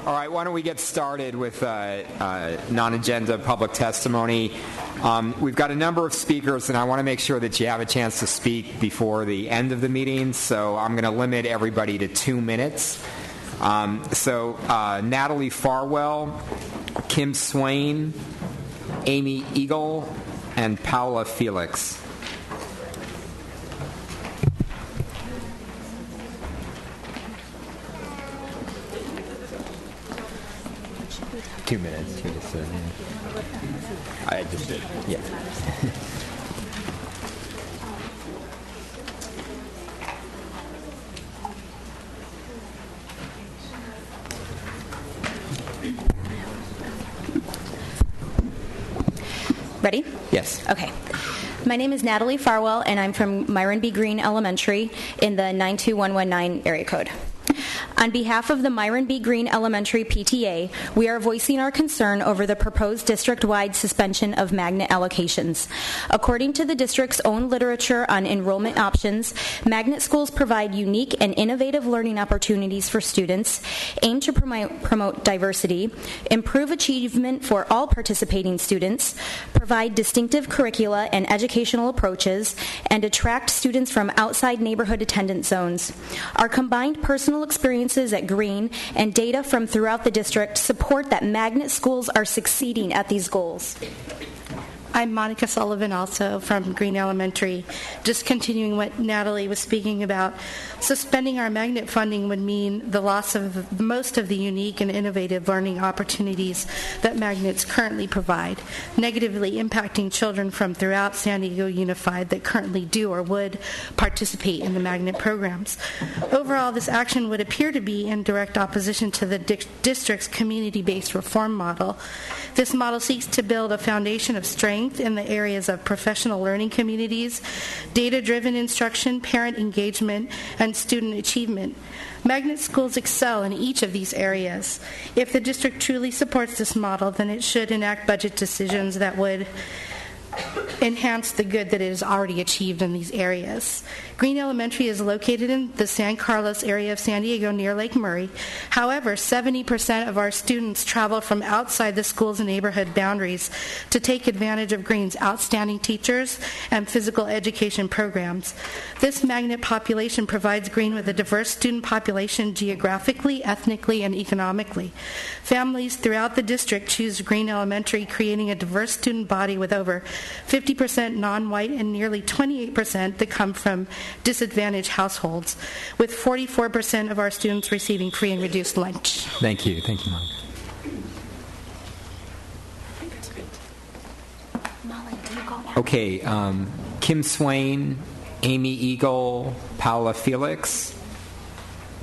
All right, why don't we get started with non-agenda public testimony. We've got a number of speakers, and I want to make sure that you have a chance to speak before the end of the meeting, so I'm going to limit everybody to 2 minutes. Natalie Farwell, Kim Swain, Amy Eagle, and Paula Felix. Two minutes. I just did. Yeah. Ready? Yes. Okay. My name is Natalie Farwell, and I'm from Myron B. Green Elementary in the 92119 area code. On behalf of the Myron B. Green Elementary PTA, we are voicing our concern over the proposed district-wide suspension of magnet allocations. According to the district's own literature on enrollment options, magnet schools provide unique and innovative learning opportunities for students, aim to promote diversity, improve achievement for all participating students, provide distinctive curricula and educational approaches, and attract students from outside neighborhood attendance zones. Our combined personal experiences at Green and data from throughout the district support that magnet schools are succeeding at these goals. I'm Monica Sullivan, also from Green Elementary. Just continuing what Natalie was speaking about, suspending our magnet funding would mean the loss of most of the unique and innovative learning opportunities that magnets currently provide, negatively impacting children from throughout San Diego Unified that currently do or would participate in the magnet programs. Overall, this action would appear to be in direct opposition to the district's community-based reform model. This model seeks to build a foundation of strength in the areas of professional learning communities, data-driven instruction, parent engagement, and student achievement. Magnet schools excel in each of these areas. If the district truly supports this model, then it should enact budget decisions that would enhance the good that it has already achieved in these areas. Green Elementary is located in the San Carlos area of San Diego near Lake Murray. However, 70% of our students travel from outside the school's neighborhood boundaries to take advantage of Green's outstanding teachers and physical education programs. This magnet population provides Green with a diverse student population geographically, ethnically, and economically. Families throughout the district choose Green Elementary, creating a diverse student body with over 50% non-white and nearly 28% that come from disadvantaged households, with 44% of our students receiving free and reduced lunch. Thank you, Monica. Okay, Kim Swain, Amy Eagle, Paula Felix,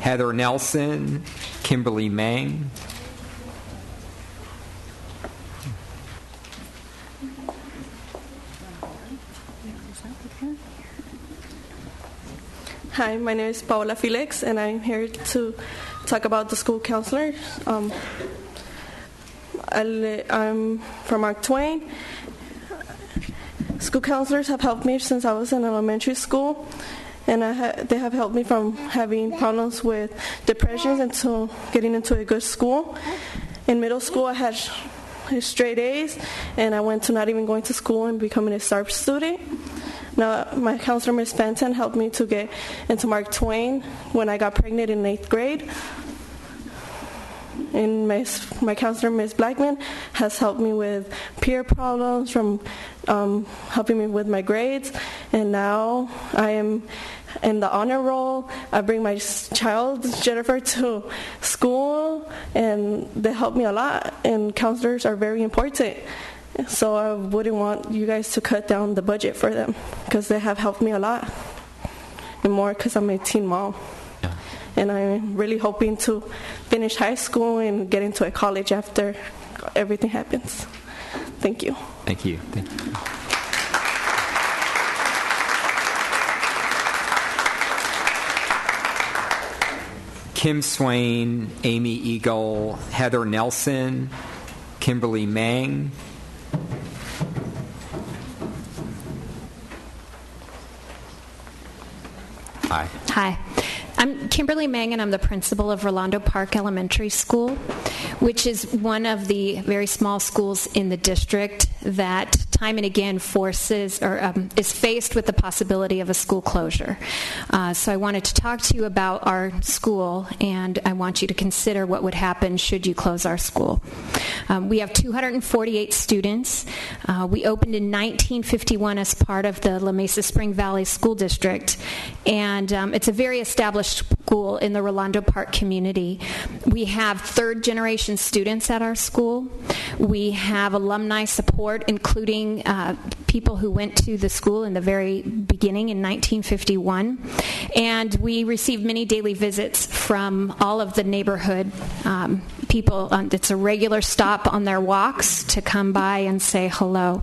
Heather Nelson, Kimberly Mang. Hi, my name is Paula Felix, and I'm here to talk about the school counselors. I'm from Mark Twain. School counselors have helped me since I was in elementary school, and they have helped me from having problems with depression until getting into a good school. In middle school, I had straight A's, and I went to not even going to school and becoming a STAR student. Now, my counselor, Ms. Fenton, helped me to get into Mark Twain when I got pregnant in 8th grade. And my counselor, Ms. Blackman, has helped me with peer problems, from helping me with my grades. And now I am in the honor roll. I bring my child, Jennifer, to school, and they help me a lot. And counselors are very important. So I wouldn't want you guys to cut down the budget for them, because they have helped me a lot, and more because I'm a teen mom. Yeah. And I'm really hoping to finish high school and get into a college after everything happens. Thank you. Thank you. Kim Swain, Amy Eagle, Heather Nelson, Kimberly Mang. Hi. I'm Kimberly Mangan. I'm the principal of Rolando Park Elementary School, which is one of the very small schools in the district that time and again is faced with the possibility of a school closure. So I wanted to talk to you about our school, and I want you to consider what would happen should you close our school. We have 248 students. We opened in 1951 as part of the La Mesa Spring Valley School District, and it's a very established school in the Rolando Park community. We have third-generation students at our school. We have alumni support, including people who went to the school in the very beginning in 1951. And we receive many daily visits from all of the neighborhood people. It's a regular stop on their walks to come by and say hello.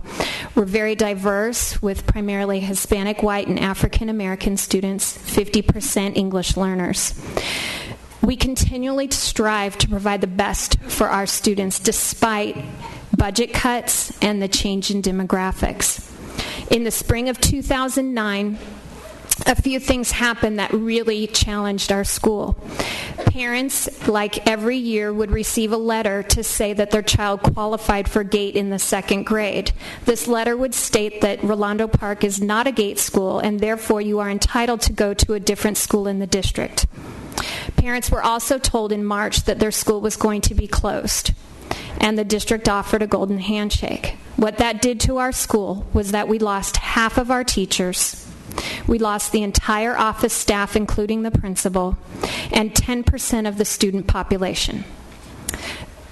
We're very diverse with primarily Hispanic, white, and African American students, 50% English learners. We continually strive to provide the best for our students despite budget cuts and the change in demographics. In the spring of 2009, a few things happened that really challenged our school. Parents, like every year, would receive a letter to say that their child qualified for GATE in the second grade. This letter would state that Rolando Park is not a GATE school, and therefore you are entitled to go to a different school in the district. Parents were also told in March that their school was going to be closed, and the district offered a golden handshake. What that did to our school was that we lost half of our teachers. We lost the entire office staff, including the principal, and 10% of the student population.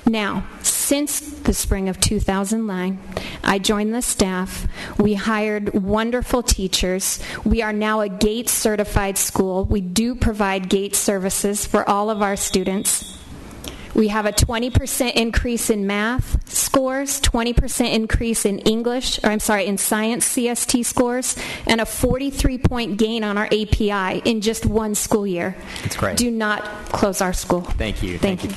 Now, since the spring of 2009, I joined the staff. We hired wonderful teachers. We are now a GATE certified school. We do provide GATE services for all of our students. We have a 20% increase in math scores, 20% increase in in science CST scores, and a 43-point gain on our API in just one school year. That's great. Do not close our school. Thank you. Thank you.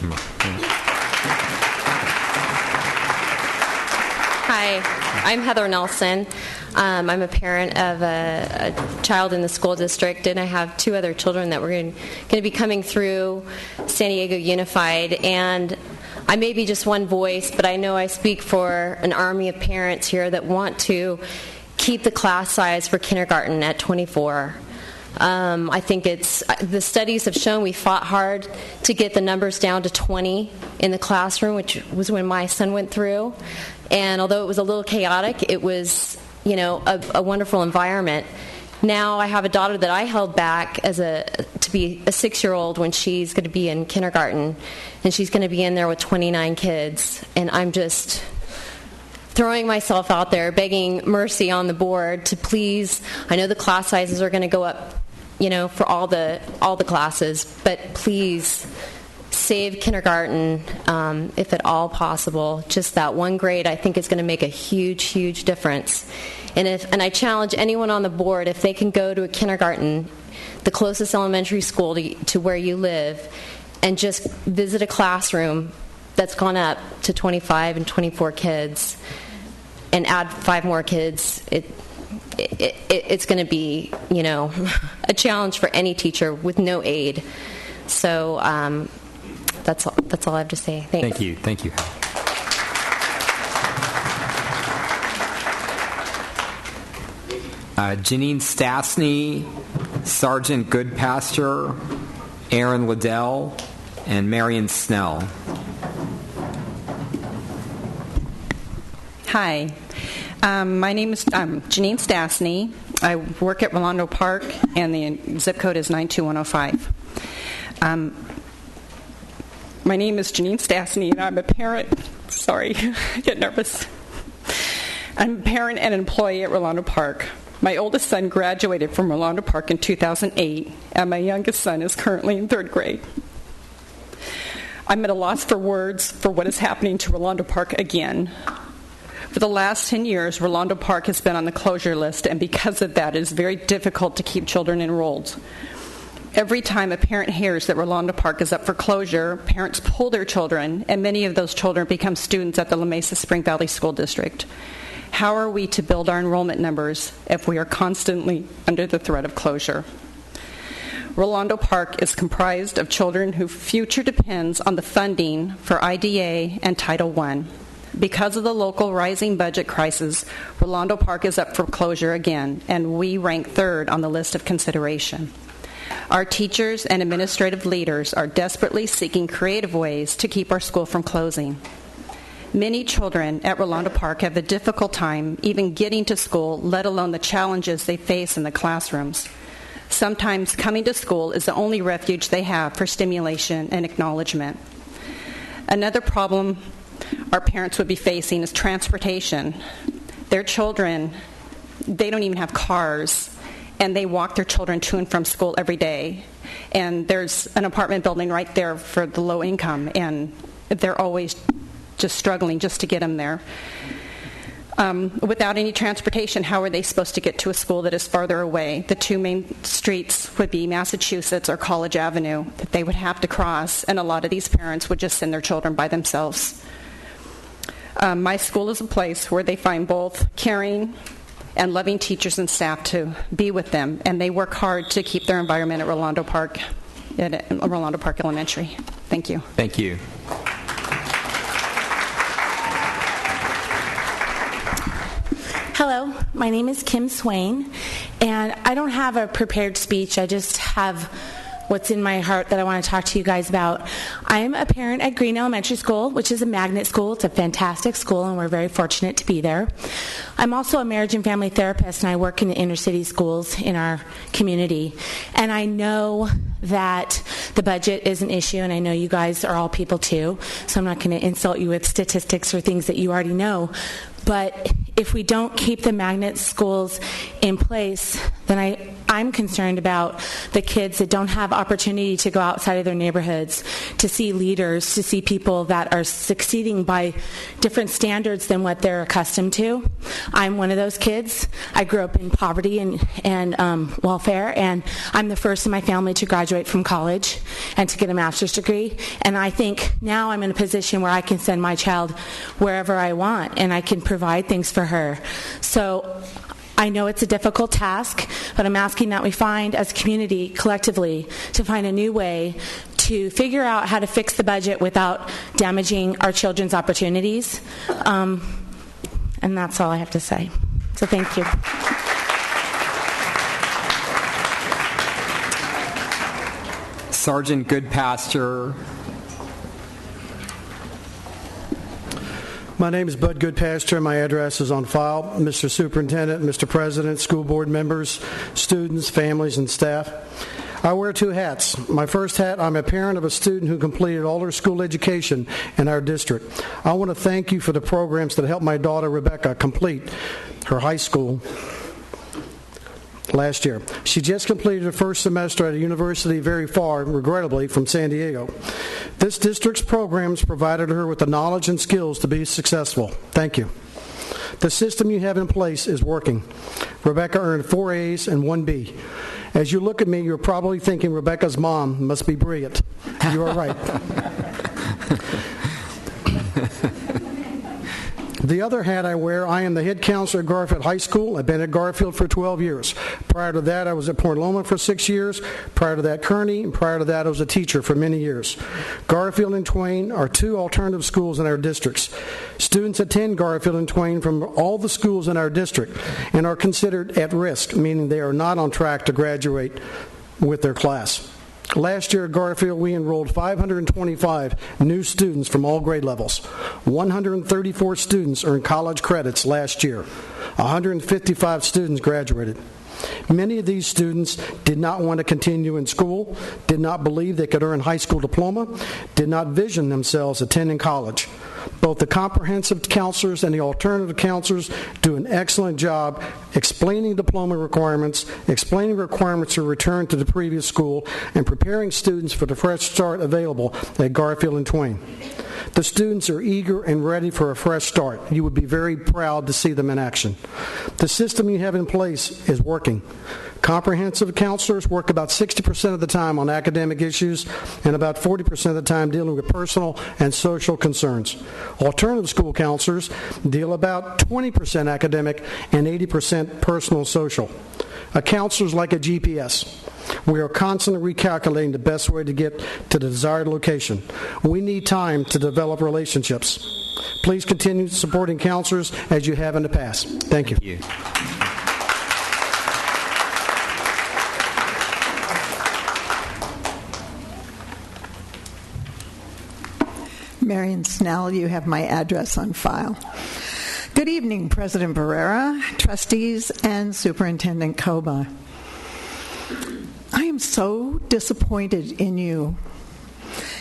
Hi, I'm Heather Nelson. I'm a parent of a child in the school district, and I have two other children that we're going to be coming through San Diego Unified. And I may be just one voice, but I know I speak for an army of parents here that want to keep the class size for kindergarten at 24. I think the studies have shown we fought hard to get the numbers down to 20 in the classroom, which was when my son went through. And although it was a little chaotic, it was, a wonderful environment. Now I have a daughter that I held back to be a 6-year-old when she's going to be in kindergarten, and she's going to be in there with 29 kids. And I'm just throwing myself out there, begging mercy on the board to please. I know the class sizes are going to go up, for all the classes, but please save kindergarten if at all possible. Just that one grade, I think, is going to make a huge, huge difference. And I challenge anyone on the board, if they can go to a kindergarten, the closest elementary school to where you live, and just visit a classroom that's gone up to 25 and 24 kids, and add 5 more kids, it's going to be, a challenge for any teacher with no aid. So that's all I have to say. Thanks. Thank you. Janine Stastny, Sergeant Goodpasture, Aaron Liddell, and Marion Snell. Hi. My name is Janine Stastny. I work at Rolando Park, and the zip code is 92105. My name is Janine Stastny, and I'm a parent. Sorry, I get nervous. I'm a parent and employee at Rolando Park. My oldest son graduated from Rolando Park in 2008, and my youngest son is currently in 3rd grade. I'm at a loss for words for what is happening to Rolando Park again. For the last 10 years, Rolando Park has been on the closure list, and because of that, it is very difficult to keep children enrolled. Every time a parent hears that Rolando Park is up for closure, parents pull their children, and many of those children become students at the La Mesa Spring Valley School District. How are we to build our enrollment numbers if we are constantly under the threat of closure? Rolando Park is comprised of children whose future depends on the funding for IDA and Title I. Because of the local rising budget crisis, Rolando Park is up for closure again, and we rank third on the list of consideration. Our teachers and administrative leaders are desperately seeking creative ways to keep our school from closing. Many children at Rolando Park have a difficult time even getting to school, let alone the challenges they face in the classrooms. Sometimes coming to school is the only refuge they have for stimulation and acknowledgement. Another problem our parents would be facing is transportation. Their children, they don't even have cars, and they walk their children to and from school every day. And there's an apartment building right there for the low income, and they're always just struggling just to get them there. Without any transportation, how are they supposed to get to a school that is farther away? The two main streets would be Massachusetts or College Avenue that they would have to cross, and a lot of these parents would just send their children by themselves. My school is a place where they find both caring and loving teachers and staff to be with them, and they work hard to keep their environment at Rolando Park Elementary. Thank you. Thank you. Hello, my name is Kim Swain, and I don't have a prepared speech. I just have what's in my heart that I want to talk to you guys about. I'm a parent at Green Elementary School, which is a magnet school. It's a fantastic school, and we're very fortunate to be there. I'm also a marriage and family therapist, and I work in the inner city schools in our community. And I know that the budget is an issue, and I know you guys are all people too, so I'm not going to insult you with statistics or things that you already know. But if we don't keep the magnet schools in place, then I'm concerned about the kids that don't have opportunity to go outside of their neighborhoods, to see leaders, to see people that are succeeding by different standards than what they're accustomed to. I'm one of those kids. I grew up in poverty and welfare, and I'm the first in my family to graduate from college and to get a master's degree. And I think now I'm in a position where I can send my child wherever I want, and I can provide things for her. So I know it's a difficult task, but I'm asking that we find, as a community, collectively, to find a new way to figure out how to fix the budget without damaging our children's opportunities. And that's all I have to say. So thank you. Sergeant Goodpasture. My name is Bud Goodpasture. My address is on file. Mr. Superintendent, Mr. President, school board members, students, families, and staff. I wear two hats. My first hat, I'm a parent of a student who completed all her school education in our district. I want to thank you for the programs that helped my daughter, Rebecca, complete her high school last year. She just completed her first semester at a university very far, regrettably, from San Diego. This district's programs provided her with the knowledge and skills to be successful. Thank you. The system you have in place is working. Rebecca earned 4 A's and 1 B. As you look at me, you're probably thinking Rebecca's mom must be brilliant. You are right. The other hat I wear, I am the head counselor at Garfield High School. I've been at Garfield for 12 years. Prior to that, I was at Point Loma for 6 years. Prior to that, Kearney. And prior to that, I was a teacher for many years. Garfield and Twain are two alternative schools in our districts. Students attend Garfield and Twain from all the schools in our district and are considered at risk, meaning they are not on track to graduate with their class. Last year at Garfield, we enrolled 525 new students from all grade levels. 134 students earned college credits last year. 155 students graduated. Many of these students did not want to continue in school, did not believe they could earn a high school diploma, did not vision themselves attending college. Both the comprehensive counselors and the alternative counselors do an excellent job explaining diploma requirements, explaining requirements to return to the previous school, and preparing students for the fresh start available at Garfield and Twain. The students are eager and ready for a fresh start. You would be very proud to see them in action. The system you have in place is working. Comprehensive counselors work about 60% of the time on academic issues and about 40% of the time dealing with personal and social concerns. Alternative school counselors deal about 20% academic and 80% personal and social. A counselor is like a GPS. We are constantly recalculating the best way to get to the desired location. We need time to develop relationships. Please continue supporting counselors as you have in the past. Thank you. Thank you. Marion Snell, you have my address on file. Good evening, President Barrera, trustees, and Superintendent Koba. I am so disappointed in you.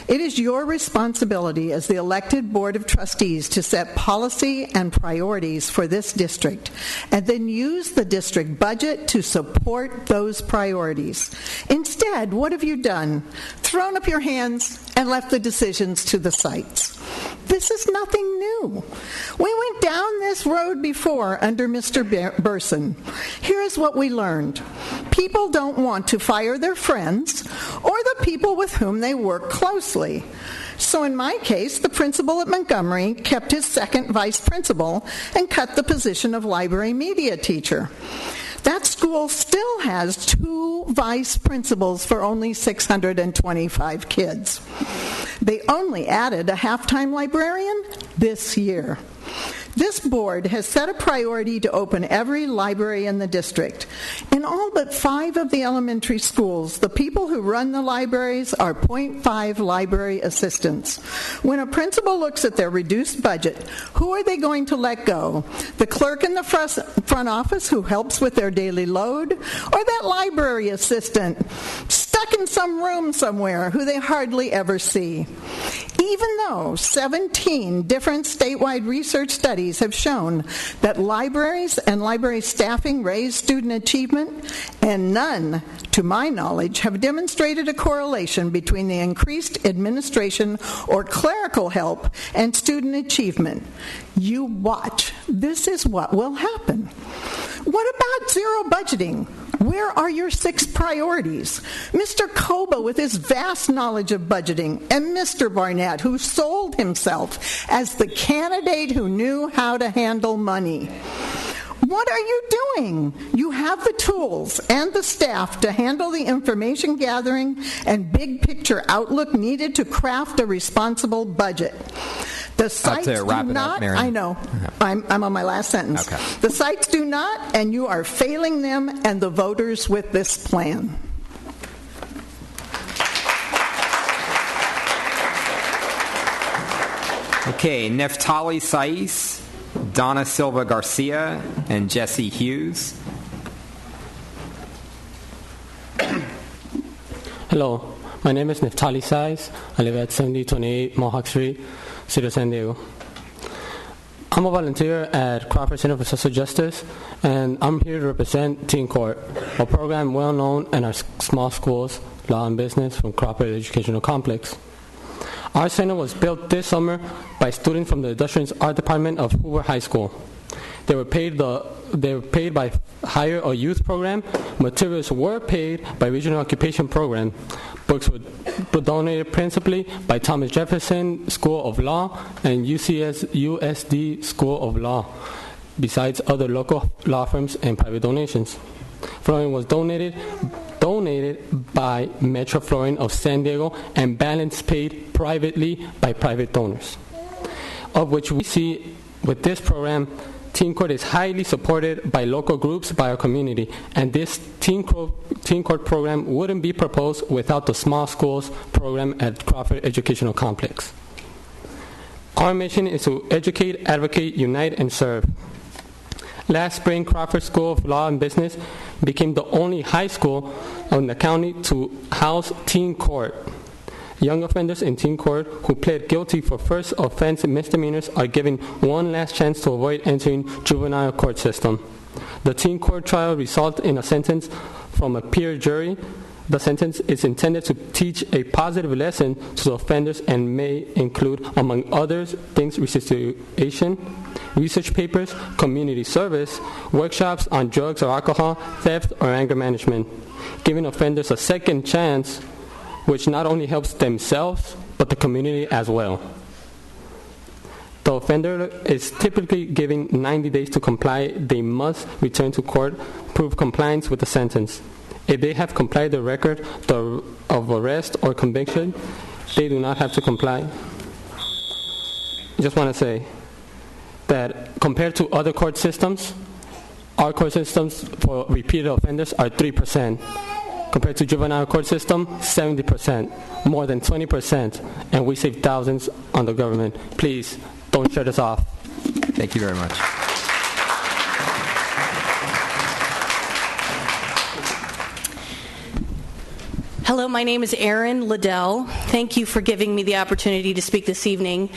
It is your responsibility as the elected Board of Trustees to set policy and priorities for this district and then use the district budget to support those priorities. Instead, what have you done? Thrown up your hands and left the decisions to the sites. This is nothing new. We went down this road before under Mr. Burson. Here's what we learned. People don't want to fire their friends or the people with whom they work closely. So in my case, the principal at Montgomery kept his second vice principal and cut the position of library media teacher. That school still has 2 vice principals for only 625 kids. They only added a half-time librarian this year. This board has set a priority to open every library in the district. In all but 5 of the elementary schools, the people who run the libraries are .5 library assistants. When a principal looks at their reduced budget, who are they going to let go? The clerk in the front office who helps with their daily load? Or that library assistant stuck in some room somewhere who they hardly ever see? Even though 17 different statewide research studies have shown that libraries and library staffing raise student achievement, and none, to my knowledge, have demonstrated a correlation between the increased administration or clerical help and student achievement. You watch. This is what will happen. What about zero budgeting? Where are your 6 priorities? Mr. Koba, with his vast knowledge of budgeting, and Mr. Barnett, who sold himself as the candidate who knew how to handle money. What are you doing? You have the tools and the staff to handle the information gathering and big picture outlook needed to craft a responsible budget. The sites do not. I know. I'm on my last sentence. Okay. The sites do not, and you are failing them and the voters with this plan. Okay, Neftali Saiz, Donna Silva Garcia, and Jesse Hughes. Hello, my name is Neftali Saiz. I live at 7028 Mohawk Street, City of San Diego. I'm a volunteer at Crawford Center for Social Justice, and I'm here to represent Teen Court, a program well known in our small schools, law and business from Crawford Educational Complex. Our center was built this summer by students from the Industrial Art Department of Hoover High School. They were paid by Hire a Youth program. Materials were paid by Regional Occupation Program. Books were donated principally by Thomas Jefferson School of Law and USD School of Law, besides other local law firms and private donations. Flooring was donated by Metro Flooring of San Diego, and balance paid privately by private donors, of which we see with this program. Teen Court is highly supported by local groups, by our community, and this Teen Court program wouldn't be proposed without the Small Schools program at Crawford Educational Complex. Our mission is to educate, advocate, unite, and serve. Last spring, Crawford School of Law and Business became the only high school in the county to house Teen Court. Young offenders in Teen Court who pled guilty for first offense misdemeanors are given one last chance to avoid entering juvenile court system. The Teen Court trial results in a sentence from a peer jury. The sentence is intended to teach a positive lesson to the offenders and may include, among others, things restitution, research papers, community service, workshops on drugs or alcohol, theft, or anger management, giving offenders a second chance, which not only helps themselves, but the community as well. The offender is typically given 90 days to comply. They must return to court, prove compliance with the sentence. If they have complied the record of arrest or conviction, they do not have to comply. Just want to say that compared to other court systems, our court systems for repeated offenders are 3%. Compared to juvenile court system, 70%, more than 20%, and we save thousands on the government. Please, don't shut us off. Thank you very much. Hello, my name is Erin Liddell. Thank you for giving me the opportunity to speak this evening.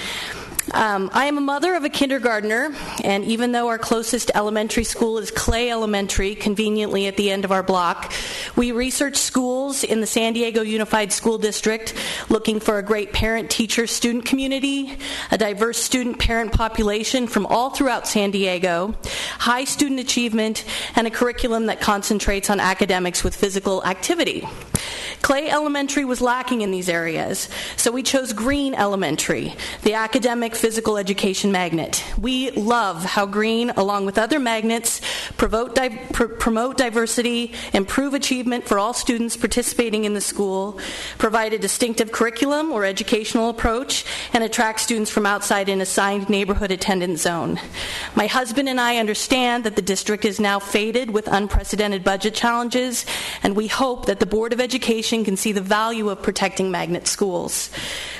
I am a mother of a kindergartner, and even though our closest elementary school is Clay Elementary, conveniently at the end of our block, we research schools in the San Diego Unified School District looking for a great parent-teacher-student community, a diverse student-parent population from all throughout San Diego, high student achievement, and a curriculum that concentrates on academics with physical activity. Clay Elementary was lacking in these areas, so we chose Green Elementary, the academic physical education magnet. We love how Green, along with other magnets, promote diversity, improve achievement for all students participating in the school, provide a distinctive curriculum or educational approach, and attract students from outside an assigned neighborhood attendance zone. My husband and I understand that the district is now fated with unprecedented budget challenges, and we hope that the Board of Education can see the value of protecting magnet schools.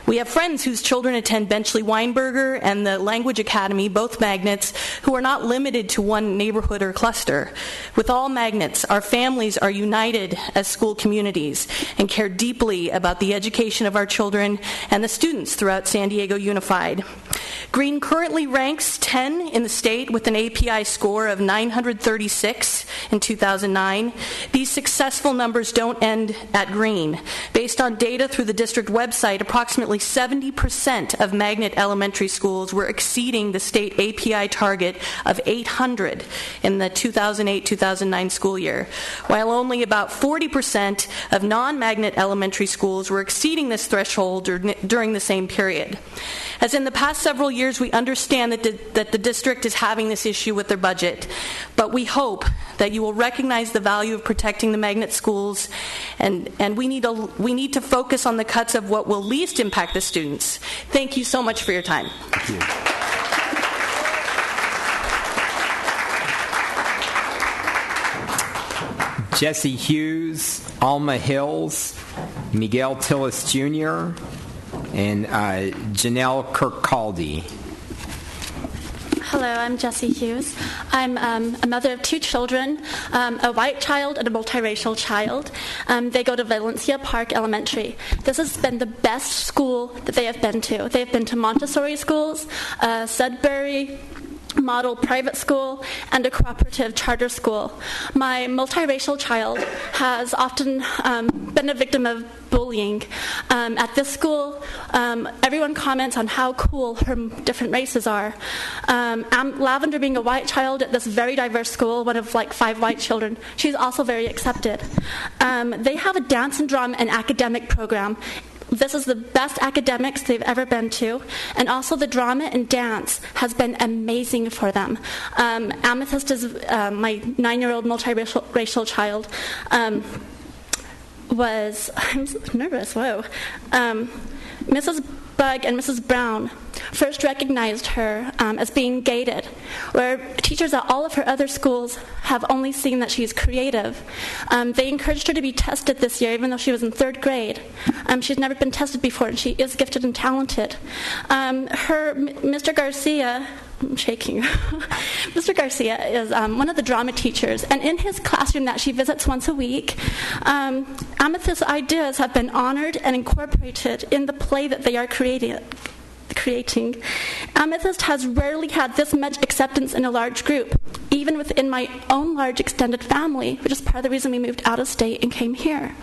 We have friends whose children attend Benchley Weinberger and the Language Academy, both magnets, who are not limited to one neighborhood or cluster. With all magnets, our families are united as school communities and care deeply about the education of our children and the students throughout San Diego Unified. Green currently ranks 10 in the state with an API score of 936 in 2009. These successful numbers don't end at Green. Based on data through the district website, approximately 70% of magnet elementary schools were exceeding the state API target of 800 in the 2008-2009 school year, while only about 40% of non-magnet elementary schools were exceeding this threshold during the same period. As in the past several years, we understand that the district is having this issue with their budget, but we hope that you will recognize the value of protecting the magnet schools, and we need to focus on the cuts of what will least impact the students. Thank you so much for your time. Thank you. Jesse Hughes, Alma Hills, Miguel Tillis Jr., and Janelle Kirkcaldy. Hello, I'm Jessie Hughes. I'm a mother of two children, a white child and a multiracial child. They go to Valencia Park Elementary. This has been the best school that they have been to. They've been to Montessori schools, Sudbury model private school, and a cooperative charter school. My multiracial child has often been a victim of bullying. At this school, everyone comments on how cool her different races are. Lavender, being a white child at this very diverse school, one of like 5 white children, she's also very accepted. They have a dance and drum and academic program. This is the best academics they've ever been to, and also the drama and dance has been amazing for them. Amethyst is my 9-year-old multiracial child. I'm nervous, whoa. Mrs. Bug and Mrs. Brown first recognized her as being gated, where teachers at all of her other schools have only seen that she's creative. They encouraged her to be tested this year, even though she was in 3rd grade. She's never been tested before, and she is gifted and talented. Mr. Garcia, I'm shaking. Mr. Garcia is one of the drama teachers, and in his classroom that she visits once a week, Amethyst's ideas have been honored and incorporated in the play that they are creating. Amethyst has rarely had this much acceptance in a large group, even within my own large extended family, which is part of the reason we moved out of state and came here.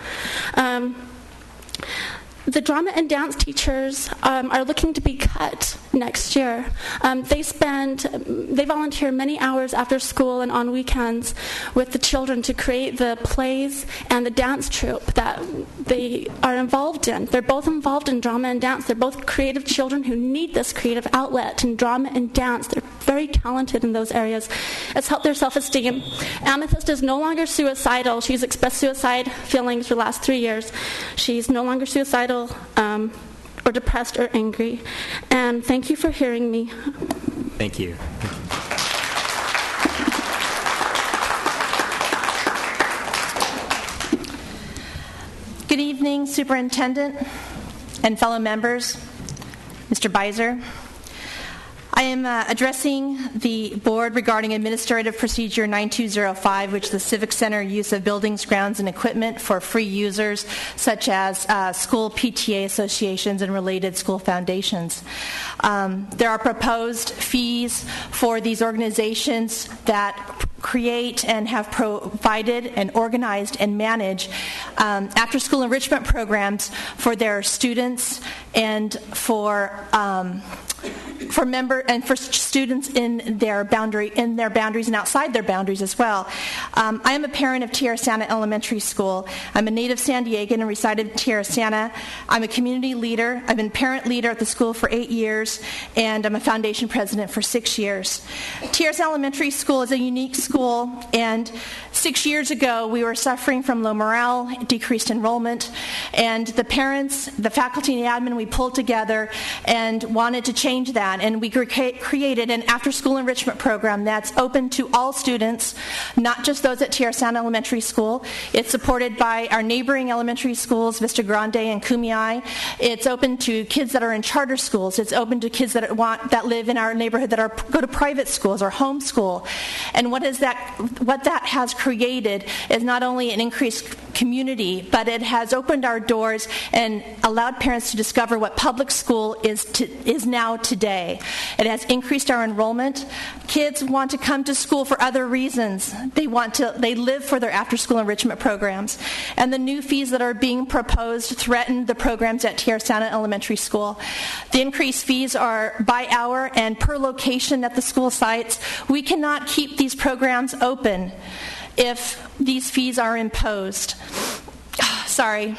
the drama and dance teachers are looking to be cut next year. They volunteer many hours after school and on weekends with the children to create the plays and the dance troupe that they are involved in. They're both involved in drama and dance. They're both creative children who need this creative outlet in drama and dance. They're very talented in those areas. It's helped their self-esteem. Amethyst is no longer suicidal. She's expressed suicide feelings for the last 3 years. She's no longer suicidal or depressed or angry. And thank you for hearing me. Thank you. Good evening, Superintendent and fellow members, Mr. Beiser. I am addressing the board regarding Administrative Procedure 9205, which is the Civic Center use of buildings, grounds, and equipment for free users, such as school PTA associations and related school foundations. There are proposed fees for these organizations that create and have provided and organized and manage after-school enrichment programs for their students and for students in their boundaries and outside their boundaries as well. I am a parent of Tierrasanta Elementary School. I'm a native San Diegan and resided in Tierrasanta. I'm a community leader. I've been parent leader at the school for 8 years, and I'm a foundation president for 6 years. Tierrasanta Elementary School is a unique school, and 6 years ago we were suffering from low morale, decreased enrollment, and the parents, the faculty, and the admin, we pulled together and wanted to change that, and we created an after-school enrichment program that's open to all students, not just those at Tierrasanta Elementary School. It's supported by our neighboring elementary schools, Vista Grande and Kumeyaay. It's open to kids that are in charter schools. It's open to kids that live in our neighborhood that go to private schools or homeschool. And what that has created is not only an increased community, but it has opened our doors and allowed parents to discover what public school is now today. It has increased our enrollment. Kids want to come to school for other reasons. They live for their after-school enrichment programs. And the new fees that are being proposed threaten the programs at Tierrasanta Elementary School. The increased fees are by hour and per location at the school sites. We cannot keep these programs open if these fees are imposed. Sorry.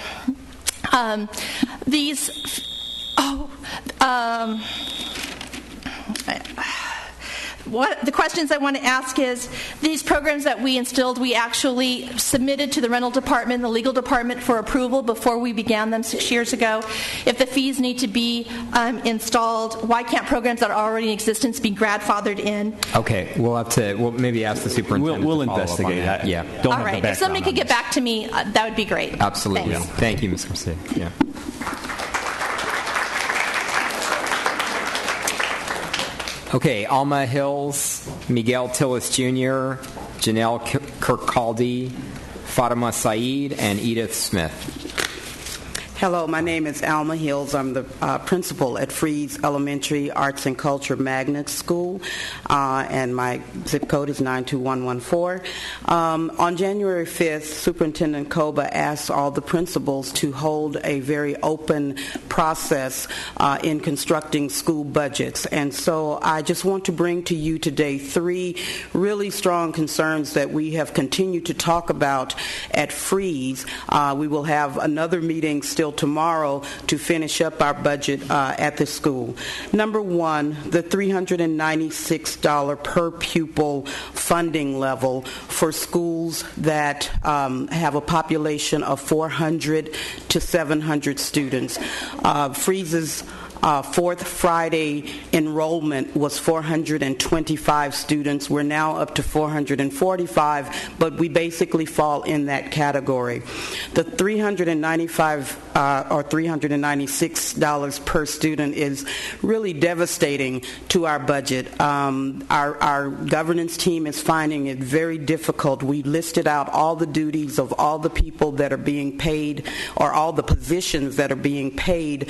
The questions I want to ask is, these programs that we instilled, we actually submitted to the rental department and the legal department for approval before we began them 6 years ago. If the fees need to be installed, why can't programs that are already in existence be grandfathered in? Okay, we'll maybe ask the superintendent. We'll to follow investigate. Up on that. Yeah. Don't All have right. the If somebody could get back to me, that would be great. Absolutely. Thanks. Thank you, Ms. Garcia. Yeah. Okay, Alma Hills, Miguel Tillis Jr., Janelle Kirkcaldy, Fatima Saeed, and Edith Smith. Hello, my name is Alma Hills. I'm the principal at Freeze Elementary Arts and Culture Magnet School, and my zip code is 92114. On January 5th, Superintendent Koba asked all the principals to hold a very open process in constructing school budgets. And so I just want to bring to you today 3 really strong concerns that we have continued to talk about at Freeze. We will have another meeting still tomorrow to finish up our budget at the school. Number 1, the $396 per pupil funding level for schools that have a population of 400 to 700 students. Freeze's Fourth Friday enrollment was 425 students. We're now up to 445, but we basically fall in that category. The $395 or $396 per student is really devastating to our budget. Our governance team is finding it very difficult. We listed out all the duties of all the people that are being paid, or all the positions that are being paid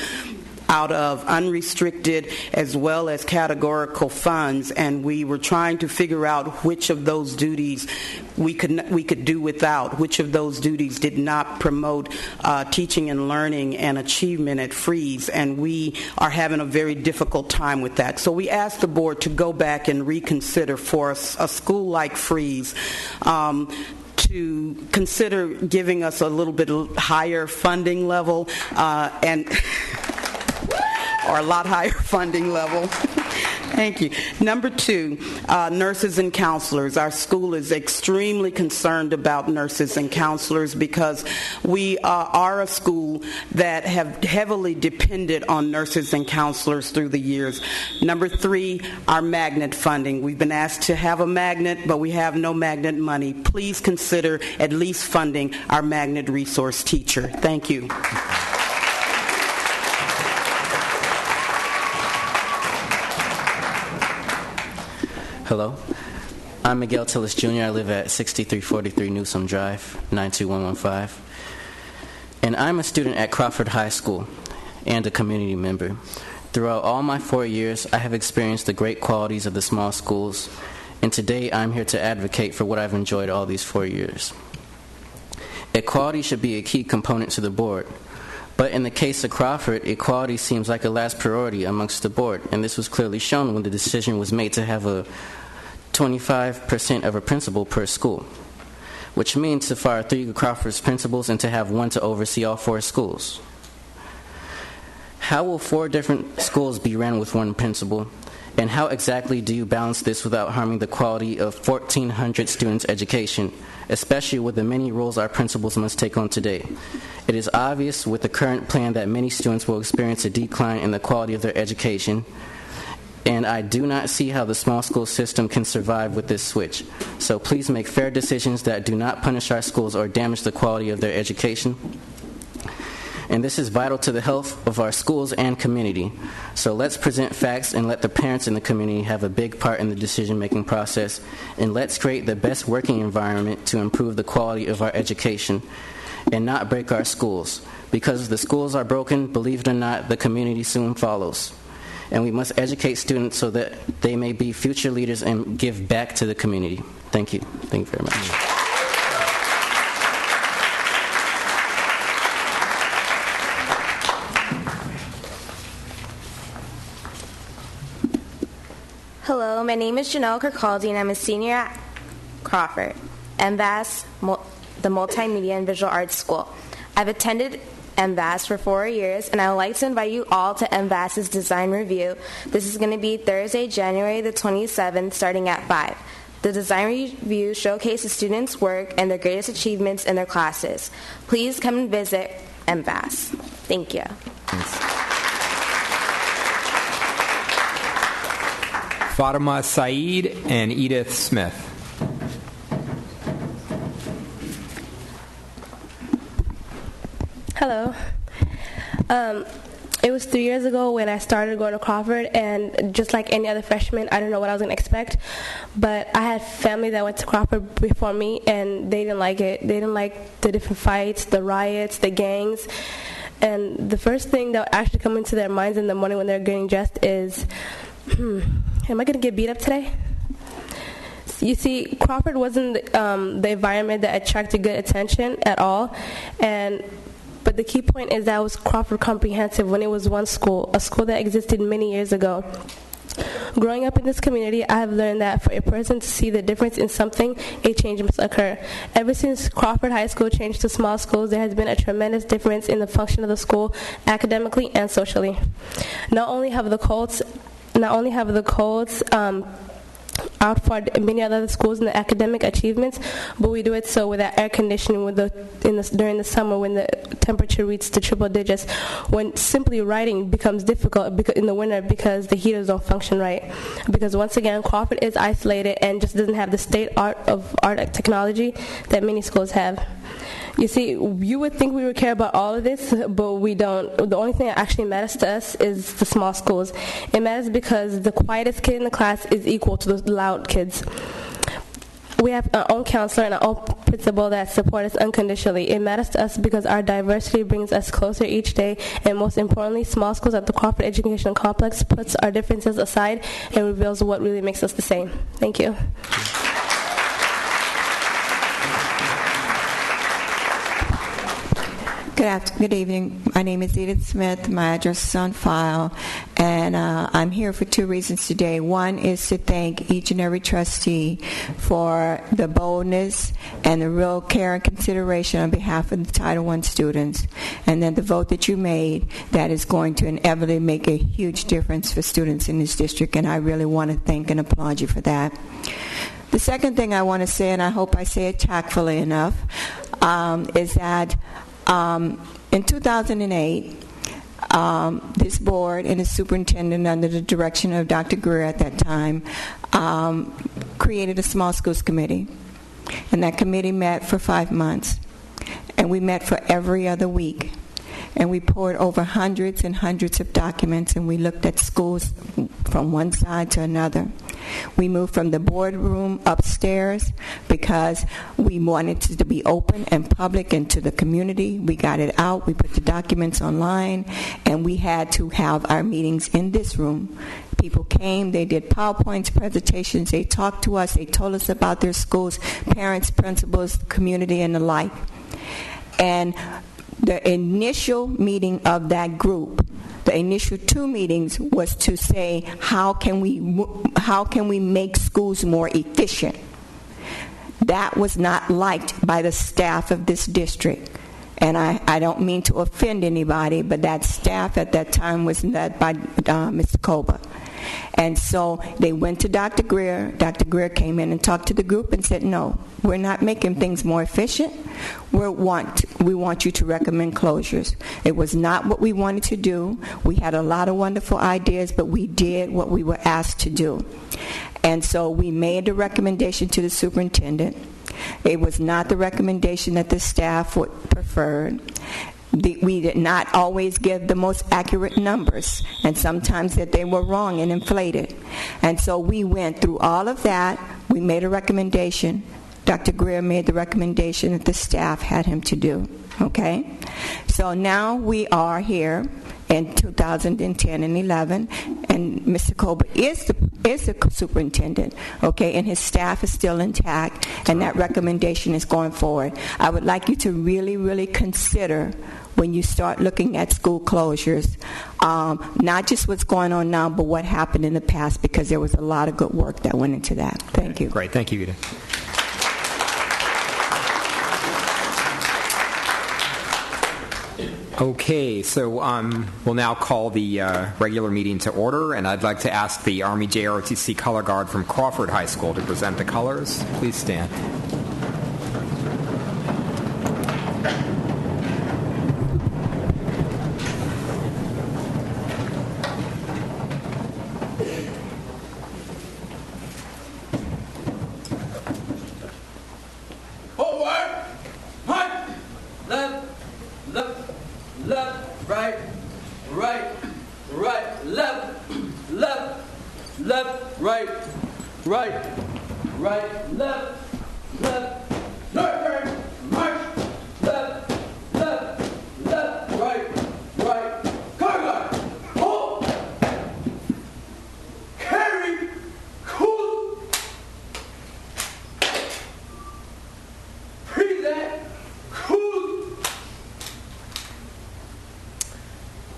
out of unrestricted as well as categorical funds, and we were trying to figure out which of those duties we could do without, which of those duties did not promote teaching and learning and achievement at Freeze, and we are having a very difficult time with that. So we asked the board to go back and reconsider for a school like Freeze to consider giving us a little bit higher funding level or a lot higher funding level. Thank you. Number 2, nurses and counselors. Our school is extremely concerned about nurses and counselors because we are a school that have heavily depended on nurses and counselors through the years. Number 3, our magnet funding. We've been asked to have a magnet, but we have no magnet money. Please consider at least funding our magnet resource teacher. Thank you. Hello, I'm Miguel Tillis Jr. I live at 6343 Newsom Drive, 92115. And I'm a student at Crawford High School and a community member. Throughout all my 4 years, I have experienced the great qualities of the small schools, and today I'm here to advocate for what I've enjoyed all these 4 years. Equality should be a key component to the board. But in the case of Crawford, equality seems like a last priority amongst the board, and this was clearly shown when the decision was made to have a 25% of a principal per school, which means to fire 3 of Crawford's principals and to have 1 to oversee all 4 schools. How will 4 different schools be ran with 1 principal, and how exactly do you balance this without harming the quality of 1,400 students' education, especially with the many roles our principals must take on today? It is obvious with the current plan that many students will experience a decline in the quality of their education, and I do not see how the small school system can survive with this switch. So please make fair decisions that do not punish our schools or damage the quality of their education. And this is vital to the health of our schools and community. So let's present facts and let the parents in the community have a big part in the decision-making process, and let's create the best working environment to improve the quality of our education and not break our schools. Because if the schools are broken, believe it or not, the community soon follows. And we must educate students so that they may be future leaders and give back to the community. Thank you. Thank you very much. Hello, my name is Janelle Kirkaldi, and I'm a senior at Crawford, MVAS, the Multimedia and Visual Arts School. I've attended MVAS for 4 years, and I would like to invite you all to MVAS's Design Review. This is going to be Thursday, January the 27th, starting at 5. The Design Review showcases students' work and their greatest achievements in their classes. Please come and visit MVAS. Thank you. Fatima Saeed and Edith Smith. Hello. It was 3 years ago when I started going to Crawford, and just like any other freshman, I didn't know what I was going to expect. But I had family that went to Crawford before me, and they didn't like it. They didn't like the different fights, the riots, the gangs. And the first thing that would actually come into their minds in the morning when they're getting dressed is, am I going to get beat up today? You see, Crawford wasn't the environment that attracted good attention at all. But the key point is that it was Crawford Comprehensive when it was one school, a school that existed many years ago. Growing up in this community, I have learned that for a person to see the difference in something, a change must occur. Ever since Crawford High School changed to small schools, there has been a tremendous difference in the function of the school, academically and socially. Not only have the codes outfought many other schools in the academic achievements, but we do it so without air conditioning during the summer when the temperature reaches the triple digits, when simply writing becomes difficult in the winter because the heaters don't function right. Because once again, Crawford is isolated and just doesn't have the state of art technology that many schools have. You see, you would think we would care about all of this, but we don't. The only thing that actually matters to us is the small schools. It matters because the quietest kid in the class is equal to the loud kids. we have our own counselor and our own principal that support us unconditionally. It matters to us because our diversity brings us closer each day, and most importantly, small schools at the Crawford Educational Complex puts our differences aside and reveals what really makes us the same. Thank you. Good evening. My name is Edith Smith. My address is on file, and I'm here for two reasons today. One is to thank each and every trustee for the boldness and the real care and consideration on behalf of the Title I students, and then the vote that you made that is going to inevitably make a huge difference for students in this district, and I really want to thank and applaud you for that. The second thing I want to say, and I hope I say it tactfully enough, is that in 2008, this board and its superintendent, under the direction of Dr. Greer at that time, created a small schools committee. And that committee met for 5 months. And we met for every other week. And we poured over hundreds and hundreds of documents, and we looked at schools from one side to another. We moved from the boardroom upstairs because we wanted it to be open and public and to the community. We got it out. We put the documents online, and we had to have our meetings in this room. People came, they did PowerPoints, presentations, they talked to us, they told us about their schools, parents, principals, community, and the like. And the initial meeting of that group, the initial 2 meetings, was to say, how can we make schools more efficient? That was not liked by the staff of this district. And I don't mean to offend anybody, but that staff at that time was led by Mr. Koba. And so they went to Dr. Greer. Dr. Greer came in and talked to the group and said, no, we're not making things more efficient. We want you to recommend closures. It was not what we wanted to do. We had a lot of wonderful ideas, but we did what we were asked to do. And so we made a recommendation to the superintendent. It was not the recommendation that the staff preferred. We did not always give the most accurate numbers, and sometimes that they were wrong and inflated. And so we went through all of that. We made a recommendation. Dr. Greer made the recommendation that the staff had him to do. Okay? So now we are here in 2010 and 11, and Mr. Koba is the superintendent, okay, and his staff is still intact, and that recommendation is going forward. I would like you to really, really consider, when you start looking at school closures, not just what's going on now, but what happened in the past, because there was a lot of good work that went into that. Thank you. Great. Thank you, Edith. Okay, so we'll now call the regular meeting to order, and I'd like to ask the Army JROTC Color Guard from Crawford High School to present the colors. Please stand.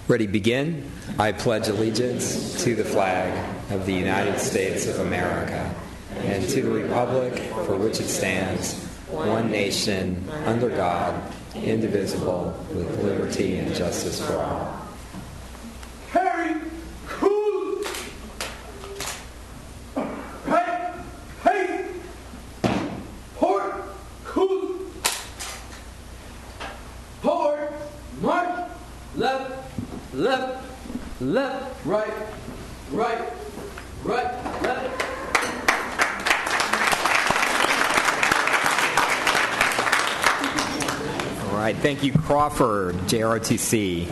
Ready, begin. I pledge allegiance to the flag of the United States of America and to the republic for which it stands, one nation, under God, indivisible, with liberty and justice for all. Harry, cool. Right, hey, port, cool. Forward, march, left, right, left. All right, thank you, Crawford, JROTC.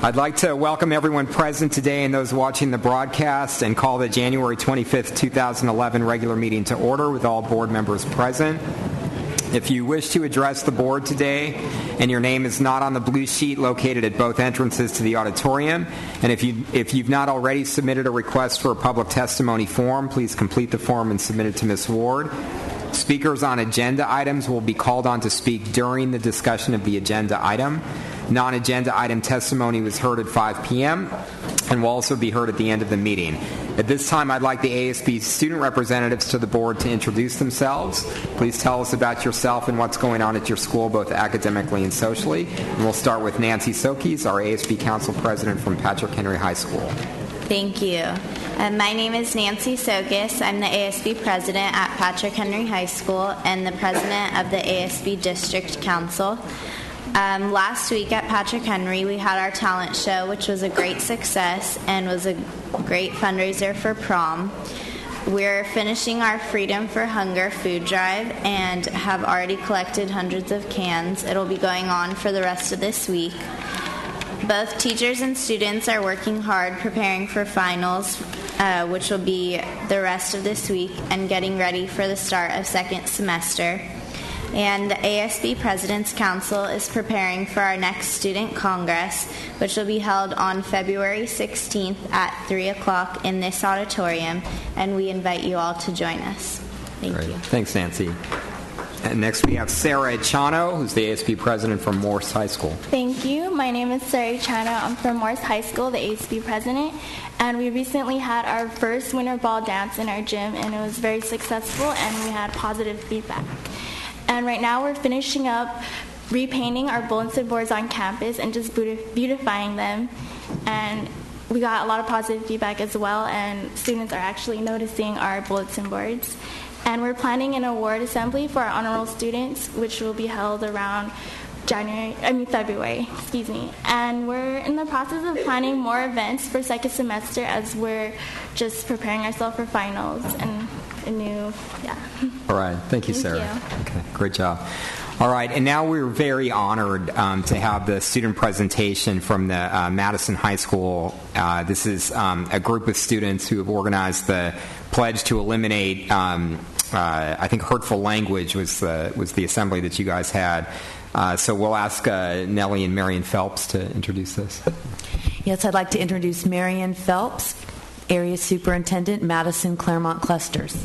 I'd like to welcome everyone present today and those watching the broadcast and call the January 25th, 2011 regular meeting to order with all board members present. If you wish to address the board today and your name is not on the blue sheet located at both entrances to the auditorium, and if you've not already submitted a request for a public testimony form, please complete the form and submit it to Ms. Ward. Speakers on agenda items will be called on to speak during the discussion of the agenda item. Non-agenda item testimony was heard at 5 p.m. and will also be heard at the end of the meeting. At this time, I'd like the ASB student representatives to the board to introduce themselves. Please tell us about yourself and what's going on at your school, both academically and socially. And we'll start with Nancy Sokes, our ASB Council President from Patrick Henry High School. Thank you. My name is Nancy Sokes. I'm the ASB President at Patrick Henry High School and the President of the ASB District Council. Last week at Patrick Henry, we had our talent show, which was a great success and was a great fundraiser for prom. We're finishing our Freedom for Hunger food drive and have already collected hundreds of cans. It'll be going on for the rest of this week. Both teachers and students are working hard preparing for finals, which will be the rest of this week, and getting ready for the start of second semester. And the ASB President's Council is preparing for our next Student Congress, which will be held on February 16th at 3 o'clock in this auditorium, and we invite you all to join us. Thank you. Thanks, Nancy. And next we have Sarah Chano, who's the ASB President from Morse High School. Thank you. My name is Sarah Chano. I'm from Morse High School, the ASB President, and we recently had our first Winter Ball dance in our gym, and it was very successful, and we had positive feedback. And right now we're finishing up repainting our bulletin boards on campus and just beautifying them. And we got a lot of positive feedback as well, and students are actually noticing our bulletin boards. And we're planning an award assembly for our honor roll students, which will be held around February. And we're in the process of planning more events for second semester as we're just preparing ourselves for finals and All right. Thank you, Sarah. Thank you. Okay, great job. All right, and now we're very honored to have the student presentation from the Madison High School. This is a group of students who have organized the pledge to eliminate, I think, hurtful language was the assembly that you guys had. So we'll ask Nellie and Marion Phelps to introduce this. Yes, I'd like to introduce Marion Phelps, Area Superintendent, Madison Claremont Clusters.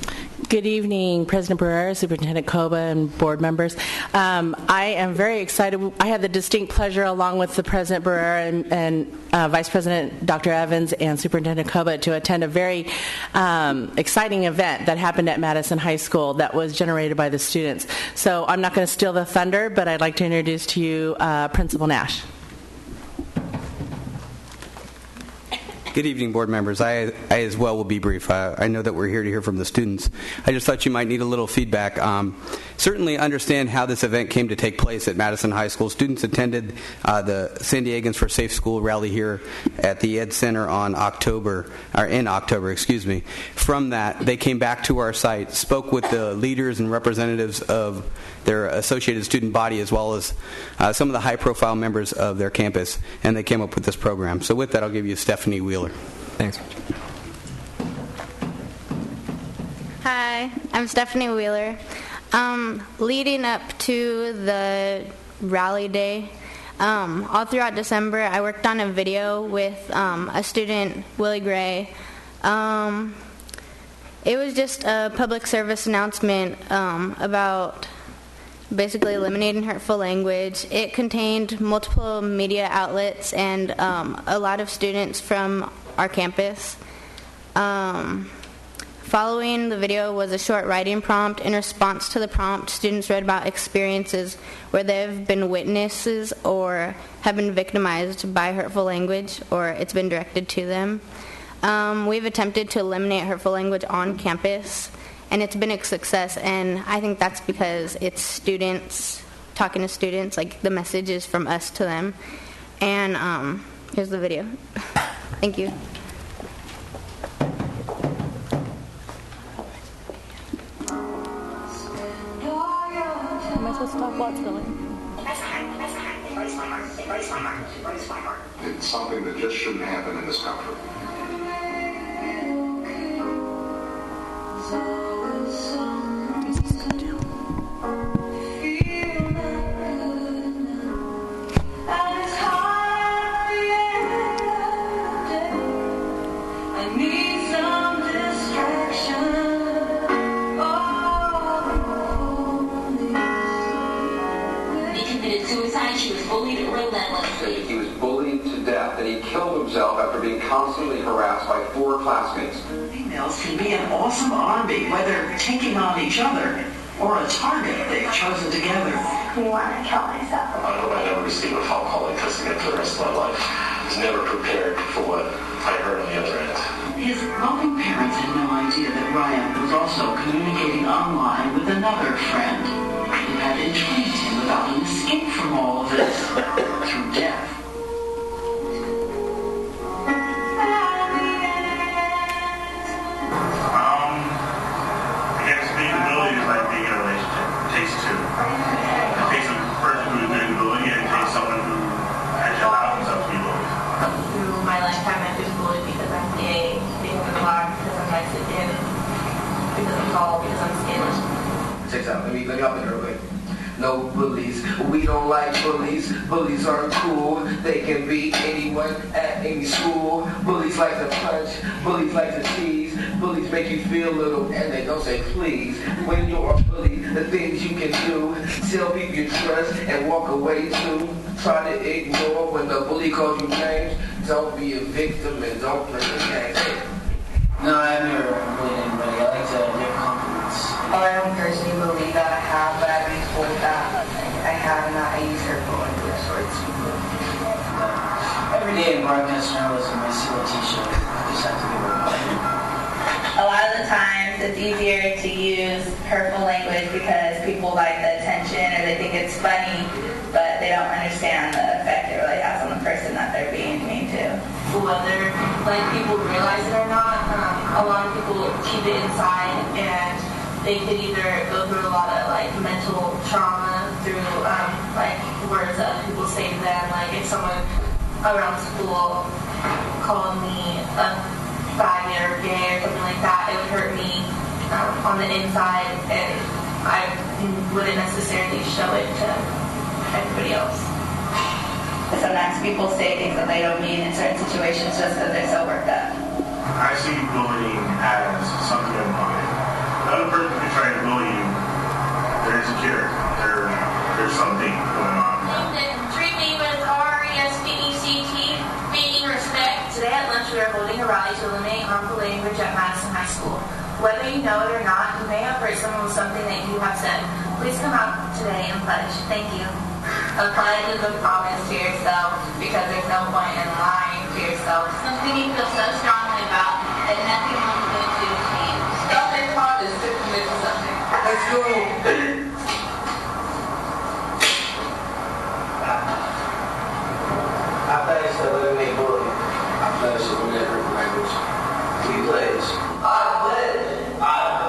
Good evening, President Barrera, Superintendent Koba, and board members. I am very excited. I had the distinct pleasure, along with the President Barrera and Vice President Dr. Evans and Superintendent Koba, to attend a very exciting event that happened at Madison High School that was generated by the students. So I'm not going to steal the thunder, but I'd like to introduce to you Principal Nash. Good evening, board members. I as well will be brief. I know that we're here to hear from the students. I just thought you might need a little feedback. Certainly understand how this event came to take place at Madison High School. Students attended the San Diegans for Safe School rally here at the Ed Center in October. From that, they came back to our site, spoke with the leaders and representatives of their associated student body, as well as some of the high-profile members of their campus, and they came up with this program. So with that, I'll give you Stephanie Wheeler. Thanks. Hi, I'm Stephanie Wheeler. Leading up to the rally day, all throughout December, I worked on a video with a student, Willie Gray. It was just a public service announcement about basically eliminating hurtful language. It contained multiple media outlets and a lot of students from our campus. Following the video was a short writing prompt. In response to the prompt, students read about experiences where they have been witnesses or have been victimized by hurtful language, or it's been directed to them. We've attempted to eliminate hurtful language on campus, and it's been a success, and I think that's because it's students talking to students, like the message is from us to them. And here's the video. Thank you. Am I supposed to talk while it's going? It's something that just shouldn't happen in this country. After being constantly harassed by 4 classmates. Females can be an awesome army, whether taking on each other or a target they've chosen together. You want to kill myself. I hope I never receive a phone call like this again for the rest of my life. I was never prepared for what I heard on the other end. His loving parents had no idea that Ryan was also communicating online with another friend who had intrigued him about an escape from all of this through death. Let me hop in real quick. No bullies. We don't like bullies. Bullies aren't cool. They can be anyone at any school. Bullies like to punch. Bullies like to tease. Bullies make you feel little and they don't say please. When you're a bully, the things you can do. Tell people you trust and walk away too. Try to ignore when the bully calls you names. Don't be a victim and don't play the game. No, I've never bullied anybody. I like to give compliments. I don't personally believe that I have, but I've been told that I have and that I use hurtful language towards people. Every day in broadcast journalism, I see a t-shirt. I just have to give it A lot of the times, it's easier to use hurtful language because people like the attention or they think it's funny, but they don't understand the effect it really has on the person that they're being mean to. Whether people realize it or not, a lot of people keep it inside, and they could either go through a lot of mental trauma through words that people say to them. Like if someone around school called me a faggot or gay or something like that, it would hurt me on the inside, and I wouldn't necessarily show it to everybody else. Sometimes people say things that they don't mean in certain situations just because they're so worked up. I see bullying as something in mind. The other person who's trying to bully you, they're insecure. There's something going on. Treat me with RESPECT, meaning respect. Today at lunch we are holding a rally to eliminate harmful language at Madison High School. Whether you know it or not, you may have hurt someone with something that you have said. Please come out today and pledge. Thank you. A pledge is a promise to yourself because there's no point in lying to yourself. Something you feel so strongly about that nothing will do to change. Something hard is to commit to something. Let's go. I pledge to eliminate bullying. I pledge to eliminate hurtful language. We pledge. I pledge. I pledge.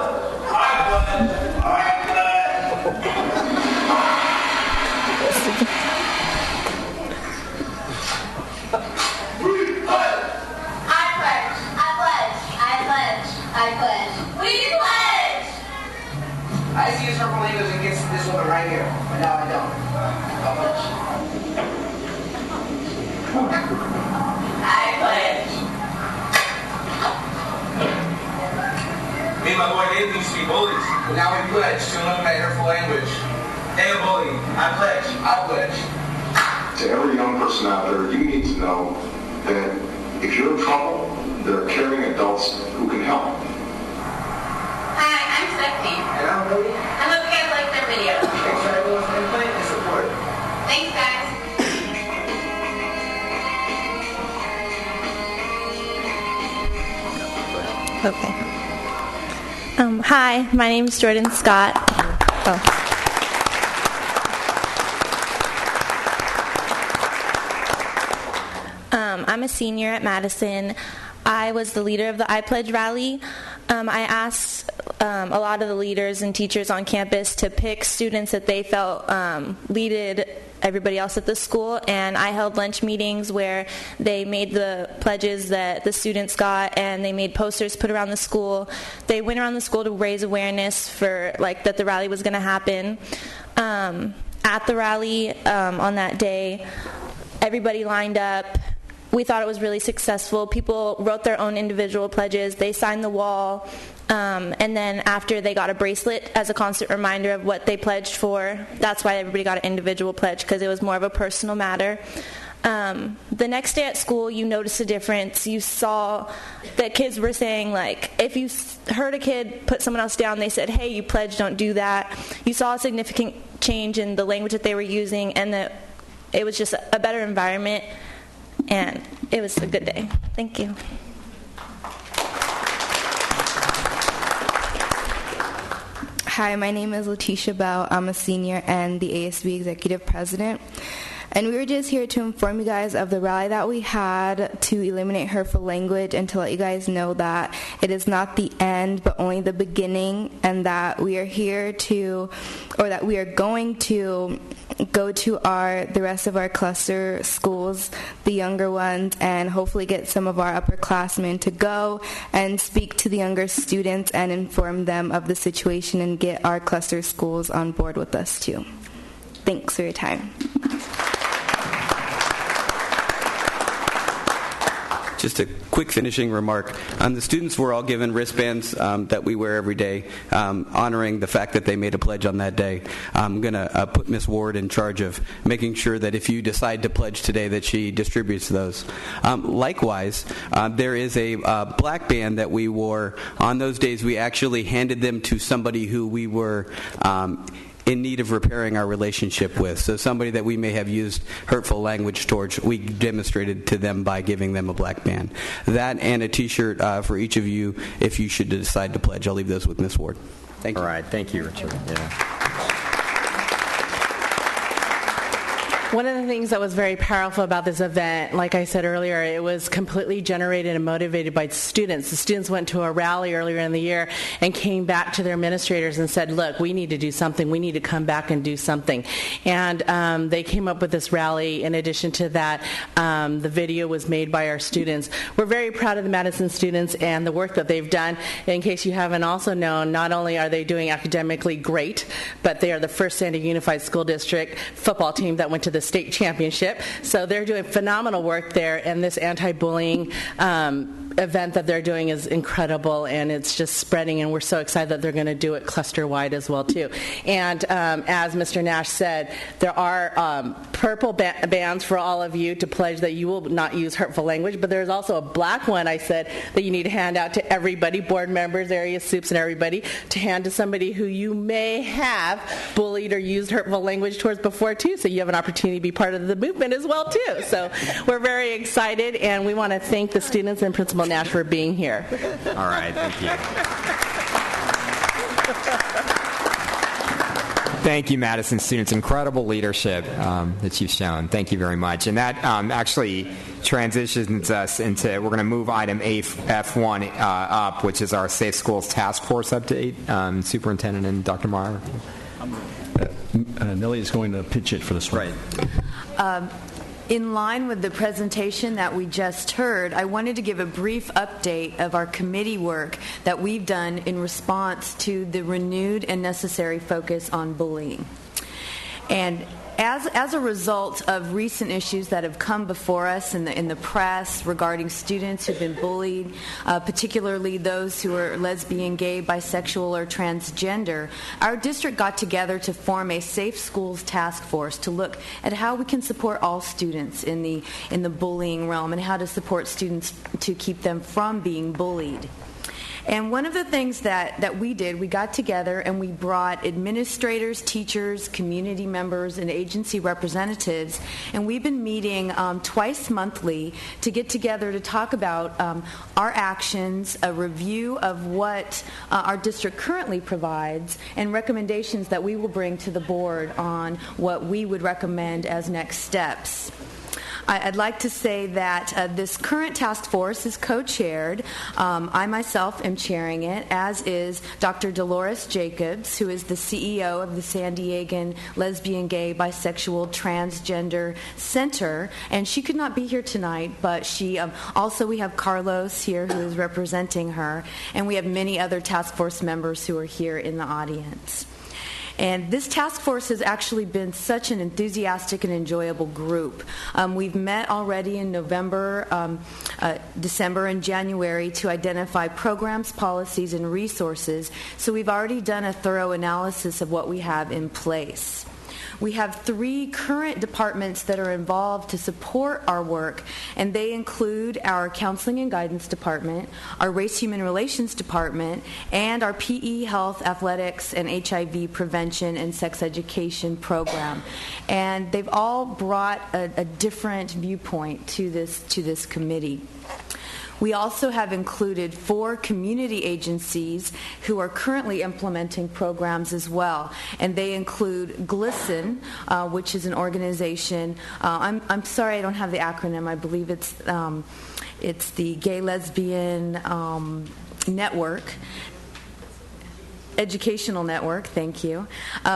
I pledge. I pledge. I used to use hurtful language against this woman right here, but now I don't. How much? I pledge. Me and my boy Dave used to be bullies, but now we pledge to eliminate hurtful language. Hey, bully, I pledge. I pledge. To every young person out there, you need to know that if you're in trouble, there are caring adults who can help. Hi, I'm Stephanie. And I'm Billy. I hope you guys like their video. Thanks for everyone's input and support. Thanks, guys. Okay. Hi, my name is Jordan Scott. I'm a senior at Madison. I was the leader of the I Pledge rally. I asked a lot of the leaders and teachers on campus to pick students that they felt leaded everybody else at the school, and I held lunch meetings where they made the pledges that the students got, and they made posters put around the school. They went around the school to raise awareness for that the rally was going to happen. At the rally on that day, everybody lined up. We thought it was really successful. People wrote their own individual pledges. They signed the wall. And then after, they got a bracelet as a constant reminder of what they pledged for. That's why everybody got an individual pledge, because it was more of a personal matter. The next day at school, you noticed a difference. You saw that kids were saying, if you heard a kid put someone else down, they said, hey, you pledged, don't do that. You saw a significant change in the language that they were using, and that it was just a better environment, and it was a good day. Thank you. Hi, my name is Letitia Bell. I'm a senior and the ASB executive president. And we were just here to inform you guys of the rally that we had to eliminate hurtful language, and to let you guys know that it is not the end, but only the beginning, and that we are here to, or that we are going to go to the rest of our cluster schools, the younger ones, and hopefully get some of our upperclassmen to go and speak to the younger students and inform them of the situation and get our cluster schools on board with us too. Thanks for your time. Just a quick finishing remark. The students were all given wristbands that we wear every day, honoring the fact that they made a pledge on that day. I'm going to put Ms. Ward in charge of making sure that if you decide to pledge today, that she distributes those. Likewise, there is a black band that we wore. On those days, we actually handed them to somebody who we were in need of repairing our relationship with. So somebody that we may have used hurtful language towards, we demonstrated to them by giving them a black band. That and a T-shirt for each of you if you should decide to pledge. I'll leave those with Ms. Ward. Thank you. All right. Thank you, Richard. Yeah. One of the things that was very powerful about this event, like I said earlier, it was completely generated and motivated by students. The students went to a rally earlier in the year and came back to their administrators and said, look, we need to do something. We need to come back and do something. And they came up with this rally. In addition to that, the video was made by our students. We're very proud of the Madison students and the work that they've done. In case you haven't also known, not only are they doing academically great, but they are the first San Diego Unified School District football team that went to the state championship. So they're doing phenomenal work there, and this anti-bullying event that they're doing is incredible, and it's just spreading, and we're so excited that they're going to do it cluster-wide as well, too. And as Mr. Nash said, there are purple bands for all of you to pledge that you will not use hurtful language, but there's also a black one, I said, that you need to hand out to everybody, board members, area soups, and everybody, to hand to somebody who you may have bullied or used hurtful language towards before, too, so you have an opportunity to be part of the movement as well, too. So we're very excited, and we want to thank the students and Principal Nash for being here. All right, thank you. Thank you, Madison students. Incredible leadership that you've shown. Thank you very much. And that actually transitions us into, we're going to move item F1 up, which is our Safe Schools Task Force update. Superintendent and Dr. Meyer. Nellie is going to pitch it for this one. Right. In line with the presentation that we just heard, I wanted to give a brief update of our committee work that we've done in response to the renewed and necessary focus on bullying. And as a result of recent issues that have come before us in the press regarding students who've been bullied, particularly those who are lesbian, gay, bisexual, or transgender, our district got together to form a Safe Schools Task Force to look at how we can support all students in the bullying realm and how to support students to keep them from being bullied. And one of the things that we did, we got together and we brought administrators, teachers, community members, and agency representatives, and we've been meeting twice monthly to get together to talk about our actions, a review of what our district currently provides, and recommendations that we will bring to the board on what we would recommend as next steps. I'd like to say that this current task force is co-chaired. I myself am chairing it, as is Dr. Dolores Jacobs, who is the CEO of the San Diegan Lesbian, Gay, Bisexual, Transgender Center. And she could not be here tonight, but she also we have Carlos here who is representing her, and we have many other task force members who are here in the audience. And this task force has actually been such an enthusiastic and enjoyable group. We've met already in November, December, and January to identify programs, policies, and resources. So we've already done a thorough analysis of what we have in place. We have 3 current departments that are involved to support our work, and they include our Counseling and Guidance Department, our Race Human Relations Department, and our PE, Health, Athletics, and HIV Prevention and Sex Education program. And they've all brought a different viewpoint to this committee. We also have included 4 community agencies who are currently implementing programs as well, and they include GLSEN, which is an organization. I'm sorry, I don't have the acronym. I believe it's the Gay Lesbian Network. Educational Network, thank you.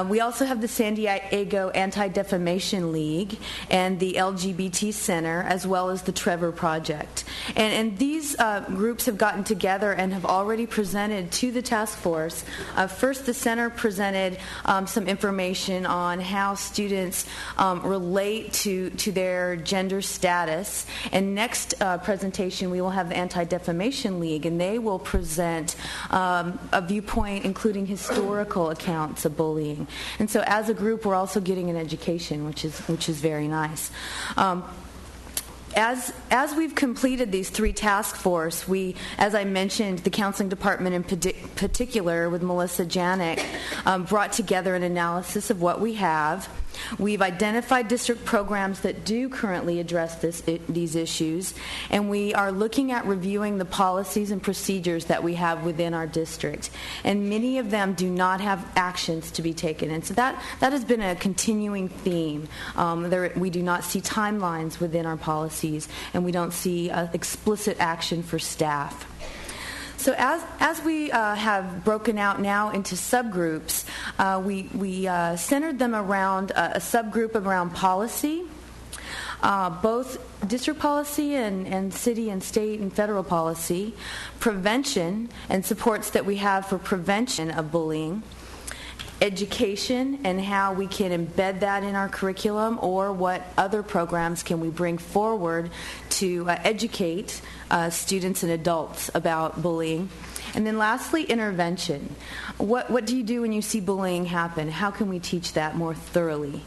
We also have the San Diego Anti-Defamation League and the LGBT Center, as well as the Trevor Project. And these groups have gotten together and have already presented to the task force. First, the center presented some information on how students relate to their gender status. And next presentation, we will have the Anti-Defamation League, and they will present a viewpoint including historical accounts of bullying. And so as a group, we're also getting an education, which is very nice. As we've completed these 3 task force, we, as I mentioned, the counseling department in particular with Melissa Janik, brought together an analysis of what we have. We've identified district programs that do currently address these issues, and we are looking at reviewing the policies and procedures that we have within our district. And many of them do not have actions to be taken. And so that has been a continuing theme. We do not see timelines within our policies, and we don't see explicit action for staff. So as we have broken out now into subgroups, we centered them around a subgroup around policy, both district policy and city and state and federal policy, prevention and supports that we have for prevention of bullying, education and how we can embed that in our curriculum, or what other programs can we bring forward to educate students and adults about bullying. And then lastly, intervention. What do you do when you see bullying happen? How can we teach that more thoroughly?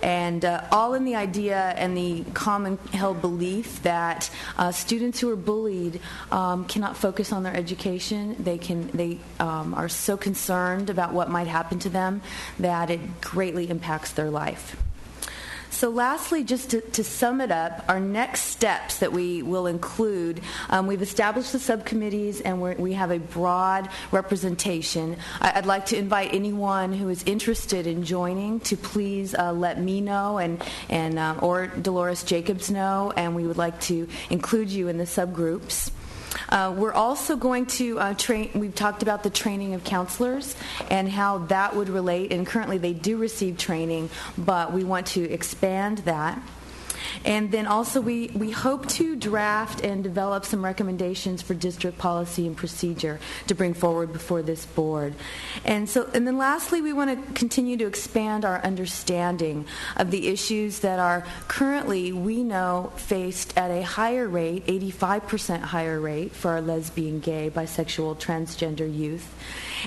And all in the idea and the common held belief that students who are bullied cannot focus on their education. They are so concerned about what might happen to them that it greatly impacts their life. So lastly, just to sum it up, our next steps that we will include, we've established the subcommittees and we have a broad representation. I'd like to invite anyone who is interested in joining to please let me know and or Dolores Jacobs know, and we would like to include you in the subgroups. We're also going to train. We've talked about the training of counselors and how that would relate, and currently they do receive training, but we want to expand that. And then also we hope to draft and develop some recommendations for district policy and procedure to bring forward before this board. And then lastly, we want to continue to expand our understanding of the issues that are currently, we know, faced at a higher rate, 85% higher rate for our lesbian, gay, bisexual, transgender youth.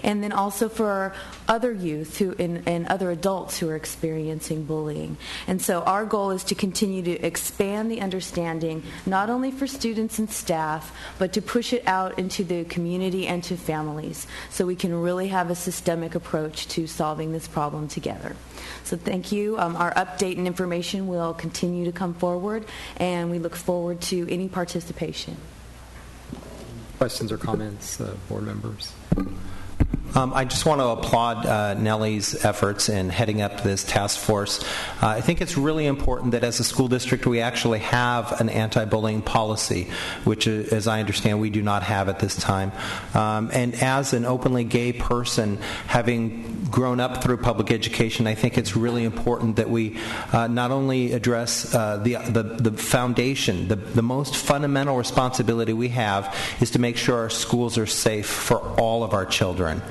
And then also for other youth and other adults who are experiencing bullying. And so our goal is to continue to expand the understanding, not only for students and staff, but to push it out into the community and to families, so we can really have a systemic approach to solving this problem together. So thank you. Our update and information will continue to come forward, and we look forward to any participation. Questions or comments, board members? I just want to applaud Nellie's efforts in heading up this task force. I think it's really important that as a school district we actually have an anti-bullying policy, which, as I understand, we do not have at this time. And as an openly gay person, having grown up through public education, I think it's really important that we not only address the foundation, the most fundamental responsibility we have is to make sure our schools are safe for all of our children.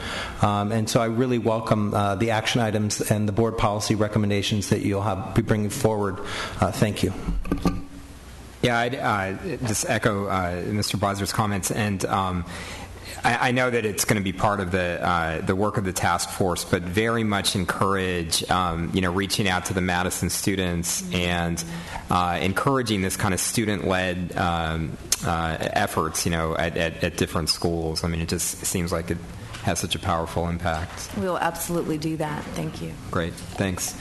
And so I really welcome the action items and the board policy recommendations that you'll be bringing forward. Thank you. Yeah, I'd just echo Mr. Bosler's comments, and I know that it's going to be part of the work of the task force, but very much encourage reaching out to the Madison students and encouraging this kind of student-led efforts, at different schools. I mean, it just seems like it has such a powerful impact. We will absolutely do that. Thank you. Great. Thanks.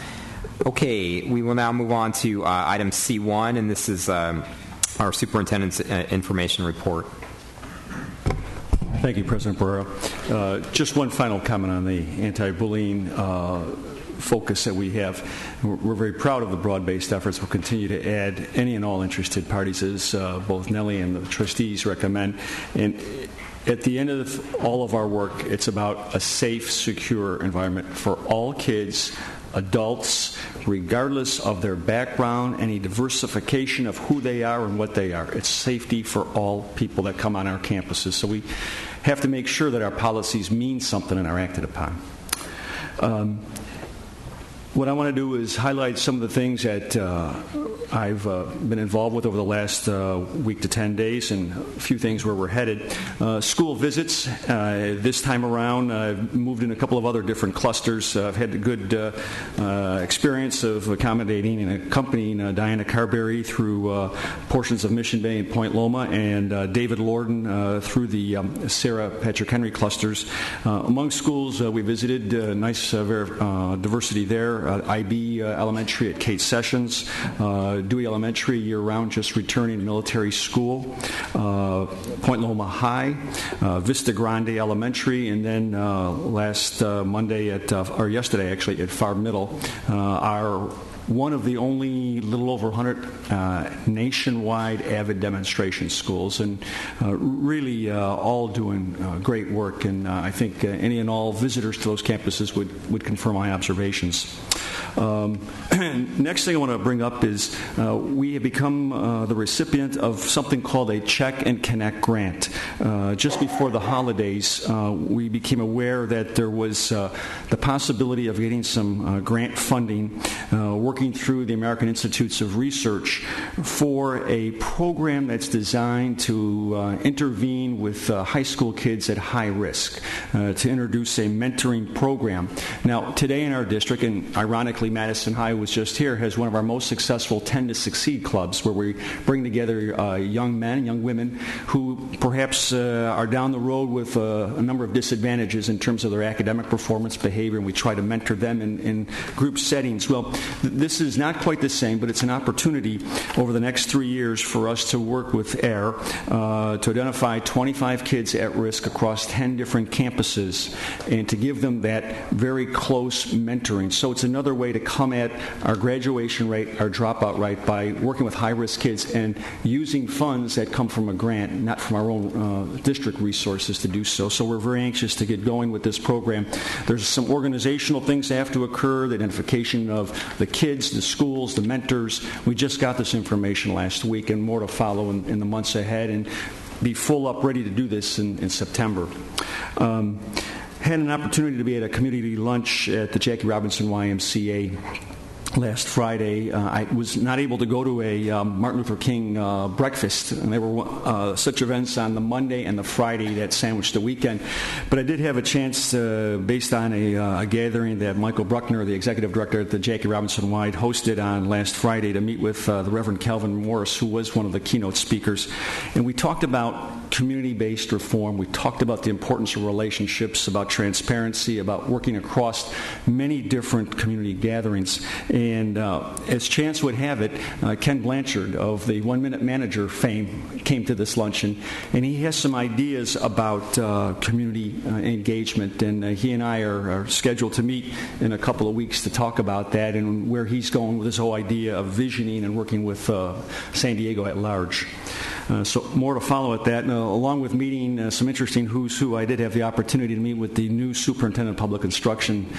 Okay, we will now move on to item C1, and this is our superintendent's information report. Thank you, President Barrera. Just one final comment on the anti-bullying focus that we have. We're very proud of the broad-based efforts. We'll continue to add any and all interested parties, as both Nellie and the trustees recommend. And at the end of all of our work, it's about a safe, secure environment for all kids, adults, regardless of their background, any diversification of who they are and what they are. It's safety for all people that come on our campuses. So we have to make sure that our policies mean something and are acted upon. What I want to do is highlight some of the things that I've been involved with over the last week to 10 days, and a few things where we're headed. School visits. This time around, I've moved in a couple of other different clusters. I've had a good experience of accommodating and accompanying Diana Carberry through portions of Mission Bay and Point Loma, and David Lorden through the Sarah Patrick Henry clusters. Among schools we visited, nice diversity there. IB Elementary at Kate Sessions, Dewey Elementary year-round, just returning to military school, Point Loma High, Vista Grande Elementary, and then last Monday yesterday actually at Farr Middle, our one of the only little over 100 nationwide AVID demonstration schools, and really all doing great work, and I think any and all visitors to those campuses would confirm my observations. Next thing I want to bring up is we have become the recipient of something called a Check and Connect grant. Just before the holidays, we became aware that there was the possibility of getting some grant funding, working through the American Institutes of Research for a program that's designed to intervene with high school kids at high risk, to introduce a mentoring program. Now, today in our district, and ironically Madison High was just here, has one of our most successful 10 to Succeed clubs, where we bring together young men, young women who perhaps are down the road with a number of disadvantages in terms of their academic performance, behavior, and we try to mentor them in group settings. Well, this is not quite the same, but it's an opportunity over the next 3 years for us to work with AIR to identify 25 kids at risk across 10 different campuses and to give them that very close mentoring. So it's another way to come at our graduation rate, our dropout rate, by working with high-risk kids and using funds that come from a grant, not from our own district resources to do so. So we're very anxious to get going with this program. There's some organizational things that have to occur, the identification of the kids, the schools, the mentors. We just got this information last week, and more to follow in the months ahead, and be full up ready to do this in September. Had an opportunity to be at a community lunch at the Jackie Robinson YMCA last Friday. I was not able to go to a Martin Luther King breakfast, and there were such events on the Monday and the Friday that sandwiched the weekend. But I did have a chance, based on a gathering that Michael Bruckner, the executive director at the Jackie Robinson Y, hosted on last Friday, to meet with the Reverend Calvin Morris, who was one of the keynote speakers. And we talked about community-based reform. We talked about the importance of relationships, about transparency, about working across many different community gatherings. And as chance would have it, Ken Blanchard of the 1 Minute Manager fame came to this luncheon, and he has some ideas about community engagement, and he and I are scheduled to meet in a couple of weeks to talk about that and where he's going with this whole idea of visioning and working with San Diego at large. So more to follow at that. Along with meeting some interesting who's who, I did have the opportunity to meet with the new Superintendent of Public Instruction,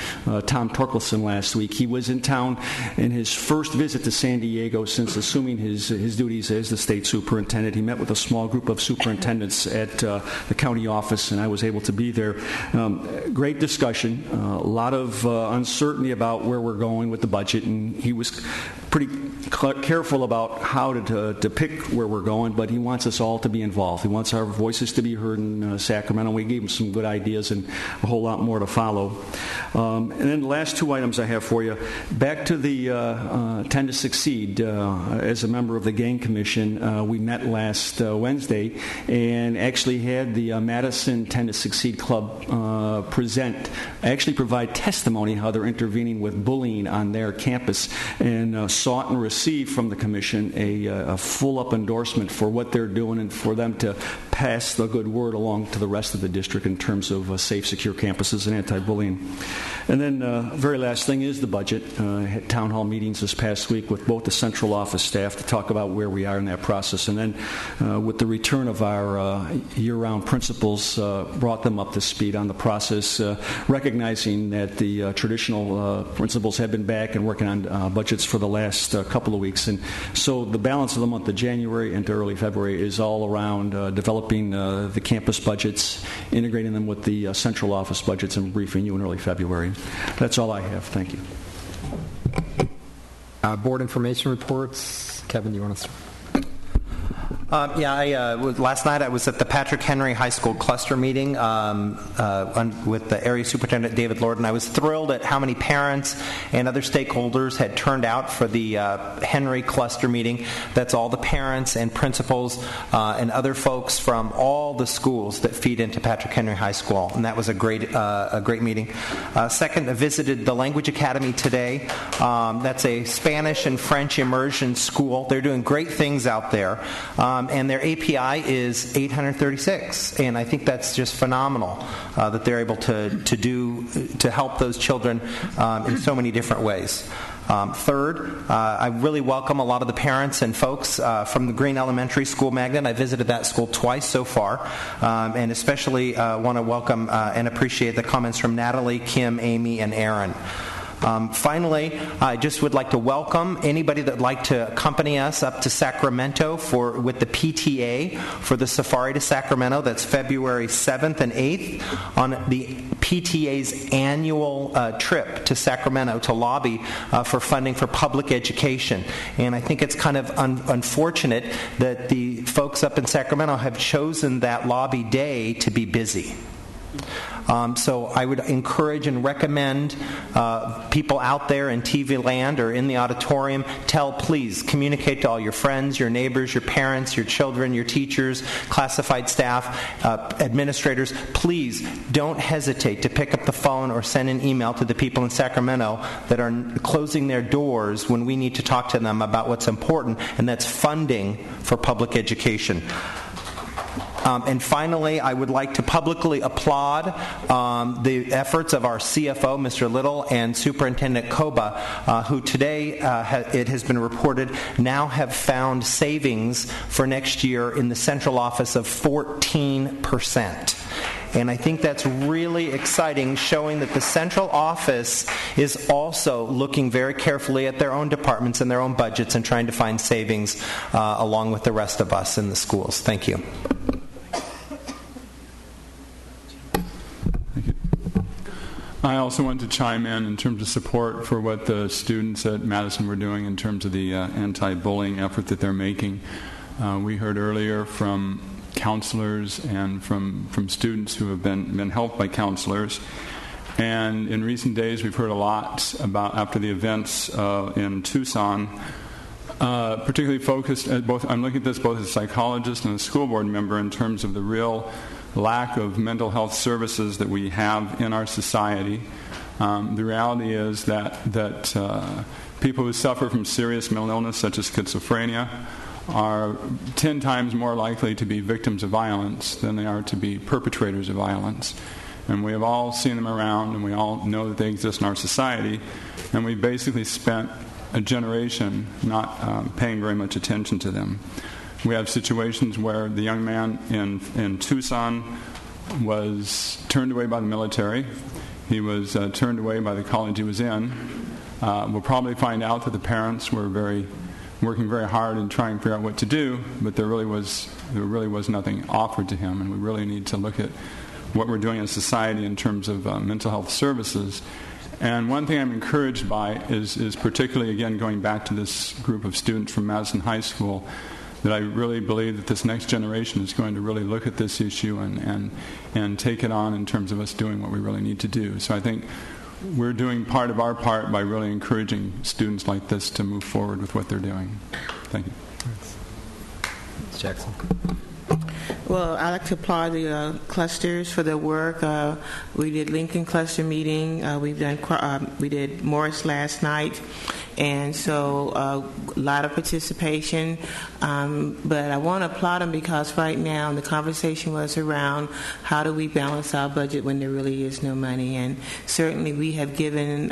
Tom Torkelson, last week. He was in town in his first visit to San Diego since assuming his duties as the state superintendent. He met with a small group of superintendents at the county office, and I was able to be there. Great discussion, a lot of uncertainty about where we're going with the budget, and he was pretty careful about how to pick where we're going, but he wants us all to be involved. He wants our voices to be heard in Sacramento. We gave him some good ideas and a whole lot more to follow. And then the last two items I have for you. Back to the Tend to Succeed. As a member of the Gang Commission, we met last Wednesday and actually had the Madison Tend to Succeed Club provide testimony how they're intervening with bullying on their campus, and sought and received from the Commission a full-up endorsement for what they're doing and for them to pass the good word along to the rest of the district in terms of safe, secure campuses and anti-bullying. And then very last thing is the budget. Had town hall meetings this past week with both the central office staff to talk about where we are in that process. And then with the return of our year-round principals, brought them up to speed on the process, recognizing that the traditional principals have been back and working on budgets for the last couple of weeks. And so the balance of the month of January into early February is all around developing the campus budgets, integrating them with the central office budgets, and briefing you in early February. That's all I have. Thank you. Board information reports. Kevin, do you want to start? Last night I was at the Patrick Henry High School cluster meeting with the area superintendent, David Lord, and I was thrilled at how many parents and other stakeholders had turned out for the Henry cluster meeting. That's all the parents and principals and other folks from all the schools that feed into Patrick Henry High School, and that was a great meeting. Second, I visited the Language Academy today. That's a Spanish and French immersion school. They're doing great things out there. And their API is 836, and I think that's just phenomenal that they're able to help those children in so many different ways. Third, I really welcome a lot of the parents and folks from the Green Elementary School Magnet. I visited that school twice so far, and especially want to welcome and appreciate the comments from Natalie, Kim, Amy, and Aaron. Finally, I just would like to welcome anybody that would like to accompany us up to Sacramento with the PTA for the Safari to Sacramento. That's February 7th and 8th on the PTA's annual trip to Sacramento to lobby for funding for public education. And I think it's kind of unfortunate that the folks up in Sacramento have chosen that lobby day to be busy. So I would encourage and recommend people out there in TV land or in the auditorium, please communicate to all your friends, your neighbors, your parents, your children, your teachers, classified staff, administrators. Please don't hesitate to pick up the phone or send an email to the people in Sacramento that are closing their doors when we need to talk to them about what's important, and that's funding for public education. And finally, I would like to publicly applaud the efforts of our CFO, Mr. Little, and Superintendent Koba, who today, it has been reported, now have found savings for next year in the central office of 14%. And I think that's really exciting, showing that the central office is also looking very carefully at their own departments and their own budgets and trying to find savings along with the rest of us in the schools. Thank you. I also want to chime in terms of support for what the students at Madison were doing in terms of the anti-bullying effort that they're making. We heard earlier from counselors and from students who have been helped by counselors. And in recent days, we've heard a lot about, after the events in Tucson, particularly focused at both, I'm looking at this both as a psychologist and a school board member, in terms of the real lack of mental health services that we have in our society. The reality is that people who suffer from serious mental illness, such as schizophrenia, are 10 times more likely to be victims of violence than they are to be perpetrators of violence. And we have all seen them around, and we all know that they exist in our society, and we basically spent a generation not paying very much attention to them. We have situations where the young man in Tucson was turned away by the military. He was turned away by the college he was in. We'll probably find out that the parents were working very hard in trying to figure out what to do, but there really was nothing offered to him, and we really need to look at what we're doing as a society in terms of mental health services. And one thing I'm encouraged by is particularly, again, going back to this group of students from Madison High School, that I really believe that this next generation is going to really look at this issue and take it on in terms of us doing what we really need to do. So I think we're doing part of our part by really encouraging students like this to move forward with what they're doing. Thank you. Ms. Jackson. Well, I'd like to applaud the clusters for their work. We did Lincoln cluster meeting. We did Morris last night, and so a lot of participation. But I want to applaud them because right now the conversation was around how do we balance our budget when there really is no money. And certainly we have given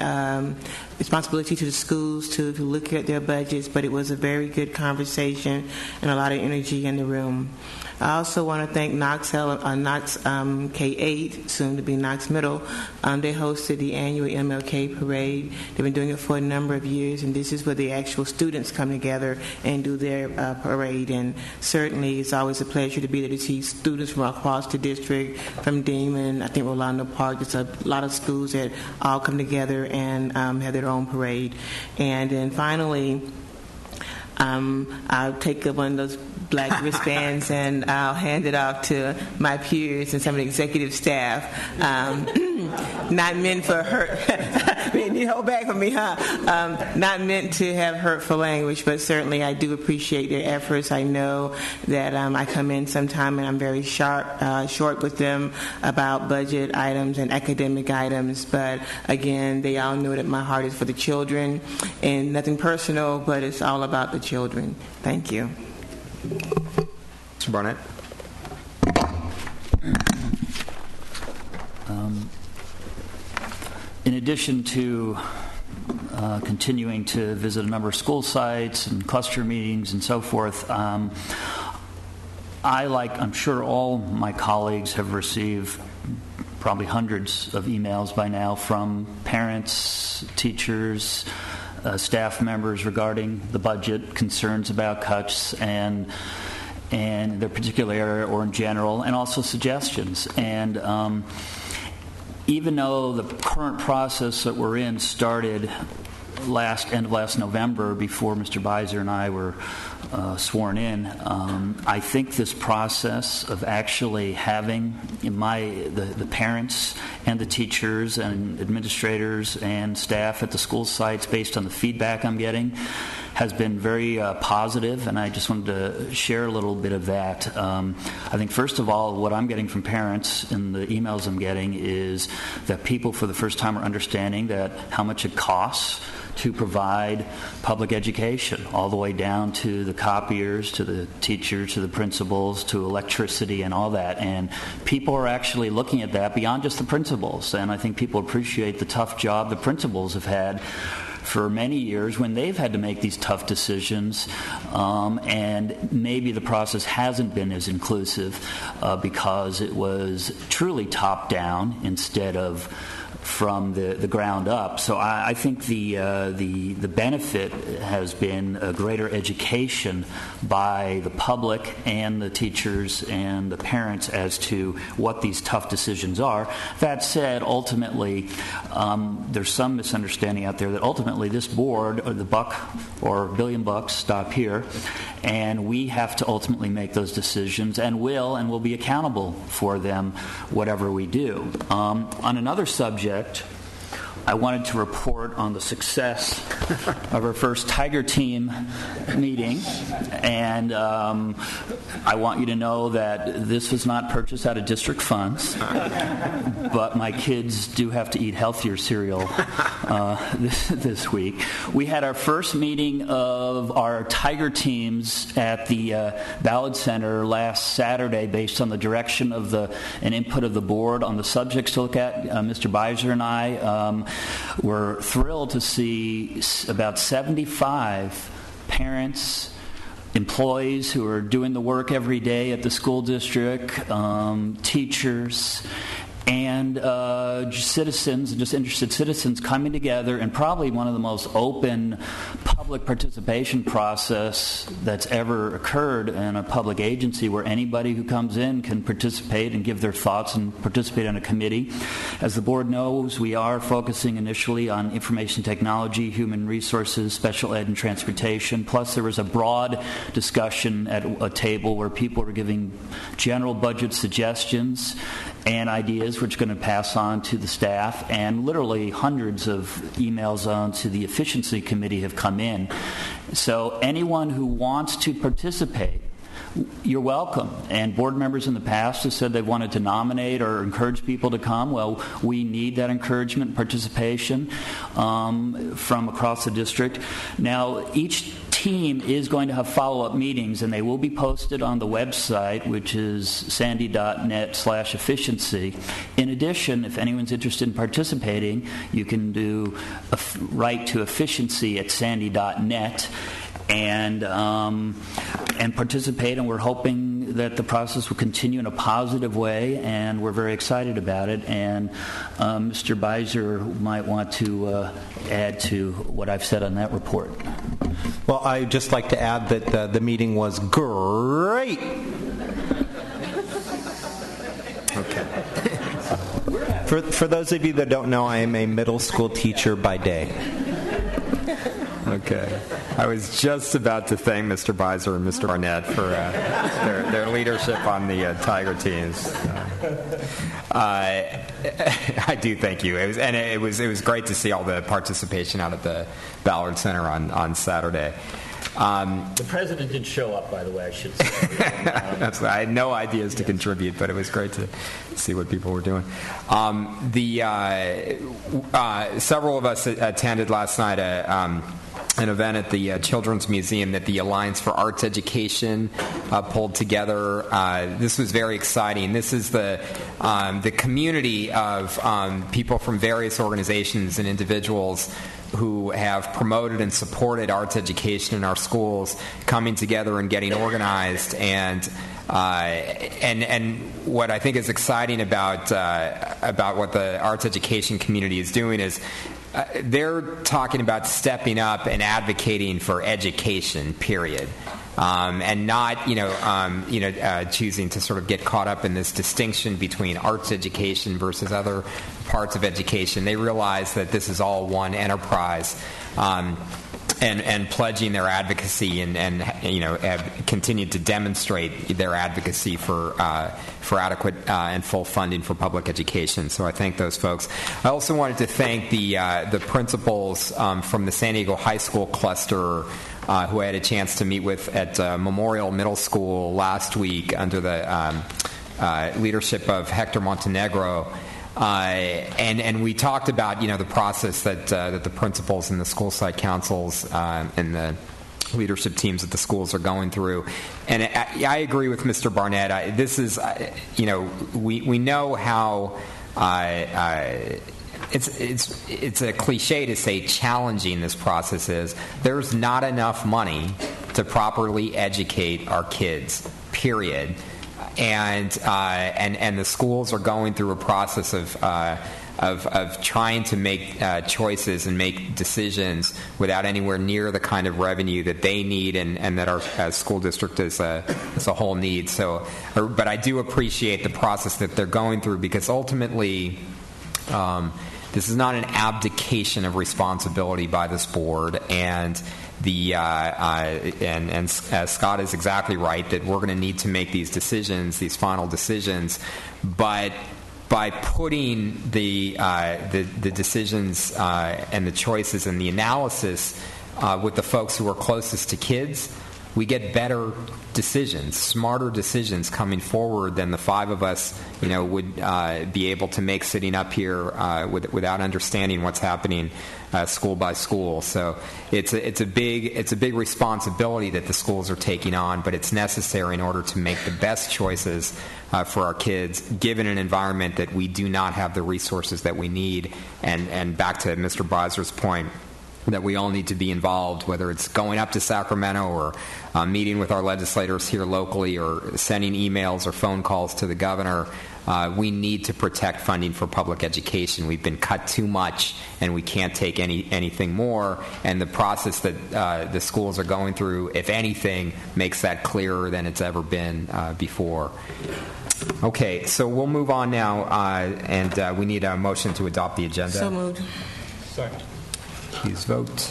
responsibility to the schools to look at their budgets, but it was a very good conversation and a lot of energy in the room. I also want to thank Knox K-8, soon to be Knox Middle. They hosted the annual MLK parade. They've been doing it for a number of years, and this is where the actual students come together and do their parade. And certainly it's always a pleasure to be there to see students from across the district, from Demon, I think Rolando Park. There's a lot of schools that all come together and have their own parade. And then finally, I'll take one of those black wristbands and I'll hand it off to my peers and some of the executive staff. Not meant for hurt. You hold back from me, huh? Not meant to have hurtful language, but certainly I do appreciate their efforts. I know that I come in sometime and I'm very short with them about budget items and academic items, but again, they all know that my heart is for the children and nothing personal, but it's all about the children. Thank you. Mr. Barnett. In addition to continuing to visit a number of school sites and cluster meetings and so forth, I'm sure all my colleagues have received probably hundreds of emails by now from parents, teachers, staff members regarding the budget, concerns about cuts and their particular area or in general, and also suggestions. And even though the current process that we're in started end of last November, before Mr. Beiser and I were sworn in, I think this process of actually having the parents and the teachers and administrators and staff at the school sites, based on the feedback I'm getting, has been very positive, and I just wanted to share a little bit of that. I think, first of all, what I'm getting from parents in the emails I'm getting is that people for the first time are understanding that how much it costs to provide public education, all the way down to the copiers, to the teachers, to the principals, to electricity and all that. And people are actually looking at that beyond just the principals. And I think people appreciate the tough job the principals have had for many years when they've had to make these tough decisions, and maybe the process hasn't been as inclusive because it was truly top-down instead of from the ground up. So I think the benefit has been a greater education by the public and the teachers and the parents as to what these tough decisions are. That said, ultimately, there's some misunderstanding out there that ultimately this board, or the buck or $1 billion stop here, and we have to ultimately make those decisions and will be accountable for them, whatever we do. On another subject, I wanted to report on the success of our first Tiger Team meeting, and I want you to know that this was not purchased out of district funds, but my kids do have to eat healthier cereal this week. We had our first meeting of our Tiger Teams at the Ballard Center last Saturday based on the direction of and input of the board on the subjects to look at. Mr. Beiser and I were thrilled to see about 75 parents, employees who are doing the work every day at the school district, teachers, and citizens, just interested citizens coming together, and probably one of the most open public participation process that's ever occurred in a public agency, where anybody who comes in can participate and give their thoughts and participate on a committee. As the board knows, we are focusing initially on information technology, human resources, special ed, and transportation. Plus, there was a broad discussion at a table where people were giving general budget suggestions and ideas, which are going to pass on to the staff, and literally hundreds of emails on to the efficiency committee have come in. So anyone who wants to participate, you're welcome. And board members in the past have said they wanted to nominate or encourage people to come. Well, we need that encouragement and participation from across the district. Now, each team is going to have follow-up meetings, and they will be posted on the website, which is sandy.net/efficiency. In addition, if anyone's interested in participating, you can write to efficiency@sandy.net and participate, and we're hoping that the process will continue in a positive way, and we're very excited about it. And Mr. Beiser might want to add to what I've said on that report. Well, I'd just like to add that the meeting was great. Okay. For those of you that don't know, I am a middle school teacher by day. Okay. I was just about to thank Mr. Beiser and Mr. Barnett for their leadership on the Tiger Teams. I do thank you. It was great to see all the participation out at the Ballard Center on Saturday. The president did show up, by the way, I should say. I had no ideas to contribute, but it was great to see what people were doing. Several of us attended last night an event at the Children's Museum that the Alliance for Arts Education pulled together. This was very exciting. This is the community of people from various organizations and individuals who have promoted and supported arts education in our schools coming together and getting organized. And what I think is exciting about what the arts education community is doing is they're talking about stepping up and advocating for education, period, and not choosing to sort of get caught up in this distinction between arts education versus other parts of education. They realize that this is all one enterprise. And pledging their advocacy and have continued to demonstrate their advocacy for adequate and full funding for public education. So I thank those folks. I also wanted to thank the principals from the San Diego High School cluster who I had a chance to meet with at Memorial Middle School last week under the leadership of Hector Montenegro. And we talked about the process that the principals and the school site councils and the leadership teams at the schools are going through. And I agree with Mr. Barnett. This is we know how it's a cliche to say challenging this process is. There's not enough money to properly educate our kids, period. And the schools are going through a process of trying to make choices and make decisions without anywhere near the kind of revenue that they need and that our school district as a whole needs. But I do appreciate the process that they're going through, because ultimately this is not an abdication of responsibility by this board, and Scott is exactly right that we're going to need to make these decisions, these final decisions, but by putting the decisions and the choices and the analysis with the folks who are closest to kids, we get better decisions, smarter decisions coming forward than the five of us, would be able to make sitting up here without understanding what's happening school by school. So it's a big responsibility that the schools are taking on, but it's necessary in order to make the best choices for our kids, given an environment that we do not have the resources that we need. And back to Mr. Breiser's point, that we all need to be involved, whether it's going up to Sacramento or meeting with our legislators here locally or sending emails or phone calls to the governor. We need to protect funding for public education. We've been cut too much, and we can't take anything more. And the process that the schools are going through, if anything, makes that clearer than it's ever been before. Okay, so we'll move on now, and we need a motion to adopt the agenda. So moved. Second. Please vote.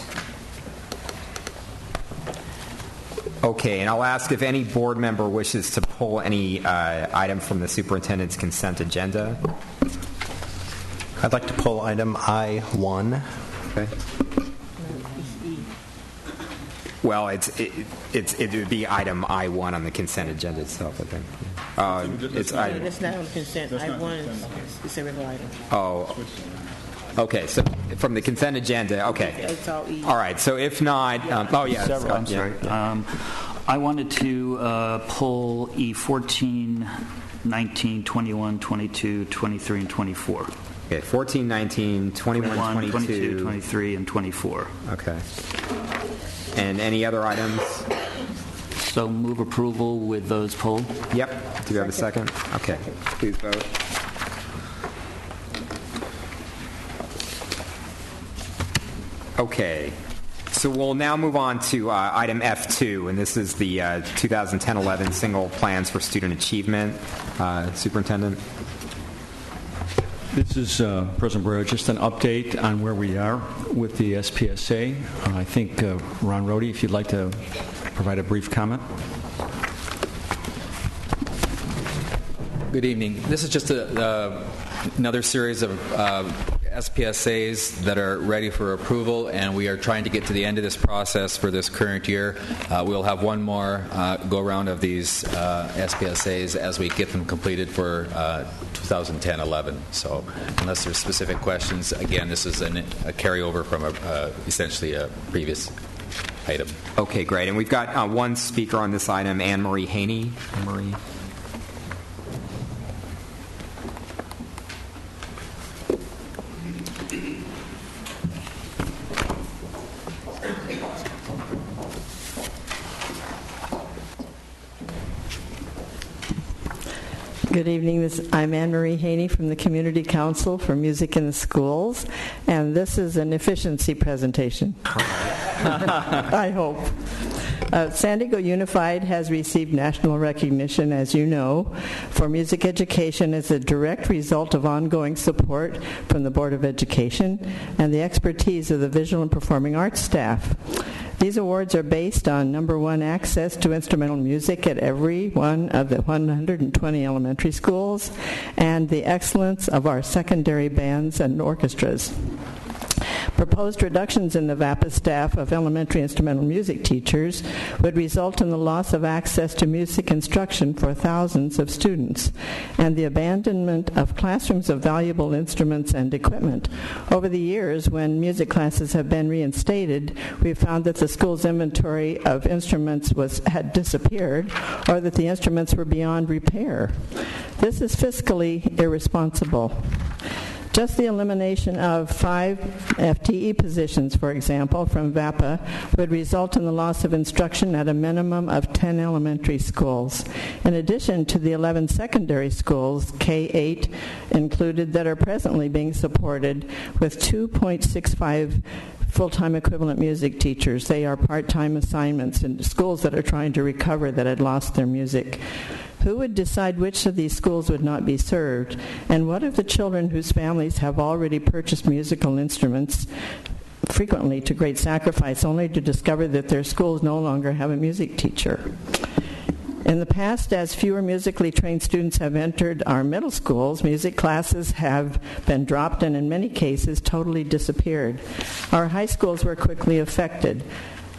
Okay, and I'll ask if any board member wishes to pull any item from the superintendent's consent agenda. I'd like to pull item I-1. Okay. Well, it would be item I-1 on the consent agenda itself, I think. It's not on consent. I-1 is a regular item. Oh. Okay, so from the consent agenda, okay. It's all E. All right, so if not, I'm sorry. I wanted to pull E14, 19, 21, 22, 23, and 24. Okay, 14, 19, 21, 22, 23, and 24. Okay. And any other items? So move approval with those pulled. Yep. Do we have a second? Okay. Please vote. Okay, so we'll now move on to item F2, and this is the 2010-11 Single Plans for Student Achievement. Superintendent? This is, President Barrera, just an update on where we are with the SPSA. I think, Ron Rohde, if you'd like to provide a brief comment. Good evening. This is just another series of SPSAs that are ready for approval, and we are trying to get to the end of this process for this current year. We'll have one more go-round of these SPSAs as we get them completed for 2010-11. So unless there's specific questions, again, this is a carryover from essentially a previous item. Okay, great. And we've got one speaker on this item, Anne Marie Haney. Anne Marie. Good evening. I'm Anne Marie Haney from the Community Council for Music in the Schools, and this is an efficiency presentation. I hope. San Diego Unified has received national recognition, as you know, for music education as a direct result of ongoing support from the Board of Education and the expertise of the visual and performing arts staff. These awards are based on, number one, access to instrumental music at every one of the 120 elementary schools, and the excellence of our secondary bands and orchestras. Proposed reductions in the VAPA staff of elementary instrumental music teachers would result in the loss of access to music instruction for thousands of students and the abandonment of classrooms of valuable instruments and equipment. Over the years, when music classes have been reinstated, we've found that the school's inventory of instruments had disappeared or that the instruments were beyond repair. This is fiscally irresponsible. Just the elimination of 5 FTE positions, for example, from VAPA would result in the loss of instruction at a minimum of 10 elementary schools. In addition to the 11 secondary schools, K-8 included, that are presently being supported with 2.65 full-time equivalent music teachers. They are part-time assignments in schools that are trying to recover that had lost their music. Who would decide which of these schools would not be served? And what of the children whose families have already purchased musical instruments, frequently to great sacrifice, only to discover that their schools no longer have a music teacher? In the past, as fewer musically trained students have entered our middle schools, music classes have been dropped and in many cases totally disappeared. Our high schools were quickly affected.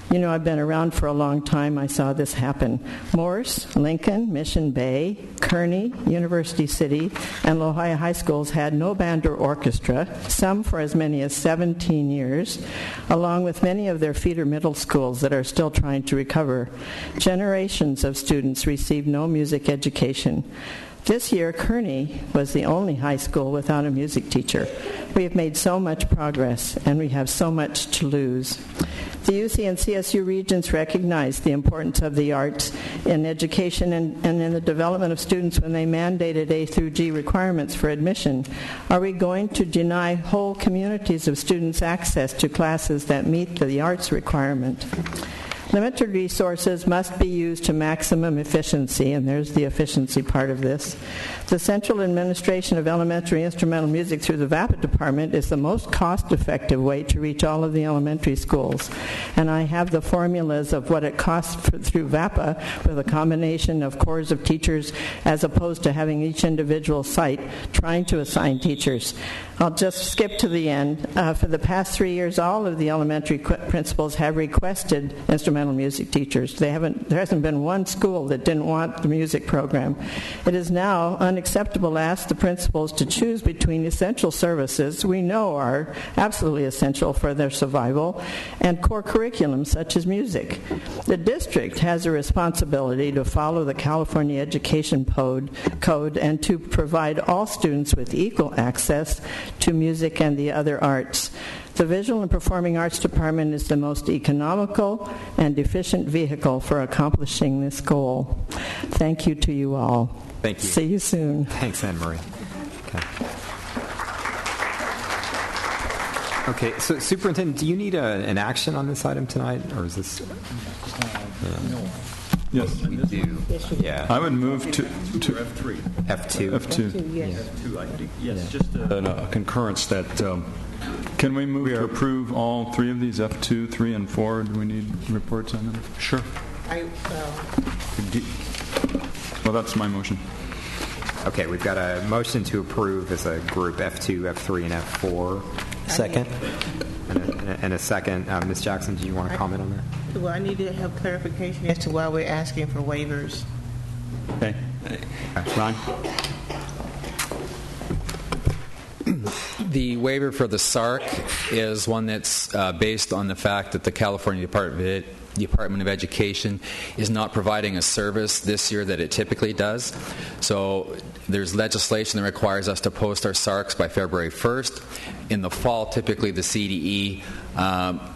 You know, I've been around for a long time. I saw this happen. Morse, Lincoln, Mission Bay, Kearney, University City, and La Jolla High Schools had no band or orchestra, some for as many as 17 years, along with many of their feeder middle schools that are still trying to recover. Generations of students received no music education. This year, Kearney was the only high school without a music teacher. We have made so much progress, and we have so much to lose. The UC and CSU regions recognize the importance of the arts in education and in the development of students when they mandated A through G requirements for admission. Are we going to deny whole communities of students access to classes that meet the arts requirement? Limited resources must be used to maximum efficiency, and there's the efficiency part of this. The central administration of elementary instrumental music through the VAPA department is the most cost-effective way to reach all of the elementary schools. And I have the formulas of what it costs through VAPA with a combination of corps of teachers as opposed to having each individual site trying to assign teachers. I'll just skip to the end. For the past 3 years, all of the elementary principals have requested instrumental music teachers. There hasn't been one school that didn't want the music program. It is now unacceptable to ask the principals to choose between essential services we know are absolutely essential for their survival and core curriculums such as music. The district has a responsibility to follow the California Education Code and to provide all students with equal access to music and the other arts. The Visual and Performing Arts Department is the most economical and efficient vehicle for accomplishing this goal. Thank you to you all. Thank you. See you soon. Thanks, Anne Marie. Okay, so Superintendent, do you need an action on this item tonight, or is this? No. Yes, we do. Yes, we do. Yeah. I would move to F3. F2. F2. Yes. F2, I think. Yes, just a concurrence that. Can we move to approve all three of these, F2, 3, and 4? Do we need reports on them? Sure. Well, that's my motion. Okay, we've got a motion to approve as a group F2, F3, and F4. Second. And a second. Ms. Jackson, do you want to comment on that? Well, I need to have clarification as to why we're asking for waivers. Okay. Ron? The waiver for the SARC is one that's based on the fact that the California Department of Education is not providing a service this year that it typically does. So there's legislation that requires us to post our SARCs by February 1st. In the fall, typically the CDE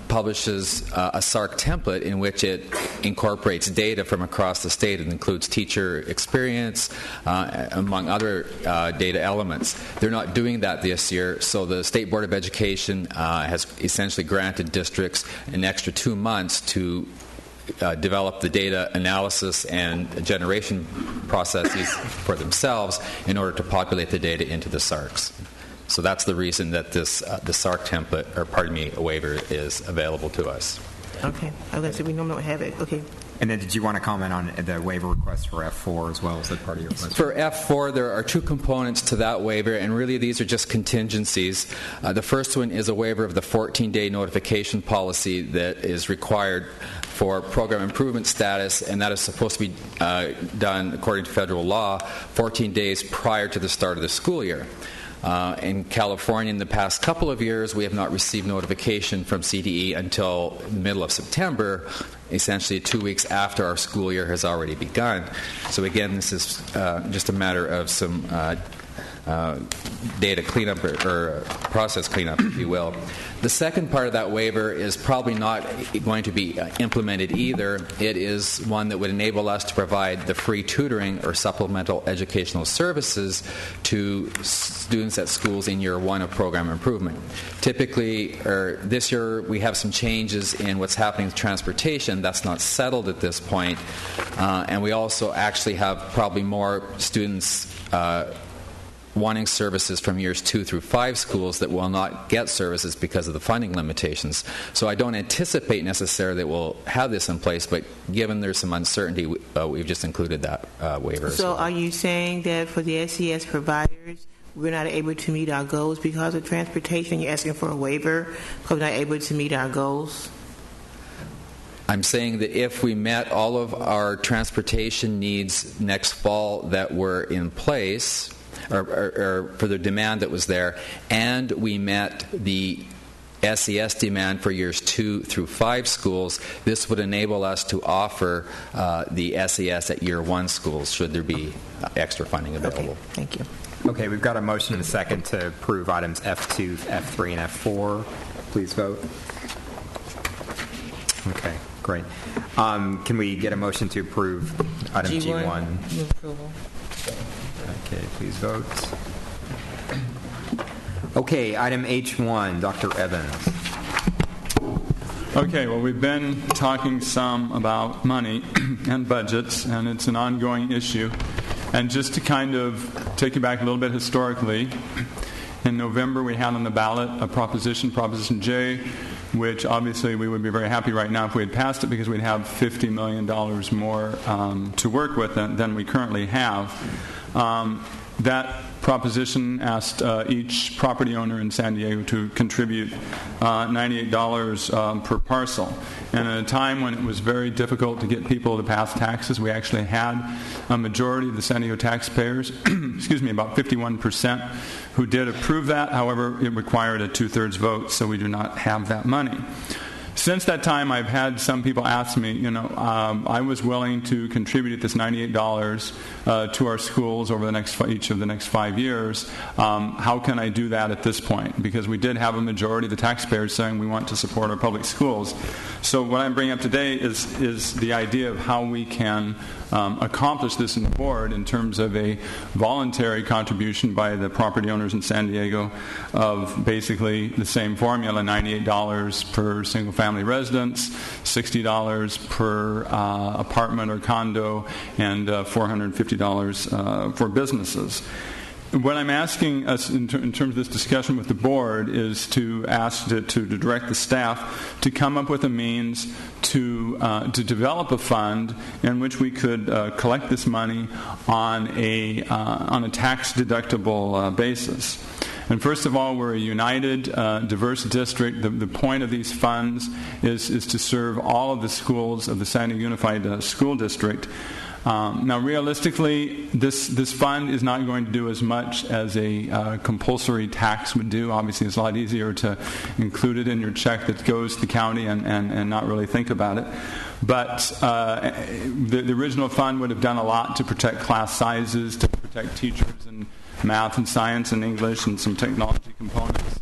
publishes a SARC template in which it incorporates data from across the state. It includes teacher experience, among other data elements. They're not doing that this year, so the State Board of Education has essentially granted districts an extra 2 months to develop the data analysis and generation processes for themselves in order to populate the data into the SARCs. So that's the reason that this the SARC template, or pardon me, a waiver is available to us. Okay. I was going to say we normally don't have it. Okay. And then did you want to comment on the waiver request for F4 as well? Is that part of your question? For F4, there are two components to that waiver, and really these are just contingencies. The first one is a waiver of the 14-day notification policy that is required for program improvement status, and that is supposed to be done according to federal law 14 days prior to the start of the school year. In California, in the past couple of years, we have not received notification from CDE until the middle of September, essentially 2 weeks after our school year has already begun. So again, this is just a matter of some data cleanup or process cleanup, if you will. The second part of that waiver is probably not going to be implemented either. It is one that would enable us to provide the free tutoring or supplemental educational services to students at schools in year one of program improvement. Typically, this year we have some changes in what's happening with transportation. That's not settled at this point. And we also actually have probably more students wanting services from years 2 through 5 schools that will not get services because of the funding limitations. So I don't anticipate necessarily that we'll have this in place, but given there's some uncertainty, we've just included that waiver. So are you saying that for the SES providers, we're not able to meet our goals because of transportation? You're asking for a waiver because we're not able to meet our goals? I'm saying that if we met all of our transportation needs next fall that were in place, or for the demand that was there, and we met the SES demand for years 2 through 5 schools, this would enable us to offer the SES at year 1 schools should there be extra funding available. Okay, thank you. Okay, we've got a motion and a second to approve items F2, F3, and F4. Please vote. Okay, great. Can we get a motion to approve item G1? Move approval. Okay, please vote. Okay, item H1, Dr. Evans. Okay, well, we've been talking some about money and budgets, and it's an ongoing issue. And just to kind of take you back a little bit historically, in November we had on the ballot a Proposition J, which obviously we would be very happy right now if we had passed it because we'd have $50 million more to work with than we currently have. That proposition asked each property owner in San Diego to contribute $98 per parcel. And at a time when it was very difficult to get people to pass taxes, we actually had a majority of the San Diego taxpayers, about 51%, who did approve that. However, it required a 2/3 vote, so we do not have that money. Since that time, I've had some people ask me, I was willing to contribute this $98 to our schools over each of the next 5 years. How can I do that at this point? Because we did have a majority of the taxpayers saying we want to support our public schools. So what I'm bringing up today is the idea of how we can accomplish this in the board in terms of a voluntary contribution by the property owners in San Diego of basically the same formula, $98 per single-family residence, $60 per apartment or condo, and $450 for businesses. What I'm asking us in terms of this discussion with the board is to ask to direct the staff to come up with a means to develop a fund in which we could collect this money on a tax deductible basis. And first of all, we're a united, diverse district. The point of these funds is to serve all of the schools of the San Diego Unified School District. Now, realistically, this fund is not going to do as much as a compulsory tax would do. Obviously, it's a lot easier to include it in your check that goes to the county and not really think about it. But the original fund would have done a lot to protect class sizes, to protect teachers in math and science and English and some technology components.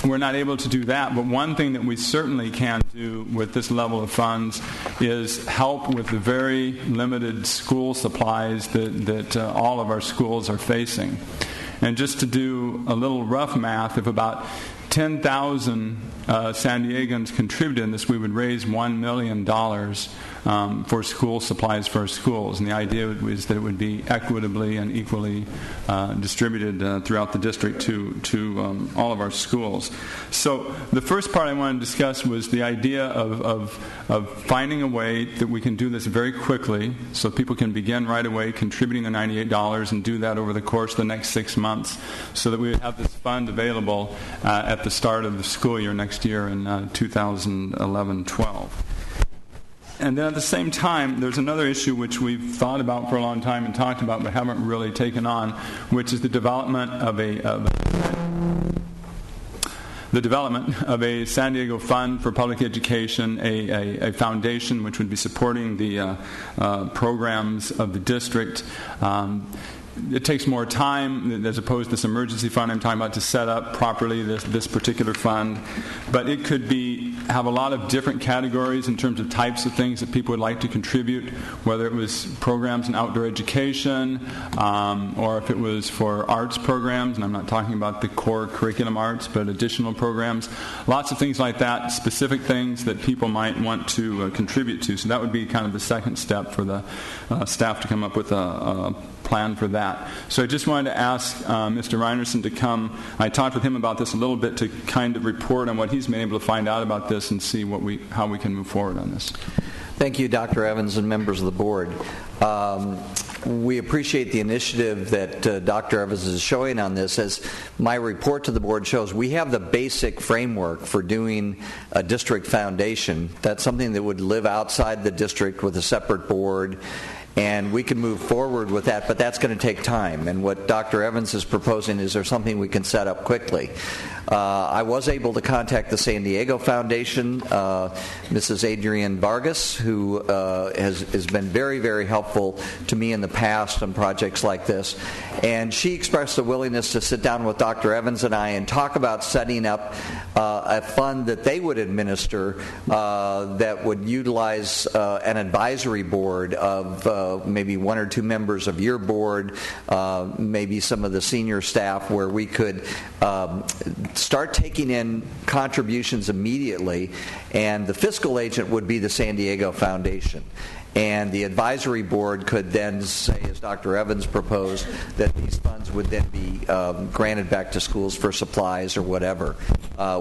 We're not able to do that, but one thing that we certainly can do with this level of funds is help with the very limited school supplies that all of our schools are facing. And just to do a little rough math, if about 10,000 San Diegans contributed in this, we would raise $1 million for school supplies for our schools. And the idea is that it would be equitably and equally distributed throughout the district to all of our schools. So the first part I wanted to discuss was the idea of finding a way that we can do this very quickly so people can begin right away contributing the $98 and do that over the course of the next 6 months so that we would have this fund available at the start of the school year next year in 2011-12. And then at the same time, there's another issue which we've thought about for a long time and talked about but haven't really taken on, which is the development of a San Diego Fund for Public Education, a foundation which would be supporting the programs of the district. It takes more time as opposed to this emergency fund I'm talking about to set up properly this particular fund. But it could have a lot of different categories in terms of types of things that people would like to contribute, whether it was programs in outdoor education or if it was for arts programs, and I'm not talking about the core curriculum arts, but additional programs. Lots of things like that, specific things that people might want to contribute to. So that would be kind of the second step for the staff to come up with a plan for that. So I just wanted to ask Mr. Reinerson to come. I talked with him about this a little bit to kind of report on what he's been able to find out about this and see how we can move forward on this. Thank you, Dr. Evans and members of the board. We appreciate the initiative that Dr. Evans is showing on this. As my report to the board shows, we have the basic framework for doing a district foundation. That's something that would live outside the district with a separate board, and we can move forward with that, but that's going to take time. And what Dr. Evans is proposing is there something we can set up quickly. I was able to contact the San Diego Foundation, Mrs. Adrienne Vargas, who has been very, very helpful to me in the past on projects like this. And she expressed a willingness to sit down with Dr. Evans and I and talk about setting up a fund that they would administer that would utilize an advisory board of maybe one or two members of your board, maybe some of the senior staff, where we could start taking in contributions immediately, and the fiscal agent would be the San Diego Foundation. And the advisory board could then say, as Dr. Evans proposed, that these funds would then be granted back to schools for supplies or whatever.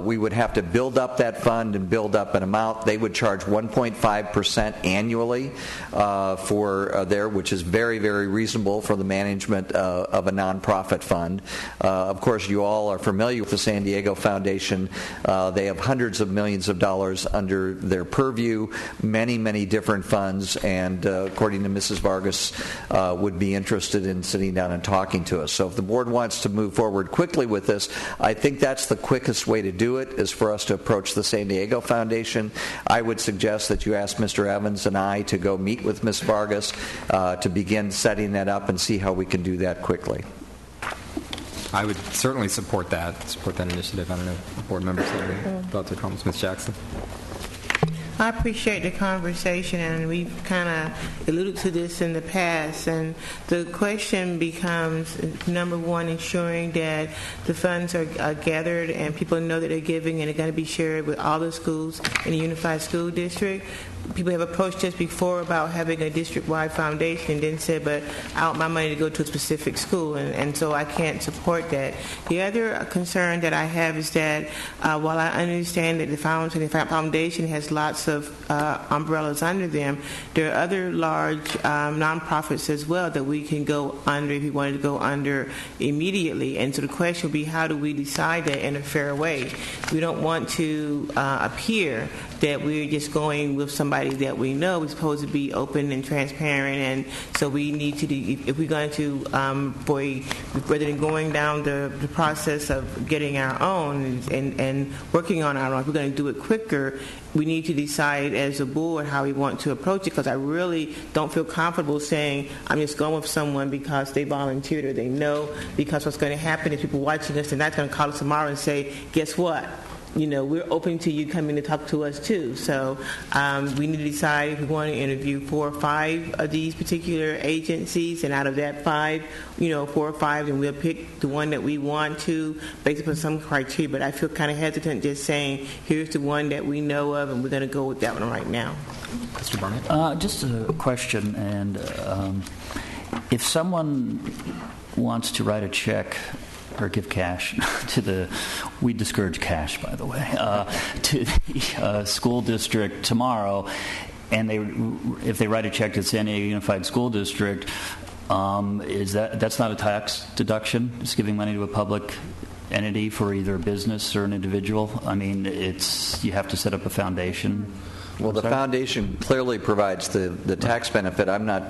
We would have to build up that fund and build up an amount. They would charge 1.5% annually for there, which is very, very reasonable for the management of a nonprofit fund. Of course, you all are familiar with the San Diego Foundation. They have hundreds of millions of dollars under their purview, many, many different funds, and according to Mrs. Vargas, would be interested in sitting down and talking to us. So if the board wants to move forward quickly with this, I think that's the quickest way to do it, is for us to approach the San Diego Foundation. I would suggest that you ask Mr. Evans and I to go meet with Ms. Vargas to begin setting that up and see how we can do that quickly. I would certainly support that initiative. I don't know if board members have any thoughts or comments. Ms. Jackson. I appreciate the conversation, and we've kind of alluded to this in the past. And the question becomes, number one, ensuring that the funds are gathered and people know that they're giving and they're going to be shared with all the schools in the Unified School District. People have approached us before about having a district-wide foundation and then said, but I want my money to go to a specific school, and so I can't support that. The other concern that I have is that while I understand that the foundation has lots of umbrellas under them, there are other large nonprofits as well that we can go under if we wanted to go under immediately. And so the question would be, how do we decide that in a fair way? We don't want to appear that we're just going with somebody that we know. We're supposed to be open and transparent, and so we need to do, if we're going to, rather than going down the process of getting our own and working on our own, if we're going to do it quicker, we need to decide as a board how we want to approach it, because I really don't feel comfortable saying I'm just going with someone because they volunteered or they know, because what's going to happen is people watching us, they're not going to call us tomorrow and say, guess what? You know, we're open to you coming to talk to us too. So we need to decide if we want to interview 4 or 5 of these particular agencies, and out of that 5, 4 or 5, and we'll pick the one that we want to based upon some criteria. But I feel kind of hesitant just saying, here's the one that we know of, and we're going to go with that one right now. Mr. Barnett? Just a question, and if someone wants to write a check or give cash to we discourage cash, by the way, to the school district tomorrow, and if they write a check to the San Diego Unified School District, that's not a tax deduction? It's giving money to a public entity for either a business or an individual? I mean, you have to set up a foundation. Well, the foundation clearly provides the tax benefit. I'm not,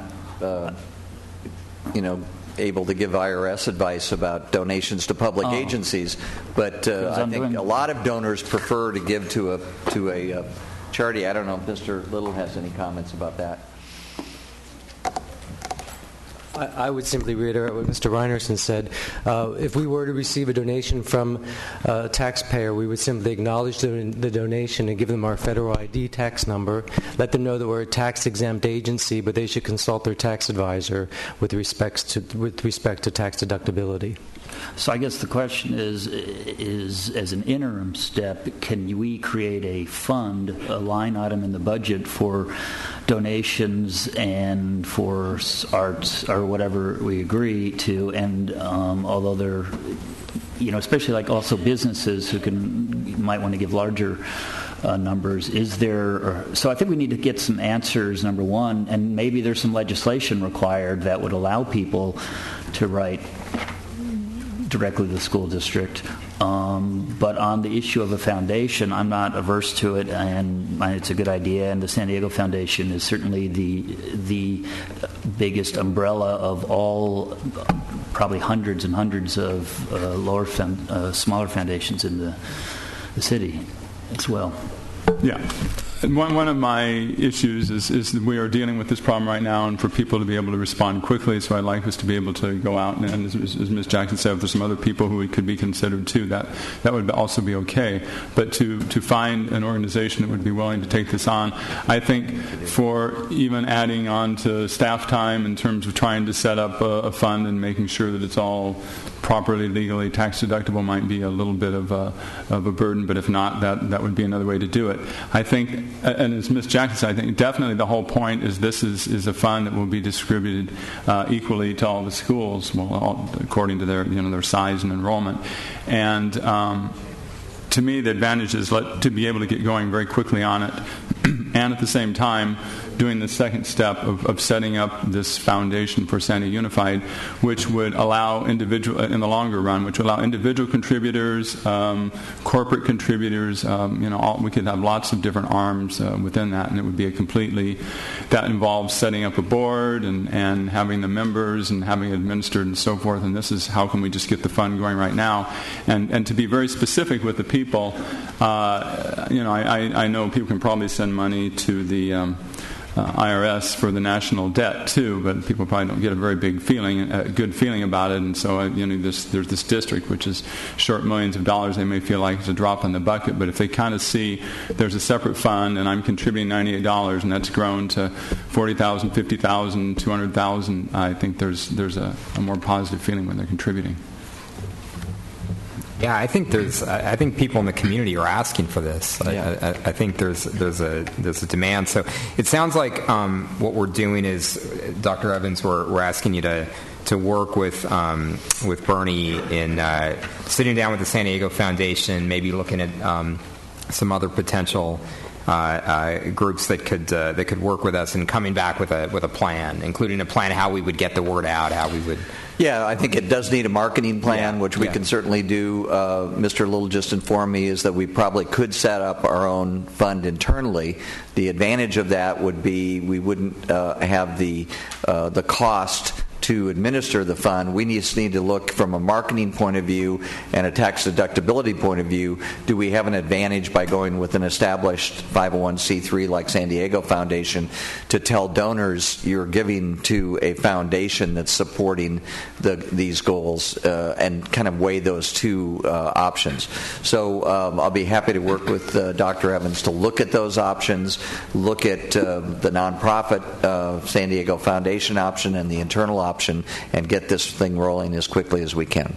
able to give IRS advice about donations to public agencies, but I think a lot of donors prefer to give to a charity. I don't know if Mr. Little has any comments about that. I would simply reiterate what Mr. Reinerson said. If we were to receive a donation from a taxpayer, we would simply acknowledge the donation and give them our federal ID tax number, let them know that we're a tax-exempt agency, but they should consult their tax advisor with respect to tax deductibility. So I guess the question is as an interim step, can we create a fund, a line item in the budget for donations and for arts or whatever we agree to. And although they're, especially like also businesses who might want to give larger numbers, so I think we need to get some answers, number one, and maybe there's some legislation required that would allow people to write directly to the school district. But on the issue of a foundation, I'm not averse to it, and it's a good idea, and the San Diego Foundation is certainly the biggest umbrella of all, probably hundreds and hundreds of smaller foundations in the city as well. Yeah. And one of my issues is that we are dealing with this problem right now, and for people to be able to respond quickly, so I'd like us to be able to go out, and as Ms. Jackson said, if there's some other people who could be considered too, that would also be okay. But to find an organization that would be willing to take this on, I think for even adding on to staff time in terms of trying to set up a fund and making sure that it's all properly legally tax deductible might be a little bit of a burden, but if not, that would be another way to do it. I think, and as Ms. Jackson said, I think definitely the whole point is this is a fund that will be distributed equally to all the schools, according to their size and enrollment. And to me, the advantage is to be able to get going very quickly on it, and at the same time doing the second step of setting up this foundation for San Diego Unified, which would allow in the longer run, which would allow individual contributors, corporate contributors, we could have lots of different arms within that, and it would be that involves setting up a board and having the members and having it administered and so forth, and this is how can we just get the fund going right now. And to be very specific with the people, I know people can probably send money to the IRS for the national debt too, but people probably don't get a very good feeling about it, and so there's this district which is short millions of dollars. They may feel like it's a drop in the bucket, but if they kind of see there's a separate fund and I'm contributing $98 and that's grown to $40,000, $50,000, $200,000, I think there's a more positive feeling when they're contributing. Yeah, I think people in the community are asking for this. I think there's a demand. So it sounds like what we're doing is, Dr. Evans, we're asking you to work with Bernie in sitting down with the San Diego Foundation, maybe looking at some other potential groups that could work with us, and coming back with a plan, including a plan how we would get the word out, how we would. Yeah, I think it does need a marketing plan, which we can certainly do. Mr. Little just informed me is that we probably could set up our own fund internally. The advantage of that would be we wouldn't have the cost to administer the fund. We just need to look from a marketing point of view and a tax deductibility point of view. Do we have an advantage by going with an established 501c3 like San Diego Foundation to tell donors you're giving to a foundation that's supporting these goals, and kind of weigh those two options. So I'll be happy to work with Dr. Evans to look at those options, look at the nonprofit San Diego Foundation option and the internal option, and get this thing rolling as quickly as we can.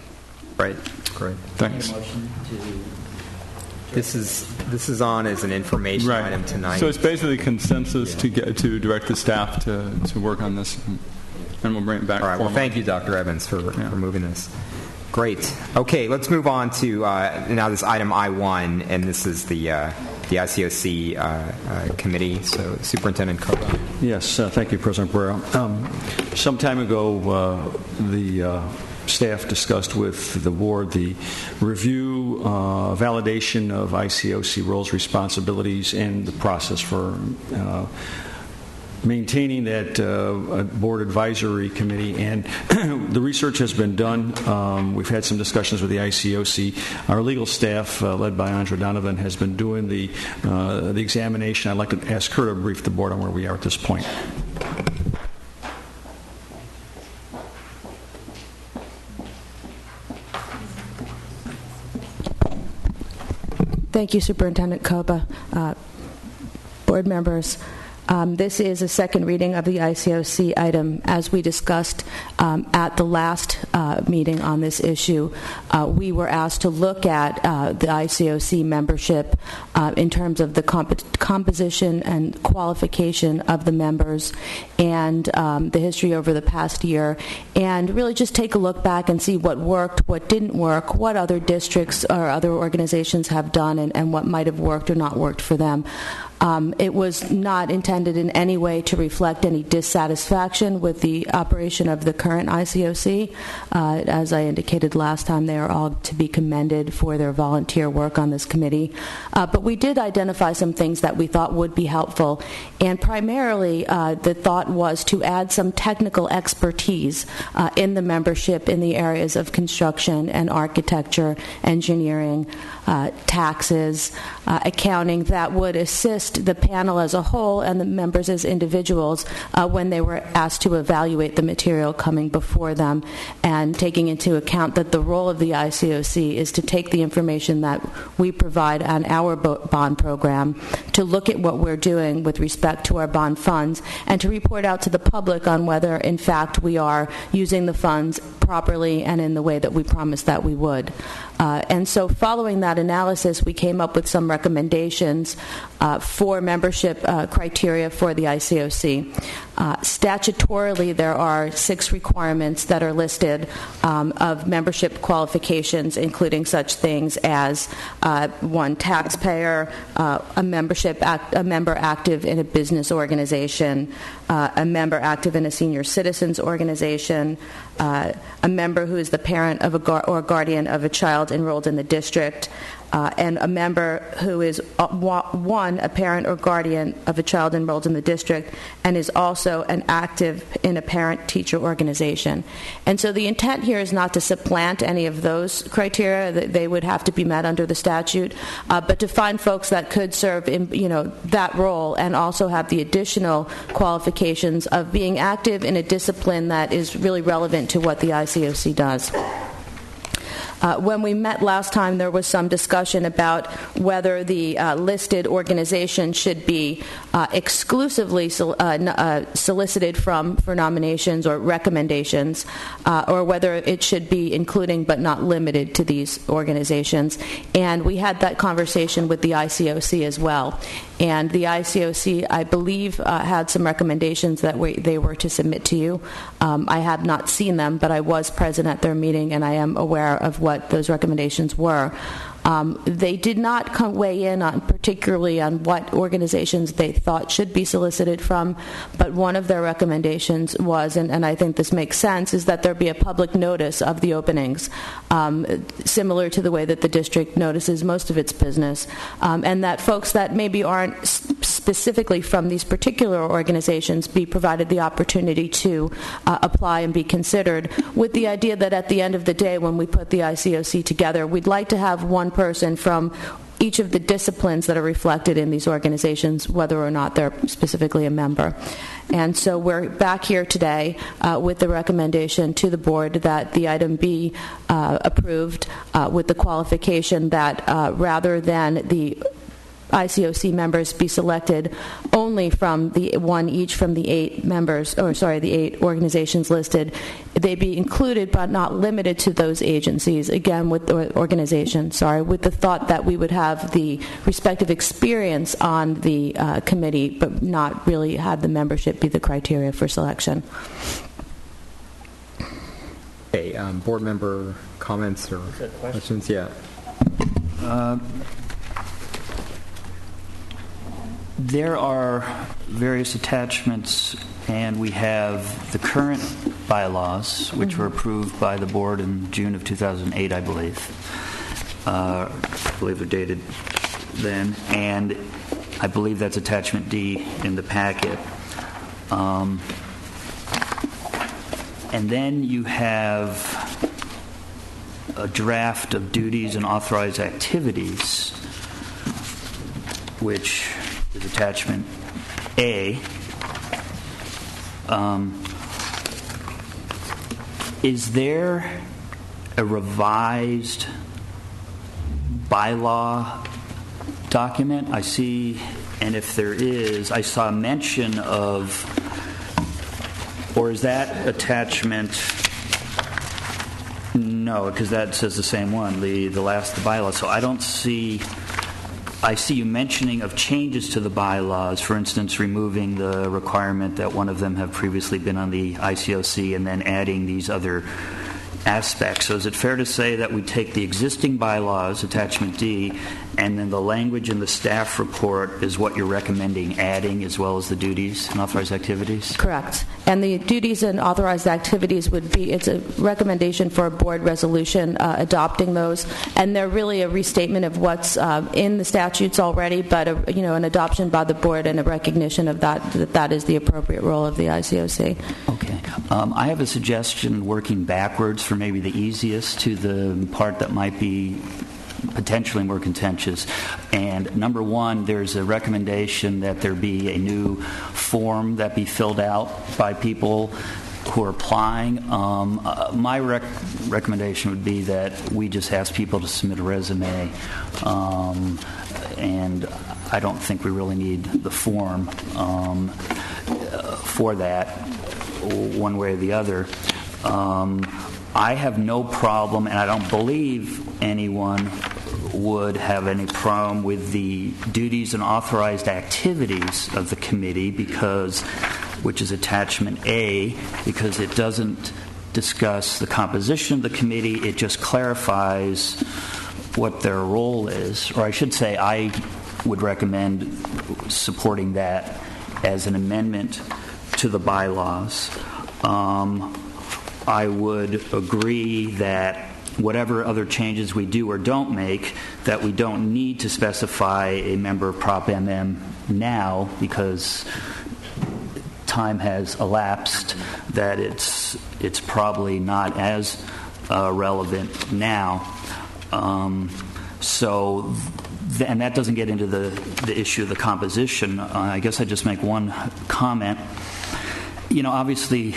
Right. Great. Thanks. This is on as an information item tonight. So it's basically consensus to direct the staff to work on this, and we'll bring it back. All right. Well, thank you, Dr. Evans, for moving this. Great. Okay, let's move on to now this item I-1, and this is the ICOC committee. So, Superintendent Coba. Yes, thank you, President Barrera. Some time ago, the staff discussed with the board the review, validation of ICOC roles, responsibilities, and the process for maintaining that board advisory committee, and the research has been done. We've had some discussions with the ICOC. Our legal staff, led by Andra Donovan, has been doing the examination. I'd like to ask her to brief the board on where we are at this point. Thank you, Superintendent Coba. Board members, This is a second reading of the ICOC item. As we discussed at the last meeting on this issue, we were asked to look at the ICOC membership in terms of the composition and qualification of the members and the history over the past year, and really just take a look back and see what worked, what didn't work, what other districts or other organizations have done, and what might have worked or not worked for them. It was not intended in any way to reflect any dissatisfaction with the operation of the current ICOC. As I indicated last time, they are all to be commended for their volunteer work on this committee. But we did identify some things that we thought would be helpful, and primarily the thought was to add some technical expertise in the membership in the areas of construction and architecture, engineering, taxes, accounting, that would assist the panel as a whole and the members as individuals when they were asked to evaluate the material coming before them, and taking into account that the role of the ICOC is to take the information that we provide on our bond program, to look at what we're doing with respect to our bond funds, and to report out to the public on whether, in fact, we are using the funds properly and in the way that we promised that we would. And so following that analysis, we came up with some recommendations for membership criteria for the ICOC. Statutorily, there are 6 requirements that are listed of membership qualifications, including such things as 1, taxpayer, a member active in a business organization, a member active in a senior citizens organization, a member who is the parent of or guardian of a child enrolled in the district, and a member who is, 1, a parent or guardian of a child enrolled in the district, and is also an active in a parent-teacher organization. And so the intent here is not to supplant any of those criteria. They would have to be met under the statute, but to find folks that could serve in that role and also have the additional qualifications of being active in a discipline that is really relevant to what the ICOC does. When we met last time, there was some discussion about whether the listed organization should be exclusively solicited for nominations or recommendations, or whether it should be including but not limited to these organizations. And we had that conversation with the ICOC as well. And the ICOC, I believe, had some recommendations that they were to submit to you. I have not seen them, but I was present at their meeting, and I am aware of what those recommendations were. They did not weigh in on particularly on what organizations they thought should be solicited from, but one of their recommendations was, and I think this makes sense, is that there be a public notice of the openings, similar to the way that the district notices most of its business, and that folks that maybe aren't specifically from these particular organizations be provided the opportunity to apply and be considered, with the idea that at the end of the day, when we put the ICOC together, we'd like to have one person from each of the disciplines that are reflected in these organizations, whether or not they're specifically a member. And so we're back here today with the recommendation to the board that the item be approved with the qualification that rather than the ICOC members be selected only from the 1 each from the 8 the 8 organizations listed, they be included but not limited to those agencies, again with the organization, with the thought that we would have the respective experience on the committee but not really have the membership be the criteria for selection. Okay, board member comments or questions? Yeah. There are various attachments, and we have the current bylaws, which were approved by the board in June of 2008, I believe. I believe they're dated then, and I believe that's attachment D in the packet. And then you have a draft of duties and authorized activities, which is attachment A. Is there a revised bylaw document? I see And if there is, I saw mention of, or is that attachment? No, because that says the same one, the bylaw. So I don't see. I see you mentioning of changes to the bylaws, for instance, removing the requirement that one of them have previously been on the ICOC and then adding these other aspects. So is it fair to say that we take the existing bylaws, attachment D, and then the language in the staff report is what you're recommending adding, as well as the duties and authorized activities? Correct. And the duties and authorized activities would be, it's a recommendation for a board resolution adopting those, and they're really a restatement of what's in the statutes already, but an adoption by the board and a recognition of that is the appropriate role of the ICOC. Okay. I have a suggestion working backwards for maybe the easiest to the part that might be potentially more contentious. And number one, there's a recommendation that there be a new form that be filled out by people who are applying. My recommendation would be that we just ask people to submit a resume, and I don't think we really need the form for that, one way or the other. I have no problem, and I don't believe anyone would have any problem with the duties and authorized activities of the committee, which is attachment A, because it doesn't discuss the composition of the committee. It just clarifies what their role is. Or I should say, I would recommend supporting that as an amendment to the bylaws. I would agree that whatever other changes we do or don't make, that we don't need to specify a member of Prop MM now, because time has elapsed, that it's probably not as relevant now. And that doesn't get into the issue of the composition. I guess I'd just make one comment. Obviously,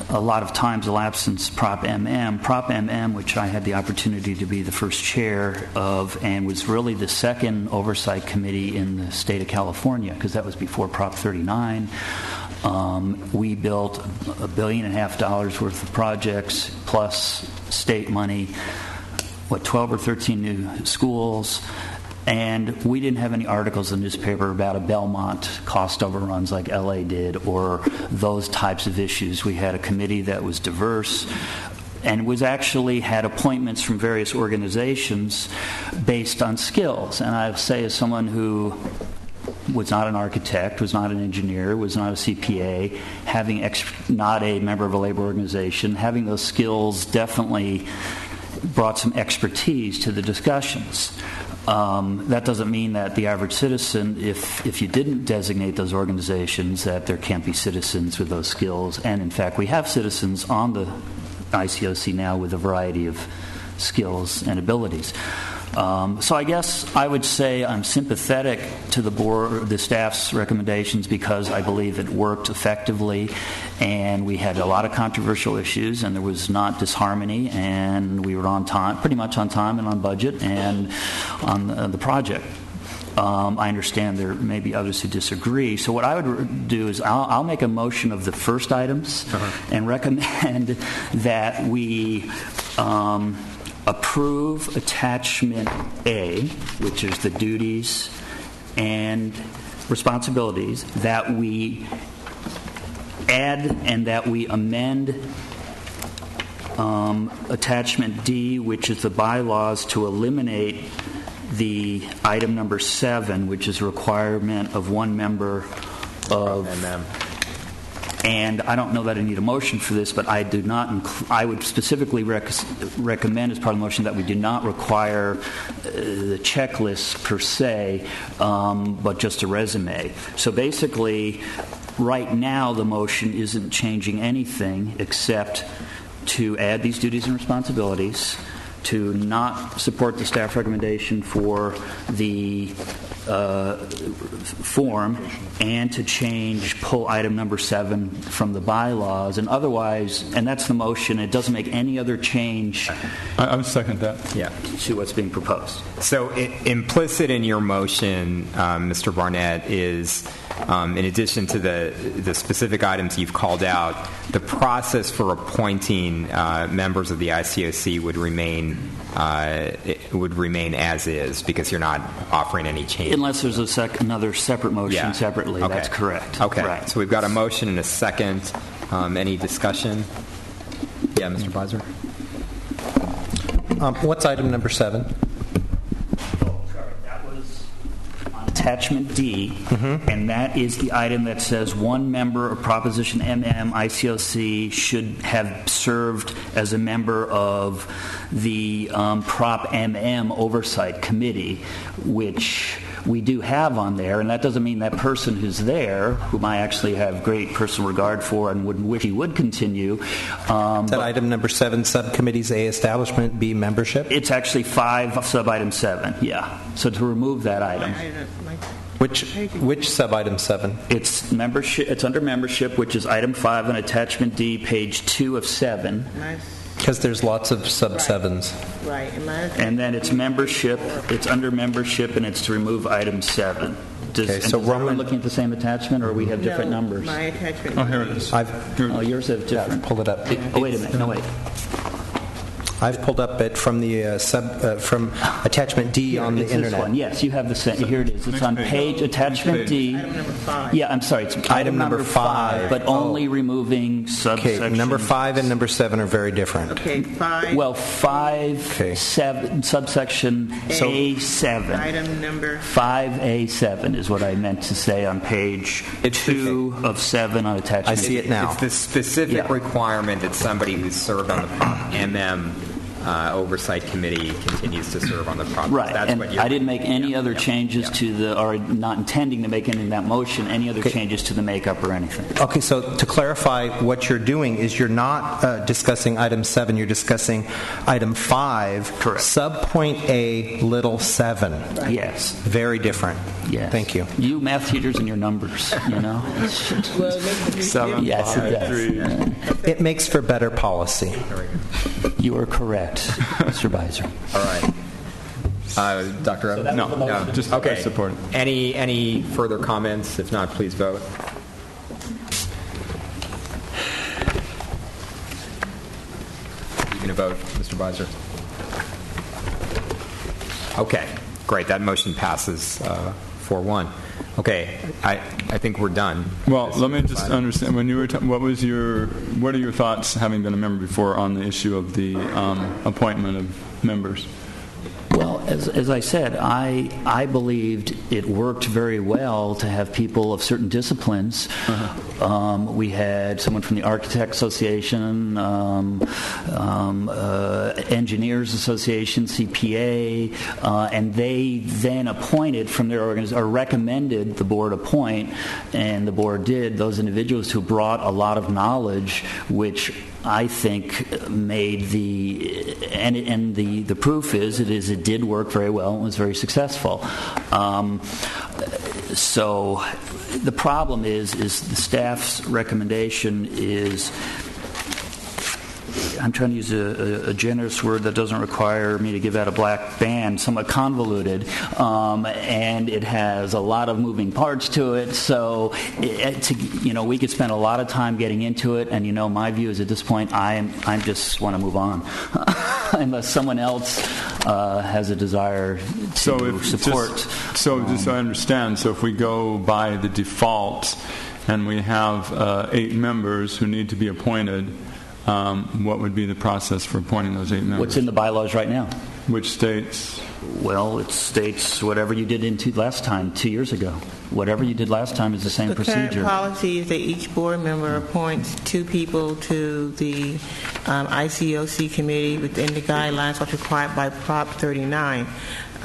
a lot of time's elapsed since Prop MM, which I had the opportunity to be the first chair of, and was really the second oversight committee in the state of California, because that was before Prop 39. We built $1.5 billion worth of projects, plus state money, 12 or 13 new schools. And we didn't have any articles in the newspaper about a Belmont cost overruns like LA did, or those types of issues. We had a committee that was diverse and had appointments from various organizations based on skills. And I say, as someone who was not an architect, was not an engineer, was not a CPA, not a member of a labor organization, having those skills definitely brought some expertise to the discussions. That doesn't mean that the average citizen, if you didn't designate those organizations, that there can't be citizens with those skills. And in fact, we have citizens on the ICOC now with a variety of skills and abilities. So I guess I would say I'm sympathetic to the staff's recommendations, because I believe it worked effectively, and we had a lot of controversial issues, and there was not disharmony, and we were on time, pretty much on time and on budget, and on the project. I understand there may be others who disagree. So what I would do is I'll make a motion of the first items and recommend that we approve attachment A, which is the duties and responsibilities, that we add and that we amend attachment D, which is the bylaws, to eliminate the item number 7, which is a requirement of one member of MM. And I don't know that I need a motion for this, but I do not. I would specifically recommend as part of the motion that we do not require the checklist per se, but just a resume. So basically, right now the motion isn't changing anything except to add these duties and responsibilities, to not support the staff recommendation for the form and to pull item number 7 from the bylaws. And otherwise, and that's the motion, it doesn't make any other change. I would second that. Yeah. To what's being proposed. So implicit in your motion, Mr. Barnett, is in addition to the specific items you've called out, the process for appointing members of the ICOC would remain as is, because you're not offering any change. Unless there's another separate motion separately. Okay. That's correct. Okay. Right. So we've got a motion and a second. Any discussion? Yeah, Mr. Beiser? What's item number 7? Attachment D, and that is the item that says one member of Proposition MM ICOC should have served as a member of the Prop MM Oversight Committee, which we do have on there, and that doesn't mean that person who's there, whom I actually have great personal regard for and would wish he would continue. Is that item number 7, subcommittees A, establishment, B, membership? It's actually 5, sub-item 7, yeah. So to remove that item. Which sub-item 7? It's membership. It's under membership, which is item 5 on attachment D, page 2 of 7. Because there's lots of sub-7s. Right. And then it's membership. It's under membership, and it's to remove item 7. Does everyone looking at the same attachment, or we have different numbers? My attachment. Oh, here it is. Yours have different. Pull it up. Oh, wait a minute. No, wait. I've pulled up it from the from attachment D on the internet. This one. Yes, you have the same. Here it is. It's on page attachment D. Item number 5. Yeah, I'm sorry. It's item number 5, but only removing subsection. Okay, number 5 and number 7 are very different. Okay, 5. Well, 5, 7, subsection A7. Item number 5A7 is what I meant to say on page 2 of 7 on attachment. I see it now. It's the specific requirement that somebody who's served on the Prop MM Oversight Committee continues to serve on the Prop. Right, That's and what I didn't make any other changes to the, or not intending to make any in that motion, any other changes to the makeup or anything. Okay, so to clarify, what you're doing is you're not discussing item 7, you're discussing item 5, correct. Subpoint A, little 7. Right. Yes. Very different. Yes. Thank you. You math teachers and your numbers, you know? 7, yes, 5, it does. 3. It makes for better policy. You are correct, Mr. Beiser. All right. Dr. Evans? No, just okay. I support it. Any further comments? If not, please vote. You going to vote, Mr. Beiser? Okay, great. That motion passes 4-1. Okay, I think we're done. Well, let me just understand. When you were, what are your thoughts, having been a member before, on the issue of the appointment of members? Well, as I said, I believed it worked very well to have people of certain disciplines. We had someone from the Architects Association, Engineers Association, CPA, and they then appointed from their organization, or recommended the board appoint, and the board did, those individuals who brought a lot of knowledge, which I think made the proof is it did work very well and was very successful. So the problem is the staff's recommendation is, I'm trying to use a generous word that doesn't require me to give out a black band, somewhat convoluted, and it has a lot of moving parts to it. So, we could spend a lot of time getting into it, and my view is at this point, I just want to move on, unless someone else has a desire to support. Just so I understand, so if we go by the default, and we have 8 members who need to be appointed. What would be the process for appointing those 8 members? What's in the bylaws right now? Which states? Well, it states whatever you did last time, 2 years ago. Whatever you did last time is the same procedure. The current policy is that each board member appoints 2 people to the ICOC committee within the guidelines what's required by Prop 39.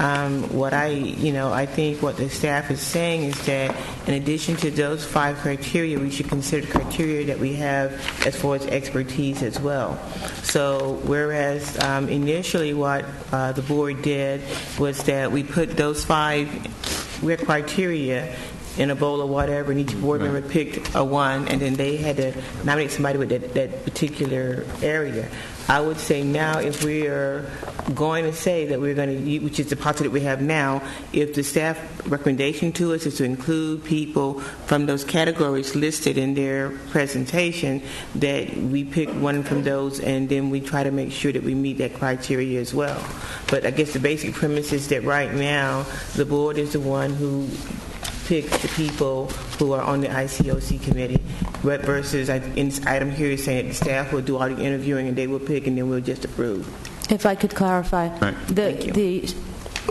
I think what the staff is saying is that in addition to those 5 criteria, we should consider criteria that we have as far as expertise as well. So whereas initially what the board did was that we put those 5 we had criteria in a bowl or whatever, and each board member picked a one, and then they had to nominate somebody with that particular area. I would say now, if we are going to say that we're going to use, which is the policy that we have now, if the staff recommendation to us is to include people from those categories listed in their presentation, that we pick one from those, and then we try to make sure that we meet that criteria as well. But I guess the basic premise is that right now, the board is the one who picks the people who are on the ICOC committee, versus in this item here is saying that the staff will do all the interviewing and they will pick and then we'll just approve. If I could clarify, the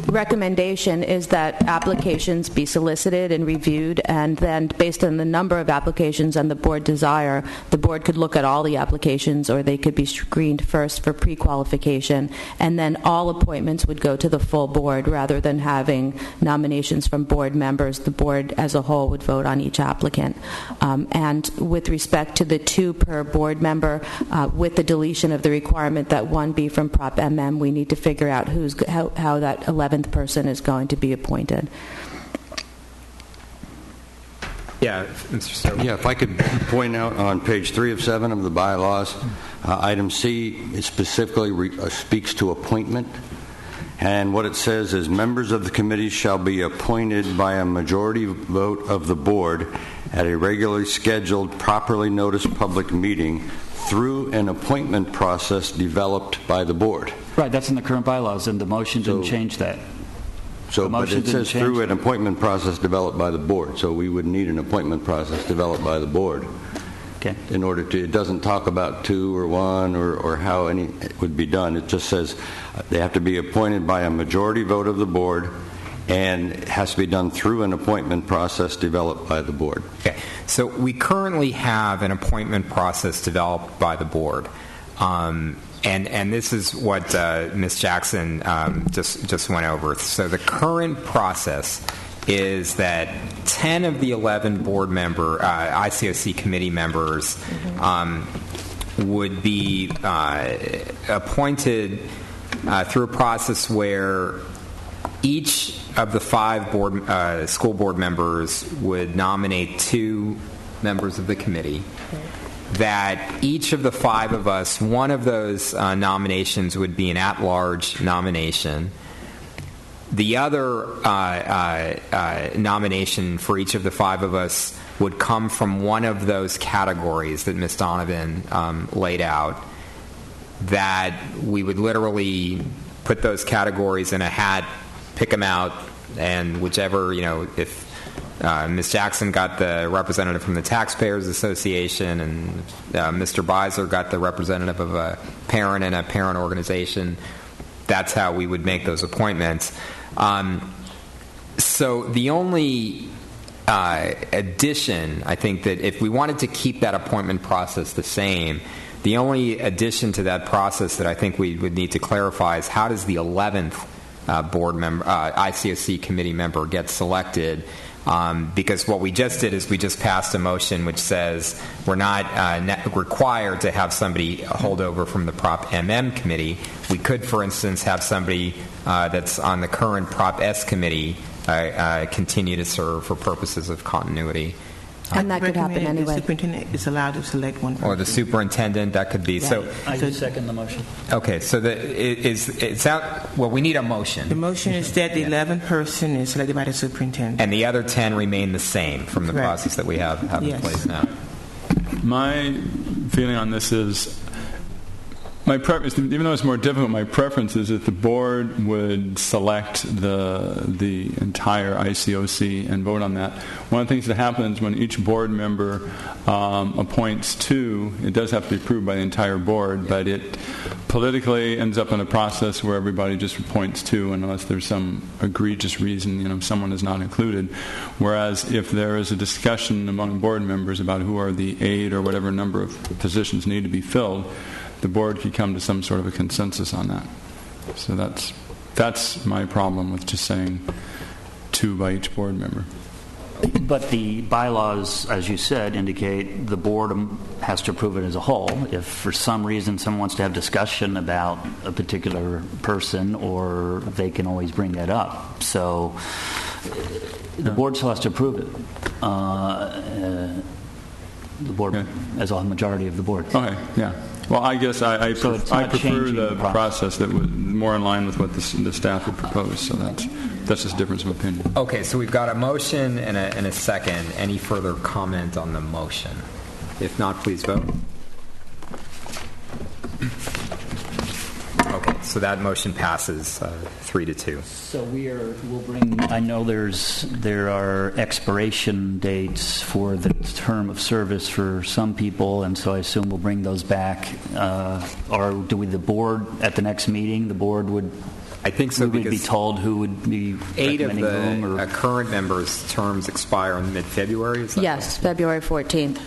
recommendation is that applications be solicited and reviewed, and then based on the number of applications and the board desire, the board could look at all the applications, or they could be screened first for pre-qualification, and then all appointments would go to the full board rather than having nominations from board members. The board as a whole would vote on each applicant. And with respect to the 2 per board member, with the deletion of the requirement that one be from Prop MM, we need to figure out how that 11th person is going to be appointed. Yeah, Mr. Stover. Yeah, if I could point out on page 3 of 7 of the bylaws, item C, it specifically speaks to appointment. And what it says is members of the committee shall be appointed by a majority vote of the board at a regularly scheduled, properly noticed public meeting through an appointment process developed by the board. Right, that's in the current bylaws, and the motion didn't change that. But it says through an appointment process developed by the board, so we would need an appointment process developed by the board. Okay. In order to, it doesn't talk about 2 or 1 or how any it would be done. It just says they have to be appointed by a majority vote of the board, and it has to be done through an appointment process developed by the board. Okay. So we currently have an appointment process developed by the board. And this is what Ms. Jackson just went over. So the current process is that 10 of the 11 board member ICOC committee members would be appointed through a process where each of the 5 school board members would nominate 2 members of the committee. That each of the 5 of us, one of those nominations would be an at-large nomination. The other nomination for each of the 5 of us would come from one of those categories that Ms. Donovan laid out. That we would literally put those categories in a hat, pick them out, and whichever, if Ms. Jackson got the representative from the Taxpayers Association, and Mr. Beiser got the representative of a parent and a parent organization. That's how we would make those appointments. So the only addition, I think, that if we wanted to keep that appointment process the same, the only addition to that process that I think we would need to clarify is how does the 11th board member, ICOC committee member, get selected? Because what we just did is we just passed a motion which says we're not required to have somebody hold over from the Prop MM committee. We could, for instance, have somebody that's on the current Prop S committee continue to serve for purposes of continuity. And that could happen anyway. The superintendent is allowed to select one person. Or the superintendent, that could be. Right. I second the motion. Okay, so it's out. Well, we need a motion. The motion is that the 11th person is selected by the superintendent. And the other 10 remain the same from the process that we have in place now. My feeling on this is, my preference, even though it's more difficult, my preference is that the board would select the entire ICOC and vote on that. One of the things that happens when each board member appoints 2, it does have to be approved by the entire board, but it politically ends up in a process where everybody just appoints 2 unless there's some egregious reason, someone is not included. Whereas if there is a discussion among board members about who are the 8 or whatever number of positions need to be filled, the board could come to some sort of a consensus on that. So that's my problem with just saying 2 by each board member. But the bylaws, as you said, indicate the board has to approve it as a whole. If for some reason someone wants to have discussion about a particular person, or they can always bring that up. So The board still has to approve it. The board, as a majority of the board. Okay, yeah. Well, I guess I prefer the process that was more in line with what the staff had proposed, so that's just a difference of opinion. Okay, so we've got a motion and a second. Any further comment on the motion? If not, please vote. Okay, so that motion passes 3-2. So we'll bring. I know there are expiration dates for the term of service for some people, and so I assume we'll bring those back. Or the board at the next meeting? The board would. I think so. We would be told who would be 8 of recommending whom, the current members' terms expire in mid-February. Yes, February 14th.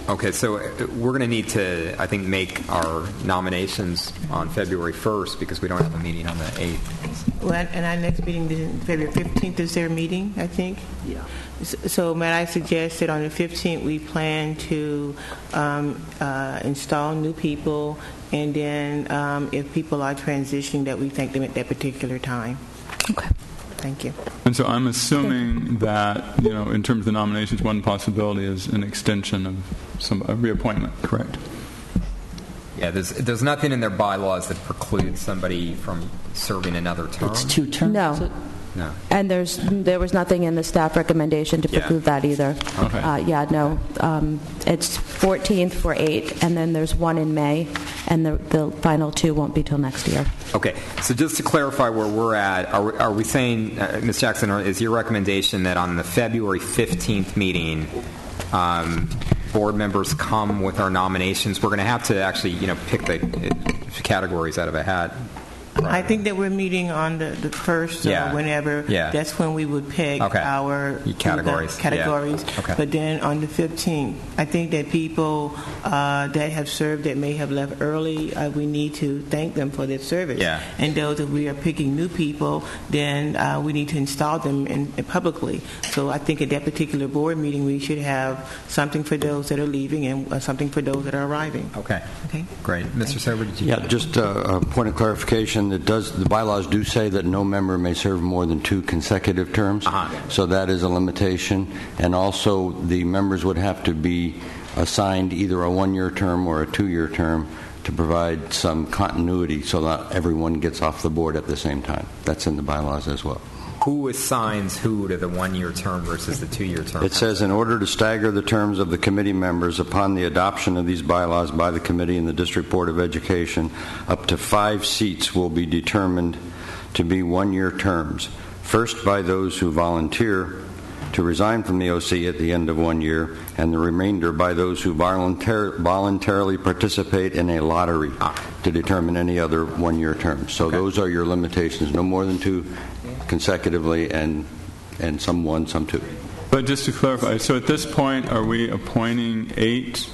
Okay, so we're going to need to, I think, make our nominations on February 1st because we don't have a meeting on the 8th. Well, and our next meeting is February 15th is their meeting, I think? Yeah. So may I suggest that on the 15th we plan to install new people, and then if people are transitioning, that we thank them at that particular time. Okay. Thank you. And so I'm assuming that, in terms of the nominations, one possibility is an extension of a reappointment, correct? Yeah, there's nothing in their bylaws that precludes somebody from serving another term. It's 2 terms? No. No. And there was nothing in the staff recommendation to preclude that either. Okay. No. It's 14th for 8, and then there's 1 in May, and the final 2 won't be till next year. Okay. So just to clarify where we're at, are we saying, Ms. Jackson, is your recommendation that on the February 15th meeting, board members come with our nominations? We're going to have to actually, pick the categories out of a hat. I think that we're meeting on the first, whenever. Yeah. That's when we would pick our categories. Categories. Yeah. Okay. But then on the 15th, I think that people that have served that may have left early, we need to thank them for their service. Yeah. And those that we are picking new people, then we need to install them publicly. So I think at that particular board meeting, we should have something for those that are leaving and something for those that are arriving. Okay. Okay. Great. Mr. Sober, did you? Yeah, just a point of clarification. The bylaws do say that no member may serve more than 2 consecutive terms, so that is a limitation. And also, the members would have to be assigned either a 1-year term or a 2-year term to provide some continuity so that everyone gets off the board at the same time. That's in the bylaws as well. Who assigns who to the 1-year term versus the 2-year term? It says, in order to stagger the terms of the committee members upon the adoption of these bylaws by the committee and the District Board of Education, up to 5 seats will be determined to be 1-year terms. First by those who volunteer to resign from the OC at the end of 1 year, and the remainder by those who voluntarily participate in a lottery to determine any other 1-year term. So those are your limitations, no more than 2 consecutively, and some 1, some 2. But just to clarify, so at this point, are we appointing 8?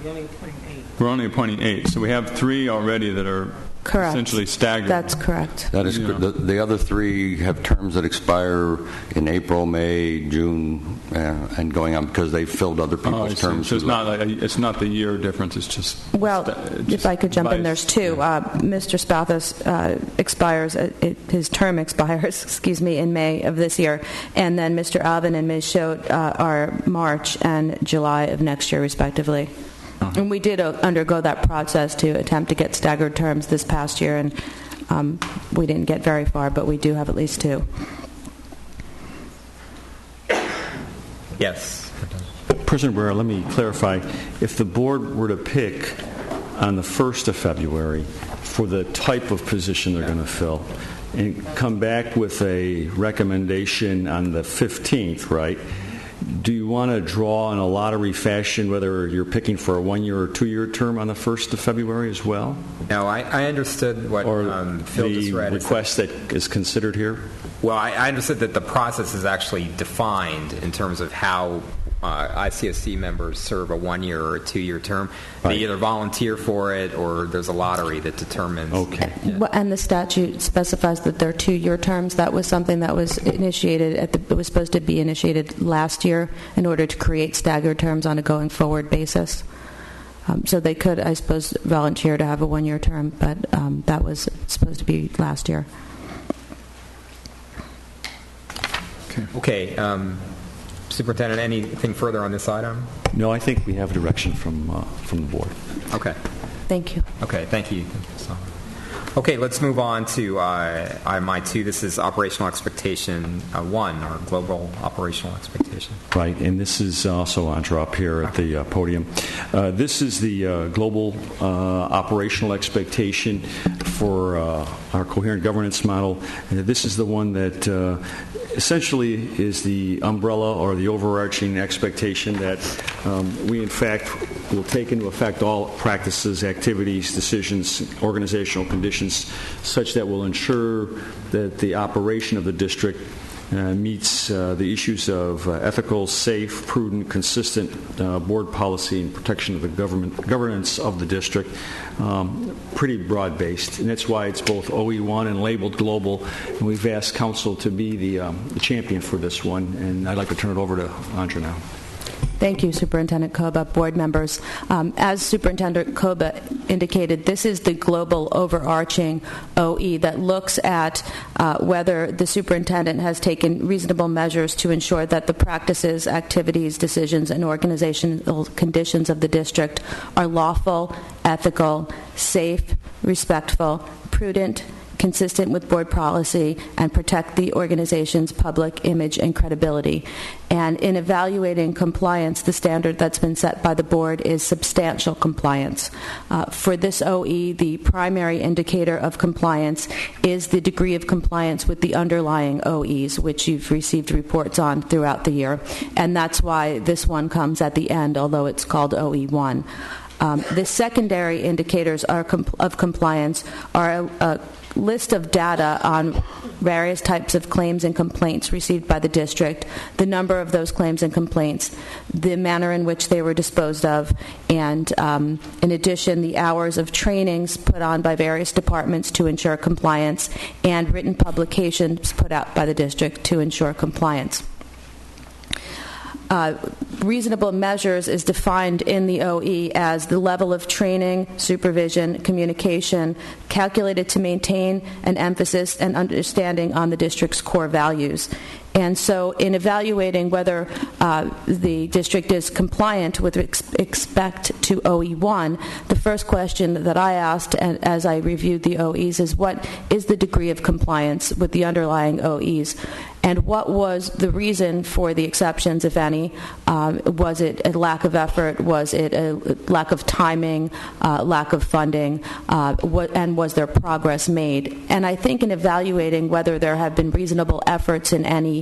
We're only appointing 8. So we have 3 already that are Correct. Essentially staggered. That's correct. That is the other 3 have terms that expire in April, May, June, and going on because they filled other people's terms. So it's not the year difference. It's just if I could jump in, there's 2. Mr. Spathis expires. His term expires. In May of this year, and then Mr. Alvin and Ms. Schote are March and July of next year, respectively. And we did undergo that process to attempt to get staggered terms this past year, and we didn't get very far, but we do have at least 2. Yes. President Barrera, let me clarify. If the board were to pick on the 1st of February for the type of position they're going to fill and come back with a recommendation on the 15th, right? Do you want to draw in a lottery fashion whether you're picking for a 1-year or 2-year term on the 1st of February as well? No, I understood what Phil just read. The request that is considered here? Well, I understood that the process is actually defined in terms of how ICSC members serve a 1-year or a 2-year term. Right. They either volunteer for it or there's a lottery that determines. Okay. Yeah. And the statute specifies that they're 2-year terms. That was something that was initiated it was supposed to be initiated last year in order to create staggered terms on a going forward basis. So they could, I suppose, volunteer to have a 1-year term, but that was supposed to be last year. Okay. Superintendent, anything further on this item? No, I think we have direction from the board. Okay. Thank you. Okay, thank you. Okay, let's move on to item I2. This is operational expectation 1, or global operational expectation. Right, and this is also Andra up here at the podium. This is the global operational expectation for our coherent governance model. This is the one that essentially is the umbrella or the overarching expectation that we, in fact, will take into effect all practices, activities, decisions, organizational conditions such that will ensure that the operation of the district meets the issues of ethical, safe, prudent, consistent board policy and protection of the governance of the district. Pretty broad-based, and that's why it's both OE1 and labeled global. And we've asked Council to be the champion for this one, and I'd like to turn it over to Andra now. Thank you, Superintendent Koba, board members. As Superintendent Koba indicated, this is the global overarching OE that looks at whether the superintendent has taken reasonable measures to ensure that the practices, activities, decisions, and organizational conditions of the district are lawful, ethical, safe, respectful, prudent, consistent with board policy, and protect the organization's public image and credibility. And in evaluating compliance, the standard that's been set by the board is substantial compliance. For this OE, the primary indicator of compliance is the degree of compliance with the underlying OEs, which you've received reports on throughout the year. And that's why this one comes at the end, although it's called OE1. The secondary indicators of compliance are a list of data on various types of claims and complaints received by the district, the number of those claims and complaints, the manner in which they were disposed of, and in addition, the hours of trainings put on by various departments to ensure compliance, and written publications put out by the district to ensure compliance. Reasonable measures is defined in the OE as the level of training, supervision, communication calculated to maintain an emphasis and understanding on the district's core values. And so in evaluating whether the district is compliant with respect to OE1, the first question that I asked as I reviewed the OEs is, what is the degree of compliance with the underlying OEs? And what was the reason for the exceptions, if any? Was it a lack of effort? Was it a lack of timing, lack of funding? And was there progress made? And I think in evaluating whether there have been reasonable efforts in any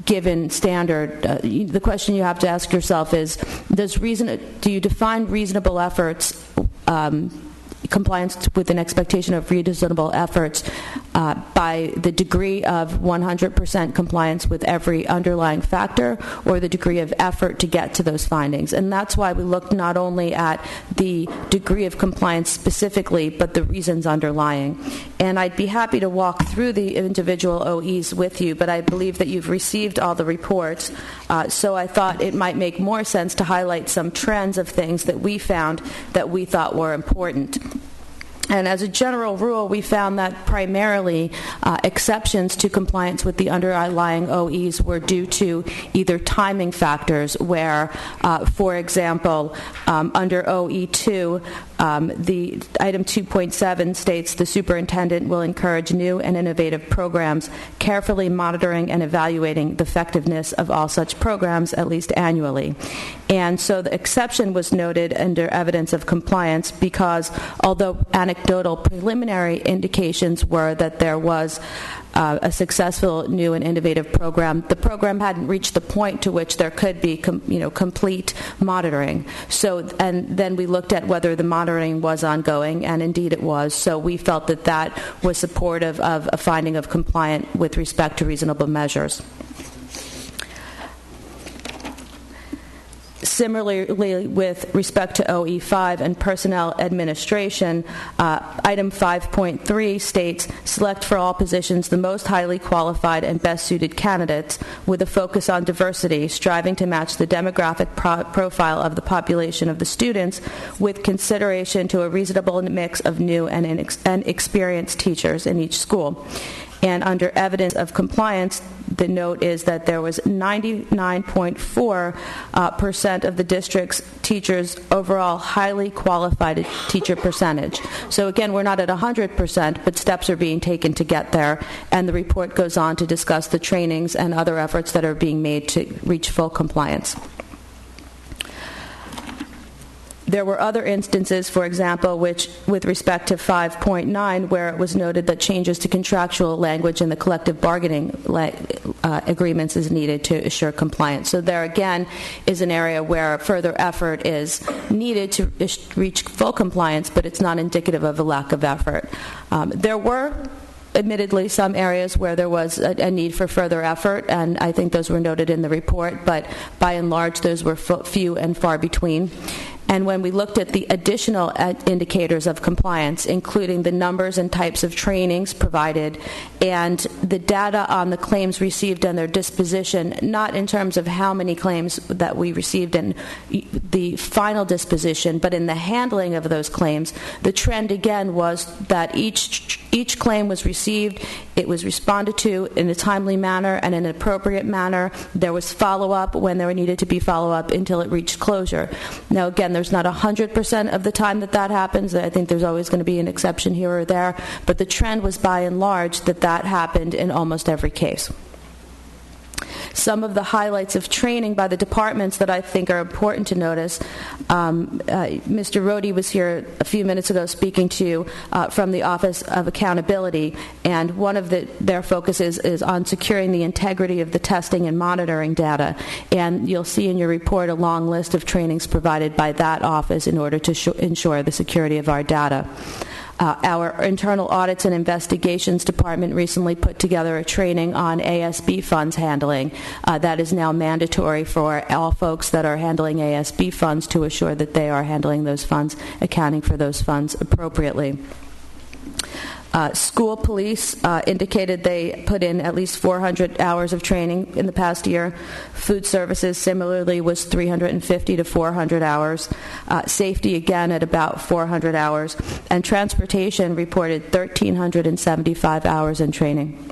given standard, the question you have to ask yourself is, do you define reasonable efforts, compliance with an expectation of reasonable efforts by the degree of 100% compliance with every underlying factor, or the degree of effort to get to those findings? And that's why we looked not only at the degree of compliance specifically, but the reasons underlying. And I'd be happy to walk through the individual OEs with you, but I believe that you've received all the reports, so I thought it might make more sense to highlight some trends of things that we found that we thought were important. And as a general rule, we found that primarily exceptions to compliance with the underlying OEs were due to either timing factors where, for example, under OE2, the item 2.7 states the superintendent will encourage new and innovative programs, carefully monitoring and evaluating the effectiveness of all such programs at least annually. And so the exception was noted under evidence of compliance because although anecdotal preliminary indications were that there was a successful new and innovative program, the program hadn't reached the point to which there could be complete monitoring. So, and then we looked at whether the monitoring was ongoing, and indeed it was. So we felt that that was supportive of a finding of compliant with respect to reasonable measures. Similarly, with respect to OE5 and personnel administration, item 5.3 states, select for all positions the most highly qualified and best suited candidates with a focus on diversity, striving to match the demographic profile of the population of the students with consideration to a reasonable mix of new and experienced teachers in each school. And under evidence of compliance, the note is that there was 99.4% of the district's teachers overall highly qualified teacher percentage. So again, we're not at 100%, but steps are being taken to get there, and the report goes on to discuss the trainings and other efforts that are being made to reach full compliance. There were other instances, for example, which, with respect to 5.9, where it was noted that changes to contractual language in the collective bargaining agreements is needed to assure compliance. So there again is an area where further effort is needed to reach full compliance, but it's not indicative of a lack of effort. There were admittedly some areas where there was a need for further effort, and I think those were noted in the report, but by and large those were few and far between. And when we looked at the additional indicators of compliance, including the numbers and types of trainings provided and the data on the claims received and their disposition, not in terms of how many claims that we received in the final disposition, but in the handling of those claims, the trend again was that each claim was received, it was responded to in a timely manner and in an appropriate manner. There was follow-up when there needed to be follow-up until it reached closure. Now again, there's not 100% of the time that happens. I think there's always going to be an exception here or there, but the trend was by and large that happened in almost every case. Some of the highlights of training by the departments that I think are important to notice. Mr. Rohde was here a few minutes ago speaking to you from the Office of Accountability, and one of their focuses is on securing the integrity of the testing and monitoring data. And you'll see in your report a long list of trainings provided by that office in order to ensure the security of our data. Our Internal Audits and Investigations Department recently put together a training on ASB funds handling. That is now mandatory for all folks that are handling ASB funds to assure that they are handling those funds, accounting for those funds appropriately. School police indicated they put in at least 400 hours of training in the past year. Food services similarly was 350 to 400 hours. Safety again at about 400 hours. And transportation reported 1,375 hours in training.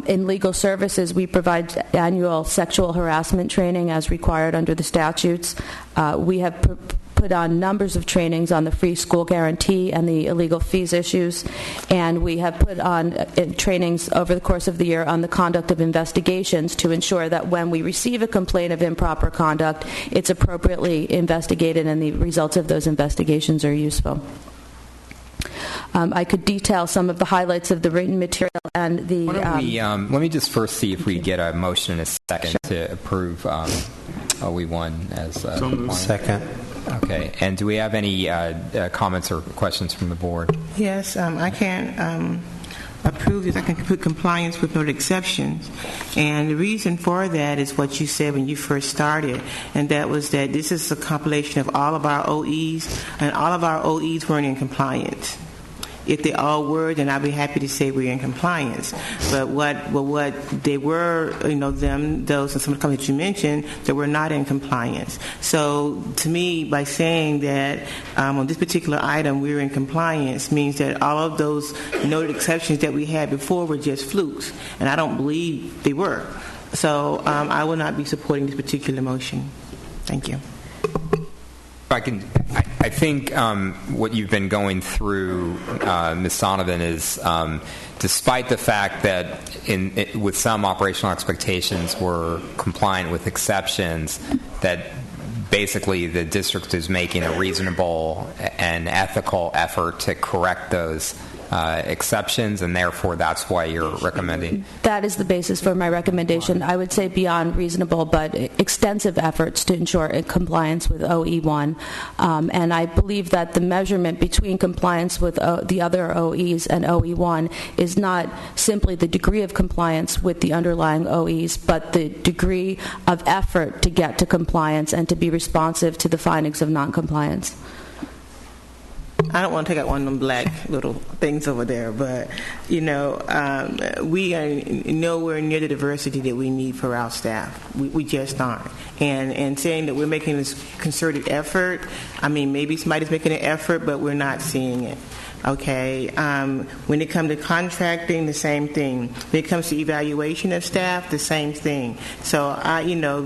In legal services, we provide annual sexual harassment training as required under the statutes. We have put on numbers of trainings on the free school guarantee and the illegal fees issues, and we have put on trainings over the course of the year on the conduct of investigations to ensure that when we receive a complaint of improper conduct, it's appropriately investigated and the results of those investigations are useful. I could detail some of the highlights of the written material and the... let me just first see if we get a motion in a second to approve OE1 as... Second. Okay. And do we have any comments or questions from the board? Yes, I can approve this. I can put compliance with no exceptions. And the reason for that is what you said when you first started, and that was that this is a compilation of all of our OEs, and all of our OEs weren't in compliance. If they all were, then I'd be happy to say we're in compliance. But what they were, those and some of the companies you mentioned, that were not in compliance. So to me, by saying that on this particular item we're in compliance means that all of those noted exceptions that we had before were just flukes, and I don't believe they were. So I will not be supporting this particular motion. Thank you. I think what you've been going through, Ms. Sonovan, is despite the fact that with some operational expectations we're compliant with exceptions, that basically the district is making a reasonable and ethical effort to correct those exceptions, and therefore that's why you're recommending. That is the basis for my recommendation. I would say beyond reasonable, but extensive efforts to ensure compliance with OE1. And I believe that the measurement between compliance with the other OEs and OE1 is not simply the degree of compliance with the underlying OEs, but the degree of effort to get to compliance and to be responsive to the findings of noncompliance. I don't want to take out one of them black little things over there, but, we are nowhere near the diversity that we need for our staff. We just aren't. And saying that we're making this concerted effort, maybe somebody's making an effort, but we're not seeing it. Okay, when it comes to contracting, the same thing. When it comes to evaluation of staff, the same thing. So,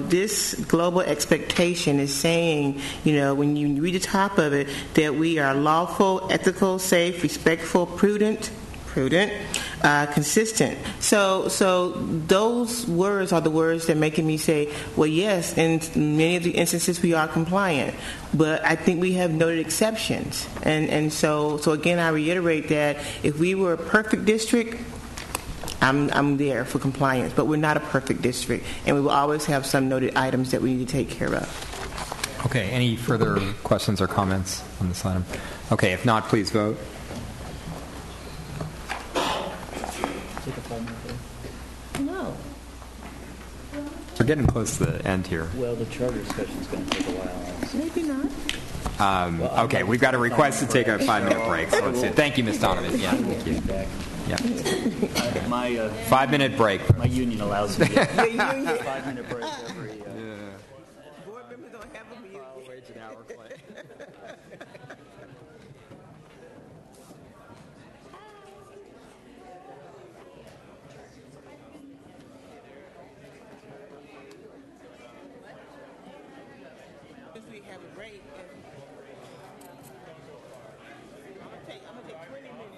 this global expectation is saying, when you read the top of it, that we are lawful, ethical, safe, respectful, prudent, consistent. So those words are the words that making me say, well, yes, in many of the instances we are compliant, but I think we have noted exceptions. And so again, I reiterate that if we were a perfect district, I'm there for compliance, but we're not a perfect district, and we will always have some noted items that we need to take care of. Okay, any further questions or comments on this item? Okay, if not, please vote. No. We're getting close to the end here. Well, the charter discussion is going to take a while. Maybe not. Okay, we've got a request to take a 5-minute break. So let's see. Thank you, Ms. Donovan. Yeah, thank you. Yeah. My 5-minute break. My union allows me a 5-minute break every. Board members don't have a meeting. Wage and hour play. If we have a break, I'm gonna take 20 minutes.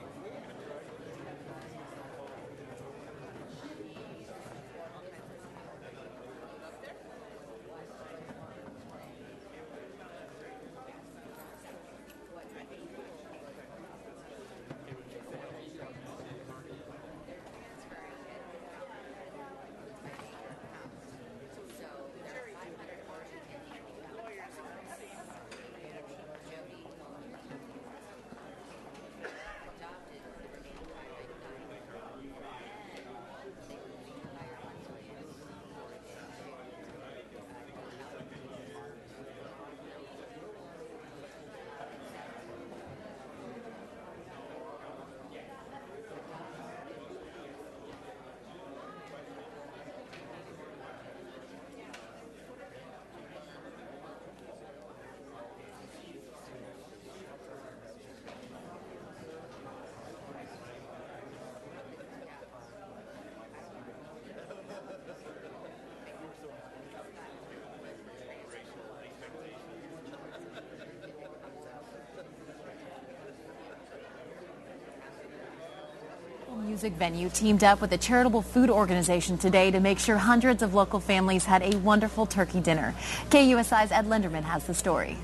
Music venue teamed up with a charitable food organization today to make sure hundreds of local families had a wonderful turkey dinner. KUSI's Ed Linderman has the story.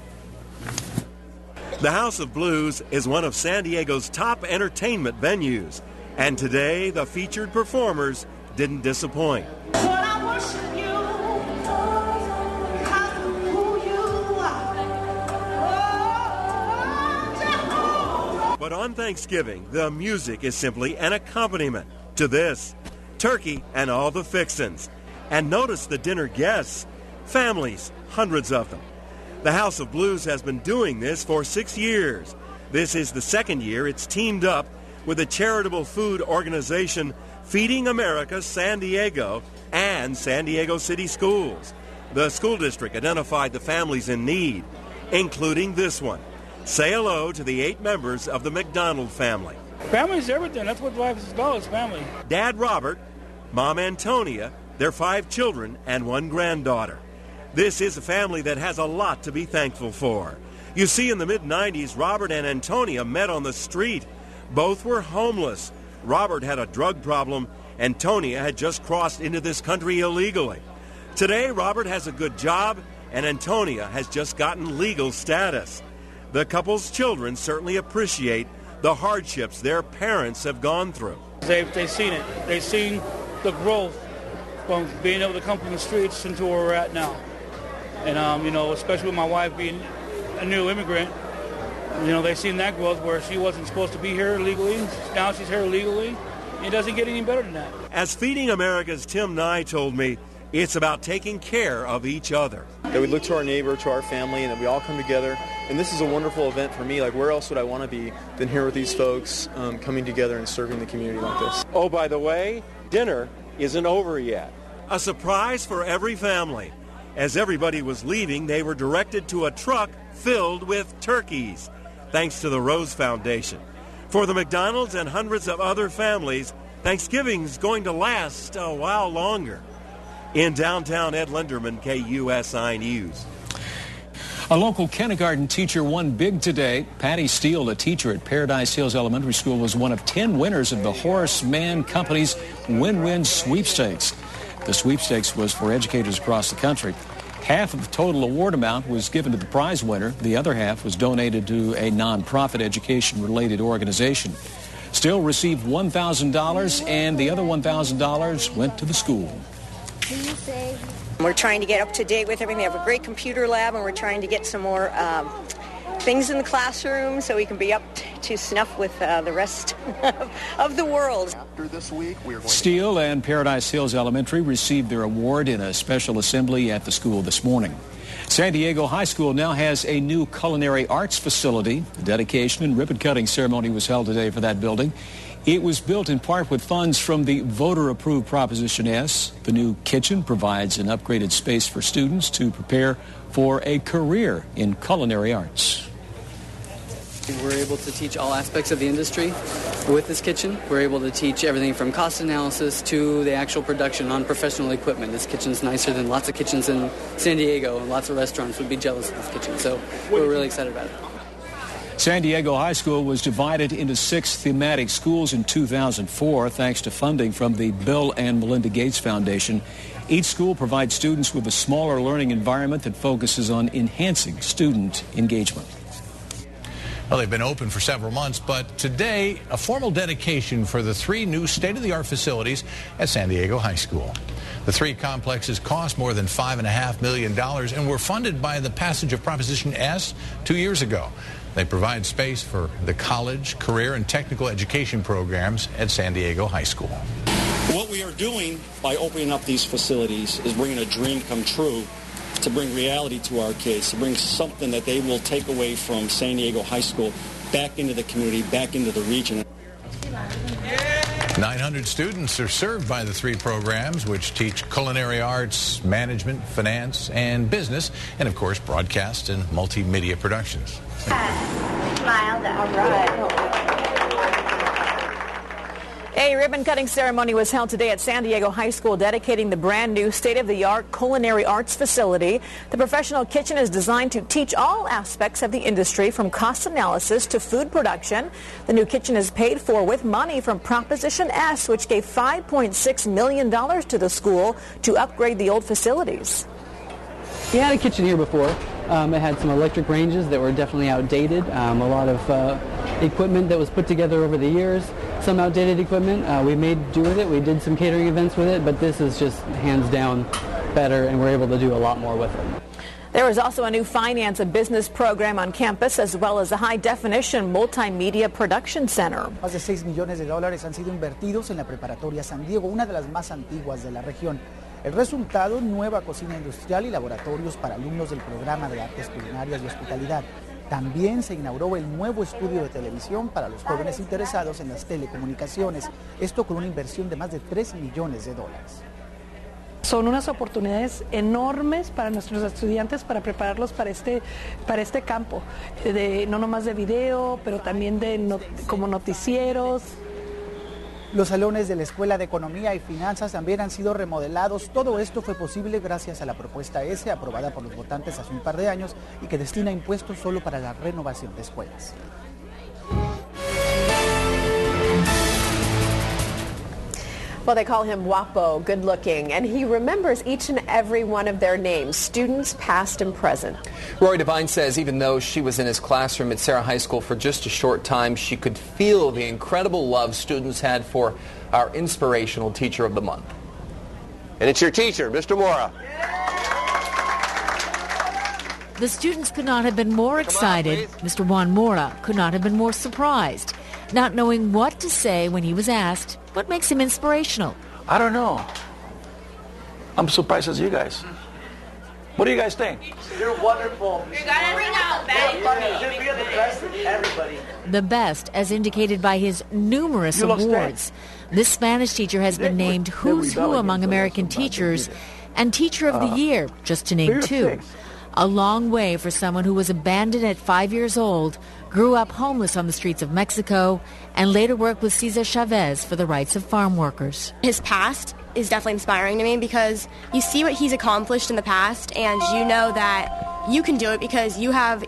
The House of Blues is one of San Diego's top entertainment venues, and today the featured performers didn't disappoint. But on Thanksgiving, the music is simply an accompaniment to this. Turkey and all the fixins. And notice the dinner guests. Families, hundreds of them. The House of Blues has been doing this for 6 years. This is the second year it's teamed up with the charitable food organization Feeding America San Diego and San Diego City Schools. The school district identified the families in need, including this one. Say hello to the 8 members of the McDonald family. Family's everything. That's what life is about, is family. Dad Robert, Mom Antonia, their 5 children, and 1 granddaughter. This is a family that has a lot to be thankful for. You see, in the mid-'90s, Robert and Antonia met on the street. Both were homeless. Robert had a drug problem. Antonia had just crossed into this country illegally. Today, Robert has a good job, and Antonia has just gotten legal status. The couple's children certainly appreciate the hardships their parents have gone through. They've seen it. They've seen the growth from being able to come from the streets into where we're at now. And, especially with my wife being a new immigrant, they've seen that growth where she wasn't supposed to be here legally. Now she's here legally. It doesn't get any better than that. As Feeding America's Tim Nye told me, it's about taking care of each other. That we look to our neighbor, to our family, and that we all come together. And this is a wonderful event for me. Like, where else would I want to be than here with these folks coming together and serving the community like this? Oh, by the way, dinner isn't over yet. A surprise for every family. As everybody was leaving, they were directed to a truck filled with turkeys, thanks to the Rose Foundation. For the McDonald's and hundreds of other families, Thanksgiving's going to last a while longer. In downtown Ed Linderman, KUSI News. A local kindergarten teacher won big today. Patty Steele, a teacher at Paradise Hills Elementary School, was one of 10 winners of the Horace Mann Company's Win-Win Sweepstakes. The sweepstakes was for educators across the country. Half of the total award amount was given to the prize winner. The other half was donated to a nonprofit education-related organization. Steele received $1,000, and the other $1,000 went to the school. We're trying to get up to date with everything. We have a great computer lab, and we're trying to get some more things in the classroom so we can be up to snuff with the rest of the world. After this week, we are going Steele and Paradise Hills Elementary received their award in a special assembly at the school this morning. San Diego High School now has a new culinary arts facility. The dedication and ribbon-cutting ceremony was held today for that building. It was built in part with funds from the voter-approved Proposition S. The new kitchen provides an upgraded space for students to prepare for a career in culinary arts. We're able to teach all aspects of the industry with this kitchen. We're able to teach everything from cost analysis to the actual production on professional equipment. This kitchen's nicer than lots of kitchens in San Diego, and lots of restaurants would be jealous of this kitchen. So we're really excited about it. San Diego High School was divided into 6 thematic schools in 2004 thanks to funding from the Bill and Melinda Gates Foundation. Each school provides students with a smaller learning environment that focuses on enhancing student engagement. Well, they've been open for several months, but today, a formal dedication for the 3 new state-of-the-art facilities at San Diego High School. The 3 complexes cost more than $5.5 million and were funded by the passage of Proposition S 2 years ago. They provide space for the college, career, and technical education programs at San Diego High School. What we are doing by opening up these facilities is bringing a dream come true, to bring reality to our kids, to bring something that they will take away from San Diego High School back into the community, back into the region. 900 students are served by the 3 programs, which teach culinary arts, management, finance, and business, and of course, broadcast and multimedia productions. Smile, all right. A ribbon-cutting ceremony was held today at San Diego High School dedicating the brand-new state-of-the-art culinary arts facility. The professional kitchen is designed to teach all aspects of the industry, from cost analysis to food production. The new kitchen is paid for with money from Proposition S, which gave $5.6 million to the school to upgrade the old facilities. We had a kitchen here before. It had some electric ranges that were definitely outdated, a lot of equipment that was put together over the years, some outdated equipment. We made do with it. We did some catering events with it, but this is just hands down better, and we're able to do a lot more with it. There is also a new finance and business program on campus, as well as a high-definition multimedia production center. Más de $6 millones han sido invertidos en la preparatoria San Diego, una de las más antiguas de la región. El resultado, nueva cocina industrial y laboratorios para alumnos del programa de artes culinarias y hospitalidad. También se inauguró el nuevo estudio de televisión para los jóvenes interesados en las telecomunicaciones, esto con una inversión de más de $3 millones. Son unas oportunidades enormes para nuestros estudiantes para prepararlos para este campo, no nomás de video, pero también como noticieros. Los salones de la Escuela de Economía y Finanzas también han sido remodelados. Todo esto fue posible gracias a la propuesta S aprobada por los votantes hace un par de años y que destina impuestos solo para la renovación de escuelas. Well, they call him Wapo, good looking, and he remembers each and every one of their names, students past and present. Roy Devine says even though she was in his classroom at Sarah High School for just a short time, she could feel the incredible love students had for our inspirational teacher of the month. And it's your teacher, Mr. Mora. The students could not have been more excited. Mr. Juan Mora could not have been more surprised, not knowing what to say when he was asked what makes him inspirational. I don't know. I'm surprised as you guys. What do you guys think? You're wonderful. You're gonna bring out Betty. You're the best of everybody. The best, as indicated by his numerous awards. This Spanish teacher has been named Who's Who among American teachers and Teacher of the Year, just to name 2. A long way for someone who was abandoned at 5 years old, grew up homeless on the streets of Mexico, and later worked with Cesar Chavez for the rights of farm workers. His past is definitely inspiring to me because you see what he's accomplished in the past, and you know that you can do it because you have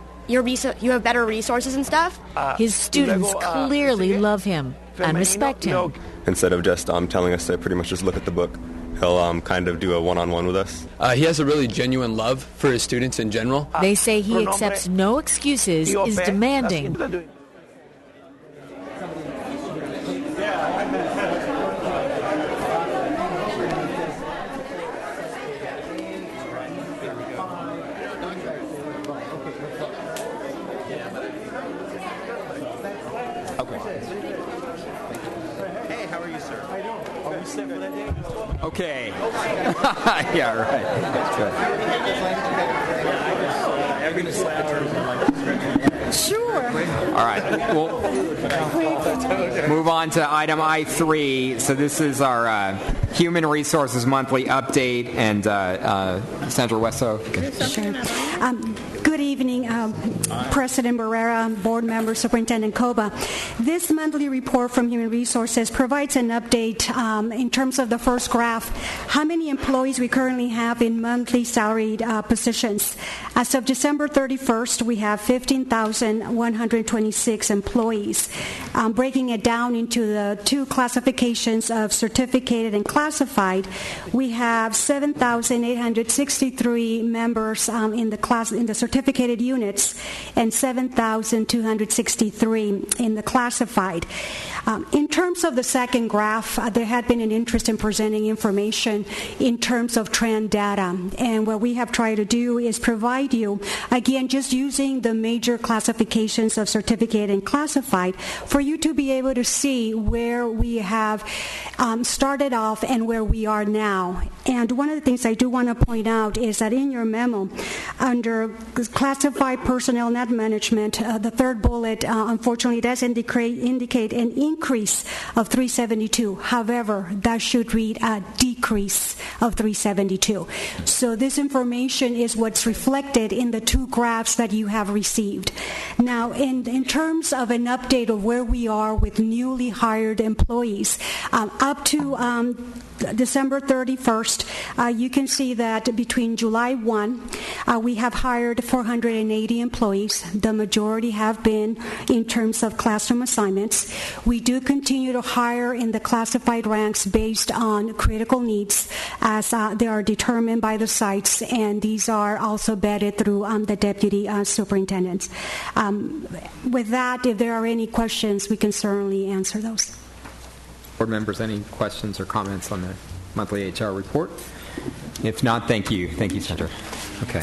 better resources and stuff. His students clearly love him and respect him. Instead of just telling us to pretty much just look at the book, he'll kind of do a one-on-one with us. He has a really genuine love for his students in general. They say he accepts no excuses, is demanding. Okay. Yeah, right. That's good. Sure. All right. We'll move on to item I3. So this is our Human Resources Monthly Update, and Sandra Wesso. Sure. Good evening, President Barrera, board member, Superintendent Koba. This monthly report from Human Resources provides an update in terms of the first graph, how many employees we currently have in monthly salaried positions. As of December 31st, we have 15,126 employees. Breaking it down into the two classifications of certificated and classified, we have 7,863 members in the certificated units and 7,263 in the classified. In terms of the second graph, there had been an interest in presenting information in terms of trend data. And what we have tried to do is provide you, again, just using the major classifications of certificated and classified, for you to be able to see where we have started off and where we are now. And one of the things I do want to point out is that in your memo, under classified personnel net management, the third bullet, unfortunately, does indicate an increase of 372. However, that should read a decrease of 372. So this information is what's reflected in the two graphs that you have received. Now, in terms of an update of where we are with newly hired employees, up to December 31st, you can see that between July 1, we have hired 480 employees. The majority have been in terms of classroom assignments. We do continue to hire in the classified ranks based on critical needs as they are determined by the sites, and these are also vetted through the deputy superintendents. With that, if there are any questions, we can certainly answer those. Board members, any questions or comments on the monthly HR report? If not, thank you. Thank you, Senator. Okay.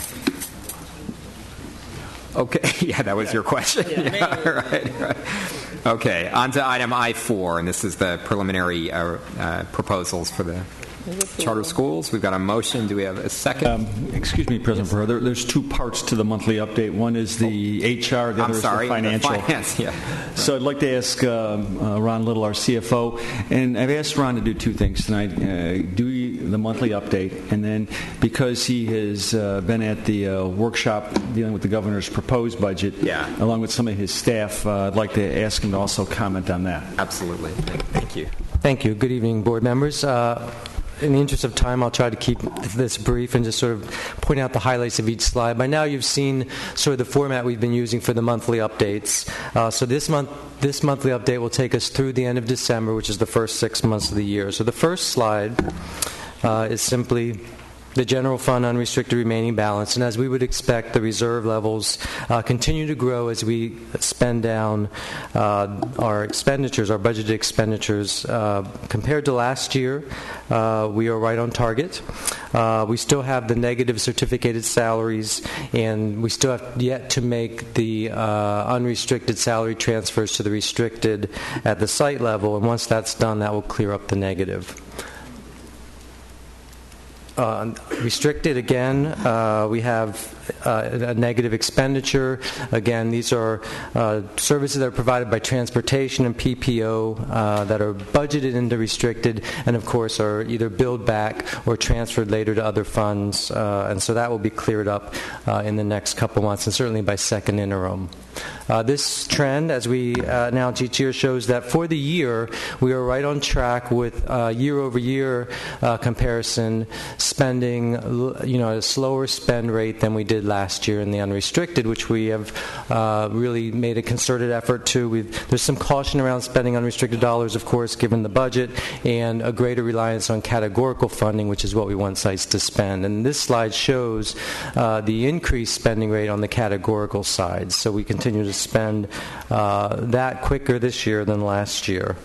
Okay, yeah, that was your question. Yeah, right. Okay, on to item I4, and this is the preliminary proposals for the charter schools. We've got a motion. Do we have a second? Excuse me, President Barrera. There's two parts to the monthly update. One is the HR, the other is the financial. Finance, yeah. So I'd like to ask Ron Little, our CFO, and I've asked Ron to do two things tonight. Do the monthly update, and then because he has been at the workshop dealing with the governor's proposed budget, along with some of his staff, I'd like to ask him to also comment on that. Absolutely. Thank you. Thank you. Good evening, board members. In the interest of time, I'll try to keep this brief and just sort of point out the highlights of each slide. By now, you've seen sort of the format we've been using for the monthly updates. So this monthly update will take us through the end of December, which is the first 6 months of the year. So the first slide is simply the general fund unrestricted remaining balance, and as we would expect, the reserve levels continue to grow as we spend down our expenditures, our budgeted expenditures. Compared to last year, we are right on target. We still have the negative certificated salaries, and we still have yet to make the unrestricted salary transfers to the restricted at the site level, and once that's done, that will clear up the negative. Restricted, again, we have a negative expenditure. Again, these are services that are provided by transportation and PPO that are budgeted into restricted and, of course, are either billed back or transferred later to other funds. And so that will be cleared up in the next couple months, and certainly by second interim. This trend, as we announce each year, shows that for the year, we are right on track with year-over-year comparison, spending at a slower spend rate than we did last year in the unrestricted, which we have really made a concerted effort to. There's some caution around spending unrestricted dollars, of course, given the budget, and a greater reliance on categorical funding, which is what we want sites to spend. And this slide shows the increased spending rate on the categorical side. So we continue to spend that quicker this year than last year.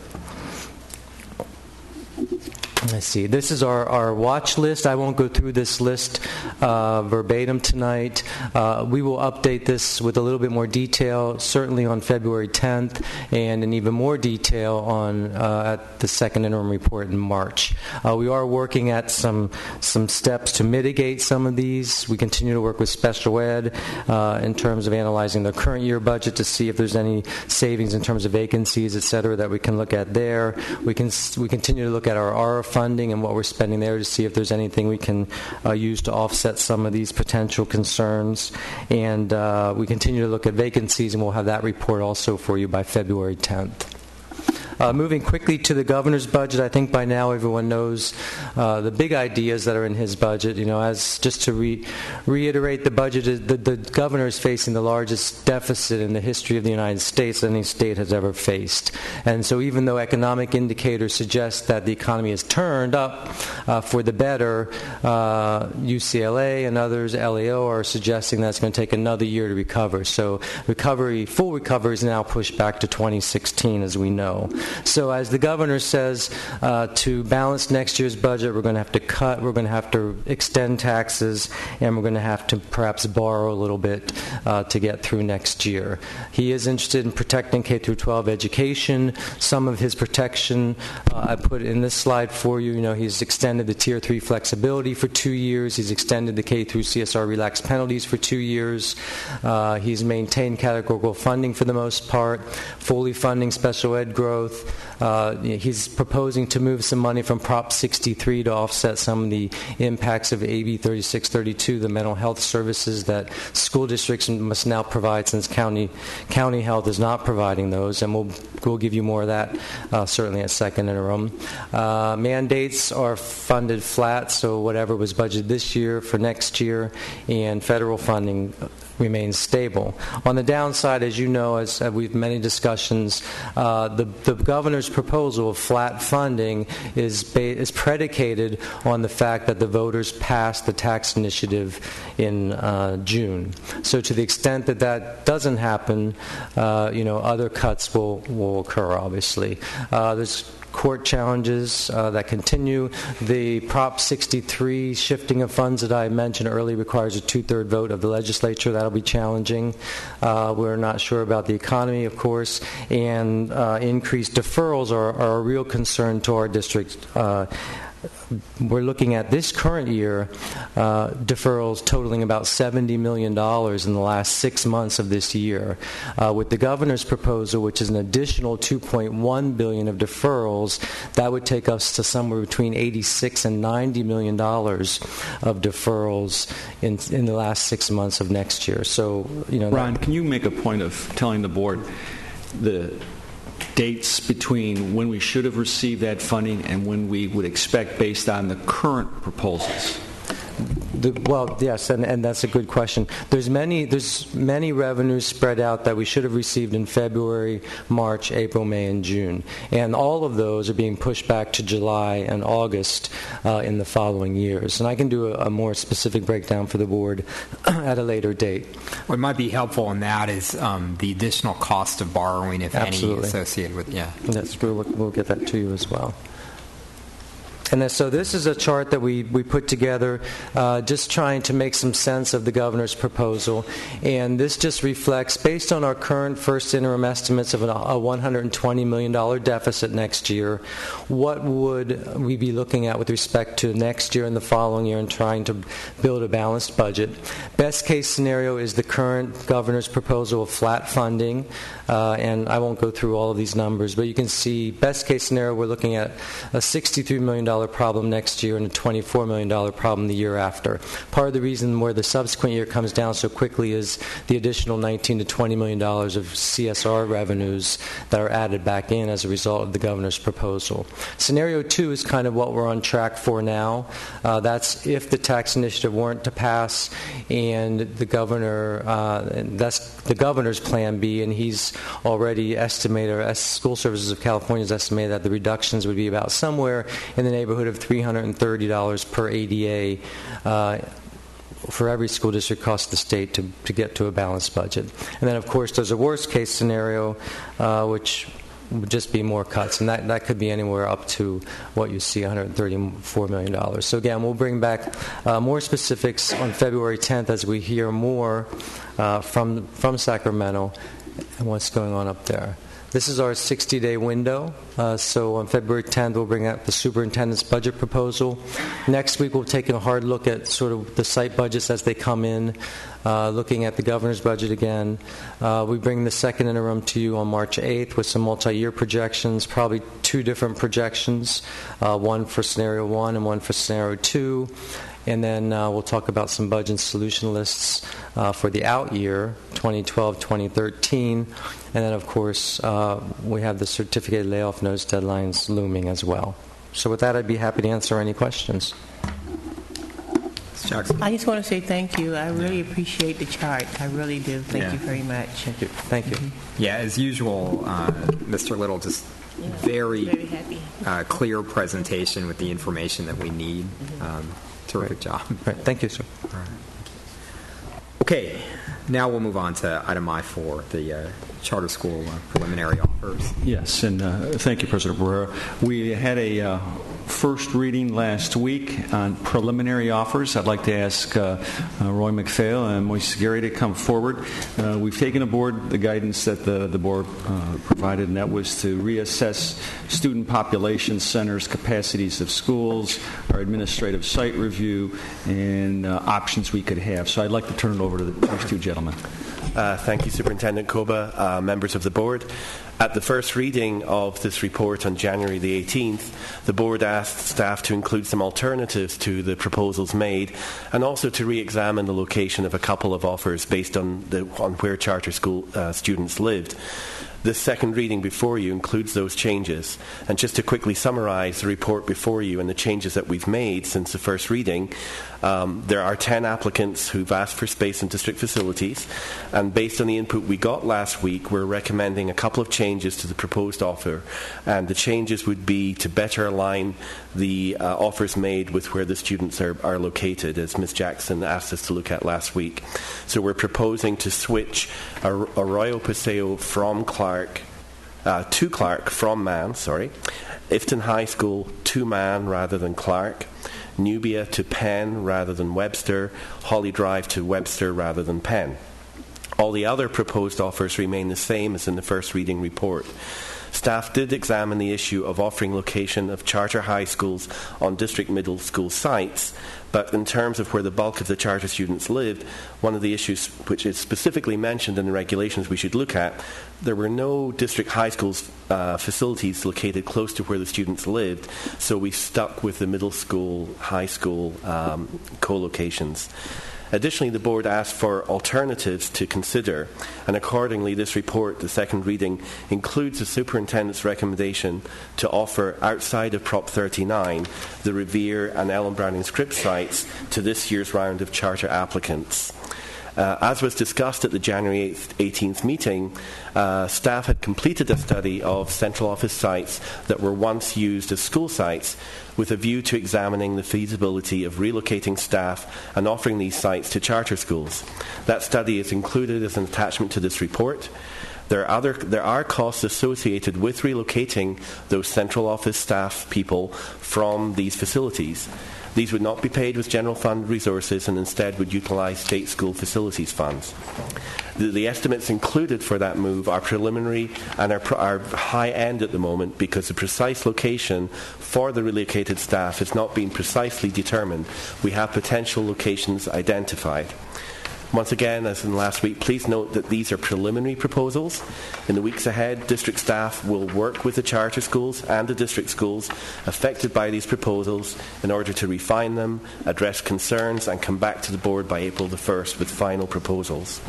Let's see. This is our watch list. I won't go through this list verbatim tonight. We will update this with a little bit more detail, certainly on February 10th, and in even more detail on at the second interim report in March. We are working at some steps to mitigate some of these. We continue to work with special ed in terms of analyzing the current year budget to see if there's any savings in terms of vacancies, et cetera, that we can look at there. We continue to look at our RF funding and what we're spending there to see if there's anything we can use to offset some of these potential concerns. And we continue to look at vacancies, and we'll have that report also for you by February 10th. Moving quickly to the governor's budget, I think by now everyone knows the big ideas that are in his budget. As just to reiterate, the budget, the governor is facing the largest deficit in the history of the United States any state has ever faced. And so even though economic indicators suggest that the economy has turned up for the better, UCLA and others, LAO, are suggesting that it's going to take another year to recover. So full recovery is now pushed back to 2016, as we know. So as the governor says, to balance next year's budget, we're going to have to cut, we're going to have to extend taxes, and we're going to have to perhaps borrow a little bit to get through next year. He is interested in protecting K-12 education. Some of his protection I put in this slide for you. He's extended the Tier 3 flexibility for 2 years. He's extended the K through CSR relaxed penalties for 2 years. He's maintained categorical funding for the most part, fully funding special ed growth. He's proposing to move some money from Prop 63 to offset some of the impacts of AB 3632, the mental health services that school districts must now provide since county health is not providing those, and we'll give you more of that certainly at second interim. Mandates are funded flat, so whatever was budgeted this year for next year, and federal funding remains stable. On the downside, as you know, as we've many discussions, the governor's proposal of flat funding is predicated on the fact that the voters passed the tax initiative in June. So to the extent that that doesn't happen, other cuts will occur, obviously. There's court challenges that continue. The Prop 63 shifting of funds that I mentioned earlier requires a 2/3 vote of the legislature. That'll be challenging. We're not sure about the economy, of course, and increased deferrals are a real concern to our district. We're looking at this current year deferrals totaling about $70 million in the last 6 months of this year. With the governor's proposal, which is an additional $2.1 billion of deferrals, that would take us to somewhere between $86 and $90 million of deferrals in the last 6 months of next year. So, Ron, can you make a point of telling the board the dates between when we should have received that funding and when we would expect based on the current proposals? Well, yes, and that's a good question. There's many revenues spread out that we should have received in February, March, April, May, and June, and all of those are being pushed back to July and August in the following years. And I can do a more specific breakdown for the board at a later date. What might be helpful in that is the additional cost of borrowing, if Absolutely. any, associated with. We'll get that to you as well. And then, so this is a chart that we put together just trying to make some sense of the governor's proposal. And this just reflects, based on our current first interim estimates of a $120 million deficit next year, what would we be looking at with respect to next year and the following year in trying to build a balanced budget. Best case scenario is the current governor's proposal of flat funding. And I won't go through all of these numbers, but you can see best case scenario, we're looking at a $63 million problem next year and a $24 million problem the year after. Part of the reason where the subsequent year comes down so quickly is the additional $19 to $20 million of CSR revenues that are added back in as a result of the governor's proposal. Scenario 2 is kind of what we're on track for now. That's if the tax initiative weren't to pass and the governor, that's the governor's plan B, and he's already estimated, or School Services of California has estimated that the reductions would be about somewhere in the neighborhood of $330 per ADA for every school district across the state to get to a balanced budget. And then, of course, there's a worst-case scenario, which would just be more cuts, and that could be anywhere up to what you see, $134 million. So again, we'll bring back more specifics on February 10th as we hear more from Sacramento and what's going on up there. This is our 60-day window. So on February 10th, we'll bring out the superintendent's budget proposal. Next week, we'll take a hard look at sort of the site budgets as they come in, looking at the governor's budget again. We bring the second interim to you on March 8th with some multi-year projections, probably two different projections, one for Scenario 1 and one for Scenario 2. And then we'll talk about some budget solution lists for the out year, 2012, 2013. And then, of course, we have the certificated layoff notice deadlines looming as well. So with that, I'd be happy to answer any questions. Jackson. I just want to say thank you. I really appreciate the chart. I really do. Thank you very much. Thank you. Thank you. Yeah, as usual, Mr. Little, just very clear presentation with the information that we need. Terrific job. Right. Thank you, sir. All right. Okay, now we'll move on to item I4, the charter school preliminary offers. Yes, and thank you, President Barrera. We had a first reading last week on preliminary offers. I'd like to ask Roy McPhail and Moise Gary to come forward. We've taken aboard the guidance that the board provided, and that was to reassess student population centers, capacities of schools, our administrative site review, and options we could have. So I'd like to turn it over to these two gentlemen. Thank you, Superintendent Koba, members of the board. At the first reading of this report on January the 18th, the board asked staff to include some alternatives to the proposals made and also to re-examine the location of a couple of offers based on where charter school students lived. This second reading before you includes those changes. And just to quickly summarize the report before you and the changes that we've made since the first reading, there are 10 applicants who've asked for space in district facilities. And based on the input we got last week, we're recommending a couple of changes to the proposed offer. And the changes would be to better align the offers made with where the students are located, as Ms. Jackson asked us to look at last week. So we're proposing to switch Arroyo Paseo from Clark to Clark from Mann, Ifton High School to Mann rather than Clark, Nubia to Penn rather than Webster, Holly Drive to Webster rather than Penn. All the other proposed offers remain the same as in the first reading report. Staff did examine the issue of offering location of charter high schools on district middle school sites, but in terms of where the bulk of the charter students lived, one of the issues which is specifically mentioned in the regulations we should look at, there were no district high schools facilities located close to where the students lived, so we stuck with the middle school, high school co-locations. Additionally, the board asked for alternatives to consider, and accordingly this report, the second reading, includes the superintendent's recommendation to offer outside of Prop 39 the Revere and Ellen Browning Scripps sites to this year's round of charter applicants. As was discussed at the January 18th meeting, staff had completed a study of central office sites that were once used as school sites with a view to examining the feasibility of relocating staff and offering these sites to charter schools. That study is included as an attachment to this report. There are costs associated with relocating those central office staff people from these facilities. These would not be paid with general fund resources and instead would utilise state school facilities funds. The estimates included for that move are preliminary and are high end at the moment because the precise location for the relocated staff has not been precisely determined. We have potential locations identified. Once again, as in last week, please note that these are preliminary proposals. In the weeks ahead, district staff will work with the charter schools and the district schools affected by these proposals in order to refine them, address concerns, and come back to the board by April the 1st with final proposals.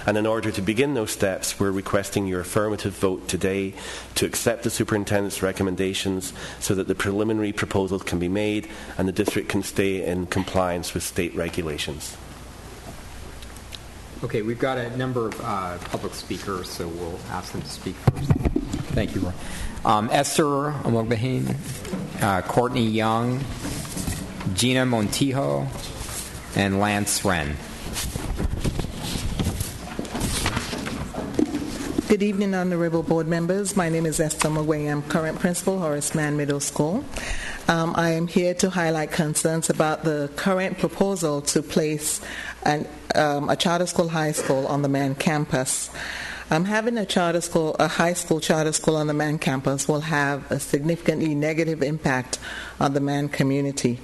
And in order to begin those steps, we're requesting your affirmative vote today to accept the superintendent's recommendations so that the preliminary proposals can be made and the district can stay in compliance with state regulations. Okay, we've got a number of public speakers, so we'll ask them to speak first. Thank you, Roy. Esther Omogbehin, Courtney Young, Gina Montijo, and Lance Wren. Good evening, honorable board members. My name is Esther Omogbehin. I'm current principal, Horace Mann Middle School. I am here to highlight concerns about the current proposal to place a charter school high school on the Mann campus. Having a high school charter school on the Mann campus will have a significantly negative impact on the Mann community.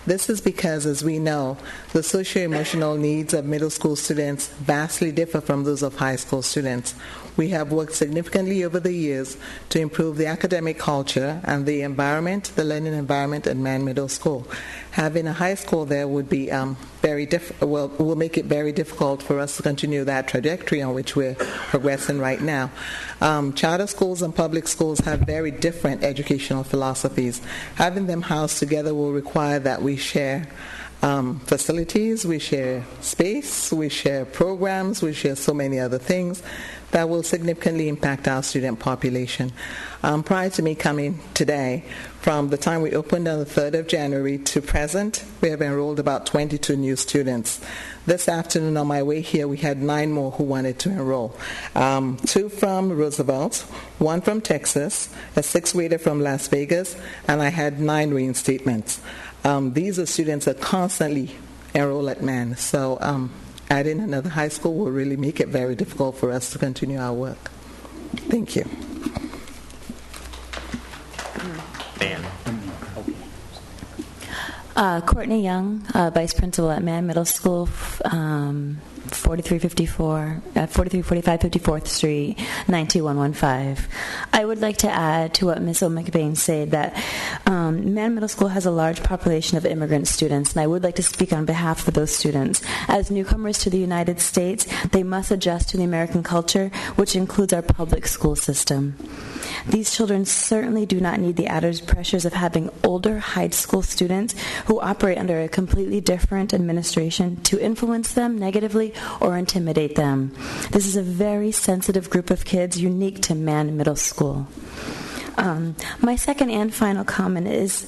This is because, as we know, the socio-emotional needs of middle school students vastly differ from those of high school students. We have worked significantly over the years to improve the academic culture and the environment, the learning environment at Mann Middle School. Having a high school there would be will make it very difficult for us to continue that trajectory on which we're progressing right now. Charter schools and public schools have very different educational philosophies. Having them housed together will require that we share facilities, we share space, we share programs, we share so many other things that will significantly impact our student population. Prior to me coming today, from the time we opened on the 3rd of January to present, we have enrolled about 22 new students. This afternoon on my way here, we had 9 more who wanted to enroll. 2 from Roosevelt, 1 from Texas, a 6th-grader from Las Vegas, and I had 9 reinstatements. These are students that constantly enroll at Mann. So adding another high school will really make it very difficult for us to continue our work. Thank you. Courtney Young, Vice Principal at Mann Middle School, 4345 54th Street, 92115. I would like to add to what Ms. Omogbehin said that Mann Middle School has a large population of immigrant students, and I would like to speak on behalf of those students. As newcomers to the United States, they must adjust to the American culture, which includes our public school system. These children certainly do not need the added pressures of having older high school students who operate under a completely different administration to influence them negatively or intimidate them. This is a very sensitive group of kids unique to Mann Middle School. My second and final comment is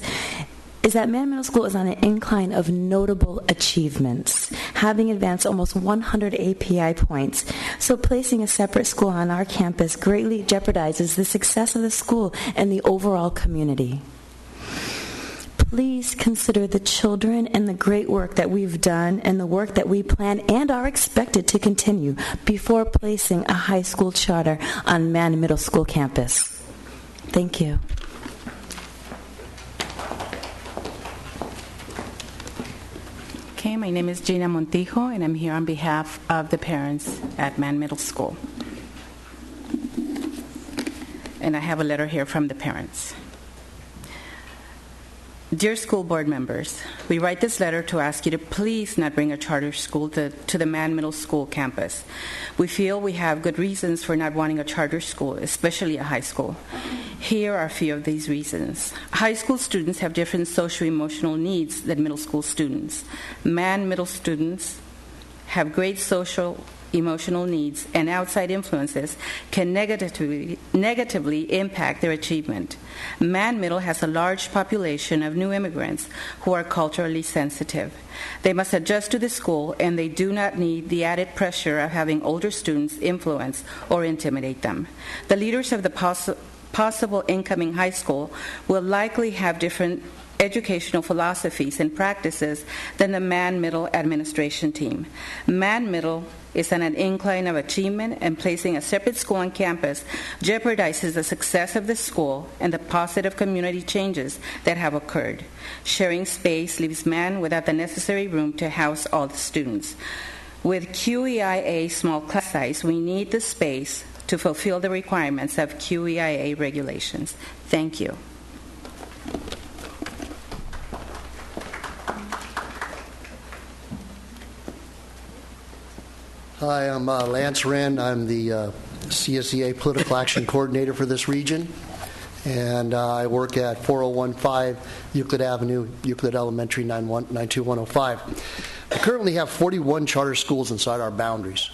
that Mann Middle School is on an incline of notable achievements, having advanced almost 100 API points. So placing a separate school on our campus greatly jeopardizes the success of the school and the overall community. Please consider the children and the great work that we've done and the work that we plan and are expected to continue before placing a high school charter on Mann Middle School campus. Thank you. Okay, my name is Gina Montijo, and I'm here on behalf of the parents at Mann Middle School. And I have a letter here from the parents. Dear school board members, we write this letter to ask you to please not bring a charter school to the Mann Middle School campus. We feel we have good reasons for not wanting a charter school, especially a high school. Here are a few of these reasons. High school students have different socio-emotional needs than middle school students. Mann Middle students have great social, emotional needs, and outside influences can negatively impact their achievement. Man Middle has a large population of new immigrants who are culturally sensitive. They must adjust to the school, and they do not need the added pressure of having older students influence or intimidate them. The leaders of the possible incoming high school will likely have different educational philosophies and practices than the Man Middle administration team. Man Middle is on an incline of achievement, and placing a separate school on campus jeopardizes the success of the school and the positive community changes that have occurred. Sharing space leaves Man without the necessary room to house all the students. With QEIA small class size, we need the space to fulfill the requirements of QEIA regulations. Thank you. Hi, I'm Lance Wren. I'm the CSEA Political Action Coordinator for this region, and I work at 4015 Euclid Avenue, Euclid Elementary, 92105. We currently have 41 charter schools inside our boundaries.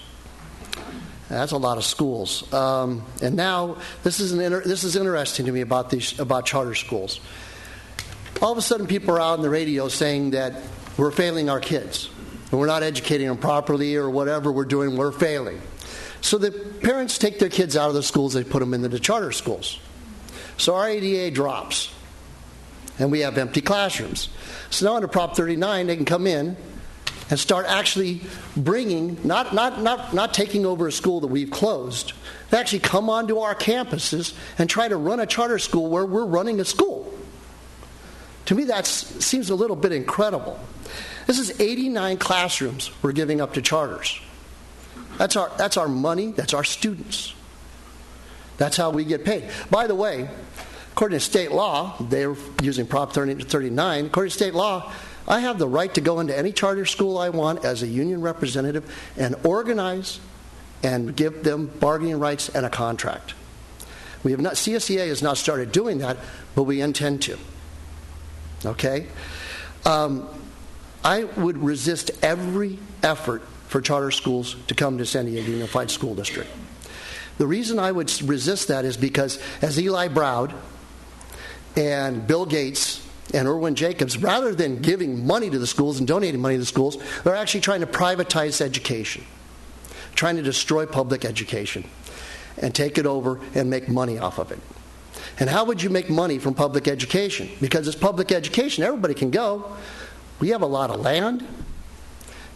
That's a lot of schools. And now, this is interesting to me about charter schools. All of a sudden, people are out on the radio saying that we're failing our kids. And we're not educating them properly, or whatever we're doing, we're failing. So the parents take their kids out of the schools, they put them into the charter schools. So our ADA drops, and we have empty classrooms. So now under Prop 39, they can come in and start actually bringing, not taking over a school that we've closed, they actually come onto our campuses and try to run a charter school where we're running a school. To me, that seems a little bit incredible. This is 89 classrooms we're giving up to charters. That's our money. That's our students. That's how we get paid. By the way, according to state law, they're using Prop 39. According to state law, I have the right to go into any charter school I want as a union representative and organize and give them bargaining rights and a contract. CSEA has not started doing that, but we intend to. Okay? I would resist every effort for charter schools to come to San Diego Unified School District. The reason I would resist that is because, as Eli Browd and Bill Gates and Irwin Jacobs, rather than giving money to the schools and donating money to the schools, they're actually trying to privatize education, trying to destroy public education and take it over and make money off of it. And how would you make money from public education? Because it's public education, everybody can go. We have a lot of land.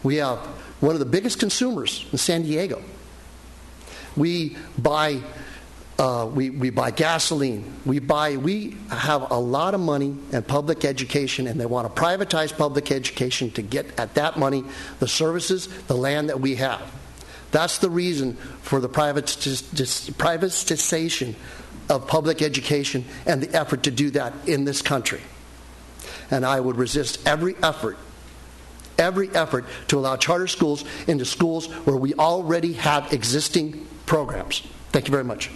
We have one of the biggest consumers in San Diego. We buy gasoline. We have a lot of money in public education, and they want to privatize public education to get at that money, the services, the land that we have. That's the reason for the privatization of public education and the effort to do that in this country. And I would resist every effort to allow charter schools into schools where we already have existing programs. Thank you very much.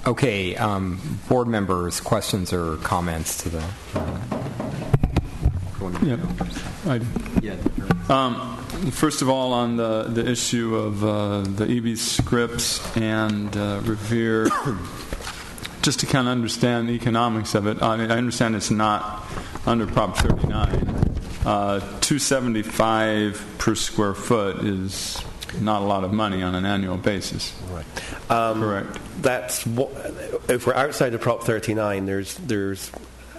Okay, board members, questions or comments to the... First of all, on the issue of the EB Scripps and Revere, just to kind of understand the economics of it, I understand it's not under Prop 39. $275 per square foot is not a lot of money on an annual basis. Right. Correct. That's if we're outside of Prop 39, there's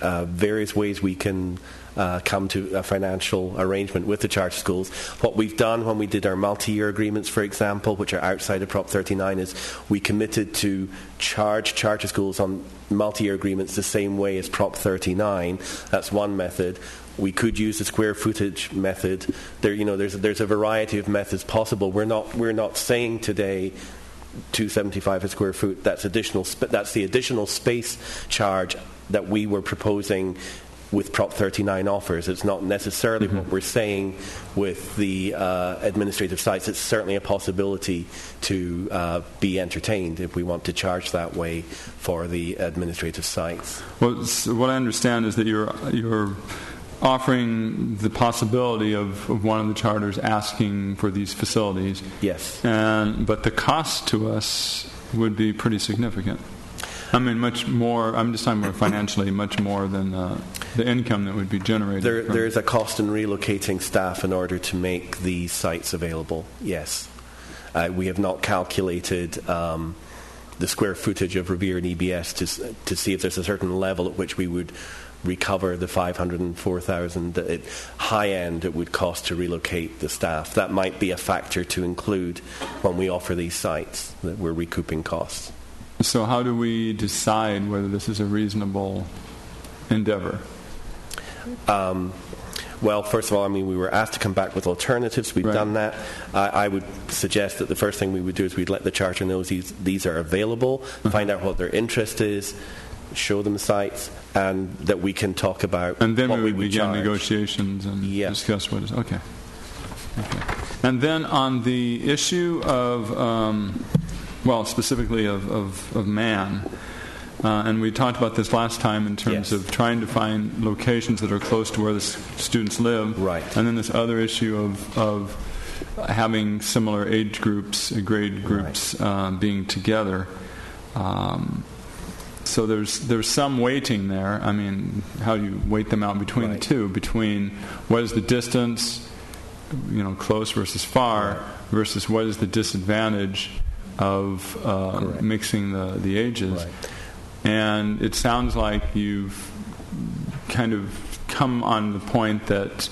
various ways we can come to a financial arrangement with the charter schools. What we've done when we did our multi-year agreements, for example, which are outside of Prop 39, is we committed to charge charter schools on multi-year agreements the same way as Prop 39. That's one method. We could use the square footage method. There's a variety of methods possible. We're not saying today $275 a square foot. That's the additional space charge that we were proposing with Prop 39 offers. It's not necessarily what we're saying with the administrative sites. It's certainly a possibility to be entertained if we want to charge that way for the administrative sites. Well, so what I understand is that you're offering the possibility of one of the charters asking for these facilities. Yes. But the cost to us would be pretty significant. I mean, much more, I'm just talking about financially, much more than the income that would be generated. There is a cost in relocating staff in order to make these sites available, yes. We have not calculated the square footage of Revere and EBS to see if there's a certain level at which we would recover the $504,000 high end it would cost to relocate the staff. That might be a factor to include when we offer these sites, that we're recouping costs. So how do we decide whether this is a reasonable endeavor? Well, first of all, I mean, we were asked to come back with alternatives. We've done that. I would suggest that the first thing we would do is we'd let the charter know these are available, find out what their interest is, show them sites, and that we can talk about and then what we would begin charge. Negotiations and discuss what is okay. And then on the issue of specifically of man, and we talked about this last time in terms of trying to find locations that are close to where the students live, and then this other issue of having similar age groups, grade groups being together. So there's some weighting there. I mean, how do you weight them out between the two? Between what is the distance, close versus far, versus what is the disadvantage of mixing the ages. And it sounds like you've kind of come on the point that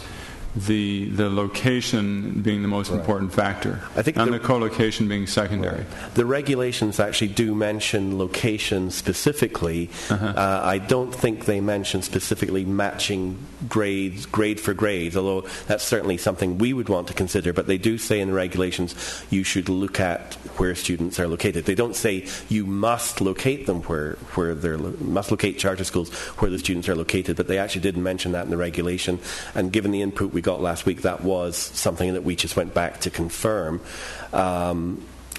the location being the most important factor, I think and the co-location being secondary. The regulations actually do mention location specifically. I don't think they mention specifically matching grade for grades, although that's certainly something we would want to consider. But they do say in the regulations you should look at where students are located. They don't say you must locate them where they're must locate charter schools where the students are located, but they actually did mention that in the regulation. And given the input we got last week, that was something that we just went back to confirm.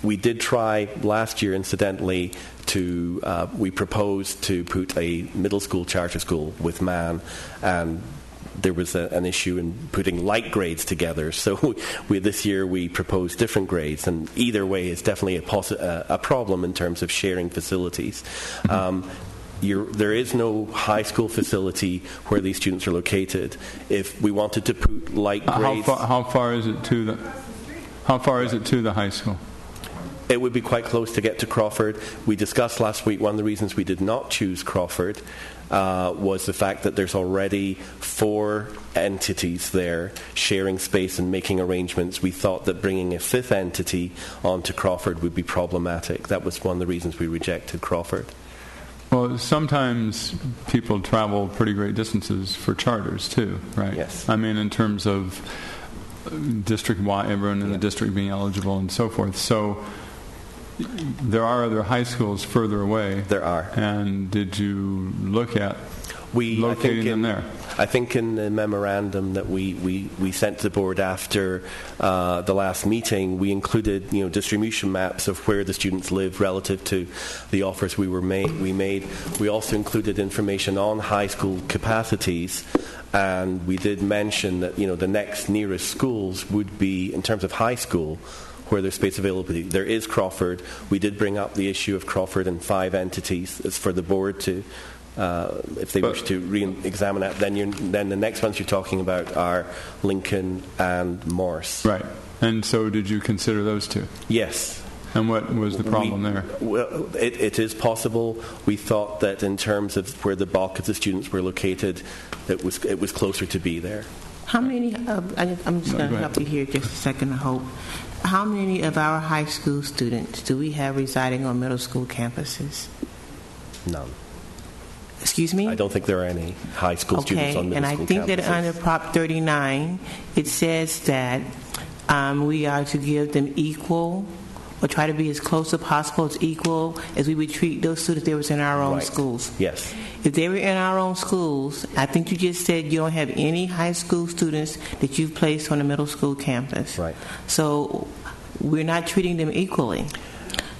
We did try last year, incidentally, we proposed to put a middle school charter school with Man, and there was an issue in putting like grades together. So this year we proposed different grades, and either way is definitely a problem in terms of sharing facilities. There is no high school facility where these students are located. If we wanted to put like grades, how far is it to the high school? It would be quite close to get to Crawford. We discussed last week one of the reasons we did not choose Crawford was the fact that there's already 4 entities there sharing space and making arrangements. We thought that bringing a 5th entity onto Crawford would be problematic. That was one of the reasons we rejected Crawford. Well, sometimes people travel pretty great distances for charters too, right? Yes. I mean, in terms of district-wide, everyone in the district being eligible and so forth. So there are other high schools further away. There are. And did you look at locating them there? I think in the memorandum that we sent to the board after the last meeting, we included distribution maps of where the students live relative to the offers we made. We also included information on high school capacities, and we did mention that the next nearest schools would be, in terms of high school, where there's space availability. There is Crawford. We did bring up the issue of Crawford and 5 entities. It's for the board to, if they wish to re-examine that, then the next ones you're talking about are Lincoln and Morse. Right. And so did you consider those two? Yes. And what was the problem there? Well, it is possible. We thought that in terms of where the bulk of the students were located, it was closer to be there. How many I'm just going to help you here just a second, I hope. How many of our high school students do we have residing on middle school campuses? None. Excuse me? I don't think there are any high school students on middle school campuses. And I think that under Prop 39, it says that we are to give them equal, or try to be as close as possible as equal as we would treat those students if they were in our own schools. Yes. If they were in our own schools, I think you just said you don't have any high school students that you've placed on a middle school campus. Right. So we're not treating them equally.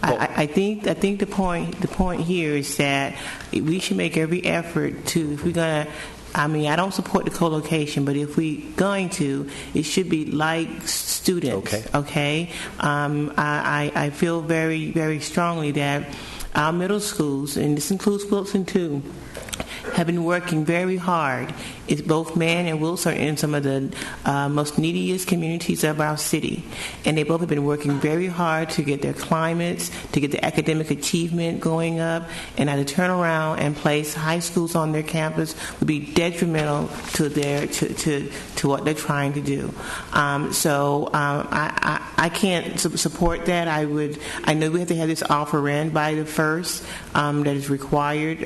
I think the point here is that we should make every effort to, if we're going to I mean, I don't support the co-location, but if we're going to, it should be like students. Okay. I feel very, very strongly that our middle schools, and this includes Wilson too, have been working very hard. It's both Man and Wilson are in some of the most neediest communities of our city, and they both have been working very hard to get their climates, to get the academic achievement going up, and now to turn around and place high schools on their campus would be detrimental to their to what they're trying to do. I can't support that. I know we have to have this offer in by the 1st that is required,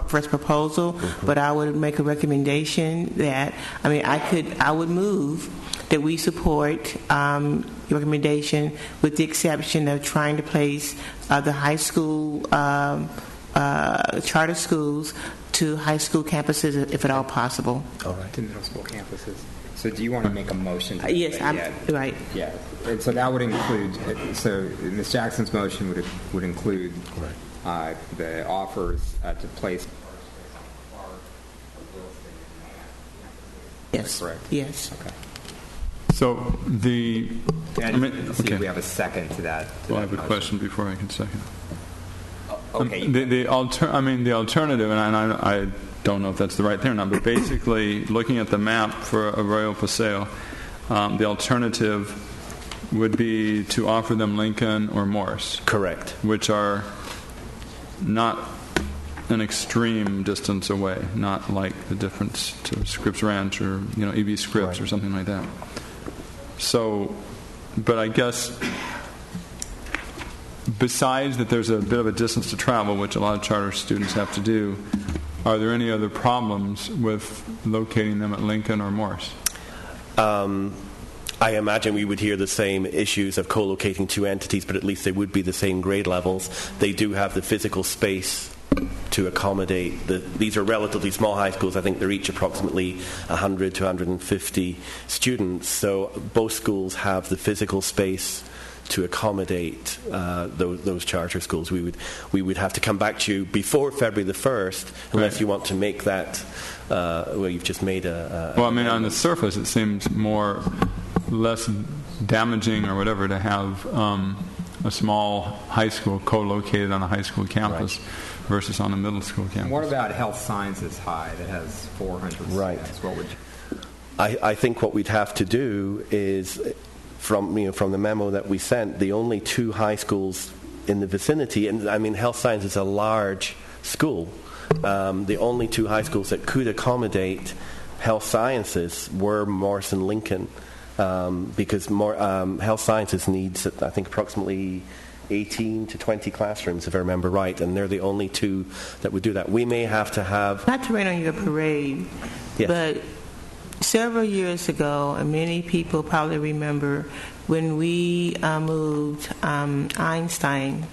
first proposal, but I would make a recommendation that, I would move that we support your recommendation with the exception of trying to place the high school charter schools to high school campuses if at all possible. All right. To middle school campuses. So do you want to make a motion? Yes, right. Yeah. And so that would include, so Ms. Jackson's motion would include the offers to place. Yes. Correct. Yes. Okay. So the. See if we have a second to that. I have a question before I can second. Okay. The alternative, and I don't know if that's the right thing or not, but basically, looking at the map for Arroyo Paseo, the alternative would be to offer them Lincoln or Morris. Correct. Which are not an extreme distance away, not like the difference to Scripps Ranch or EB Scripps or something like that. So, but I guess besides that there's a bit of a distance to travel, which a lot of charter students have to do, are there any other problems with locating them at Lincoln or Morris? I imagine we would hear the same issues of co-locating two entities, but at least they would be the same grade levels. They do have the physical space to accommodate these are relatively small high schools. I think they're each approximately 100 to 150 students. So both schools have the physical space to accommodate those charter schools. We would have to come back to you before February the 1st, unless you want to make that. You've just made a. Well, on the surface, it seems less damaging or whatever to have a small high school co-located on a high school campus versus on a middle school campus. And what about Health Sciences High that has 400 students? What would you? I think what we'd have to do is, from the memo that we sent, the only two high schools in the vicinity, and Health Science is a large school. The only two high schools that could accommodate health sciences were Morris and Lincoln, because health sciences needs, I think, approximately 18 to 20 classrooms, if I remember right, and they're the only two that would do that. We may have to have... Not to rain on your parade, but several years ago, and many people probably remember, when we moved Einstein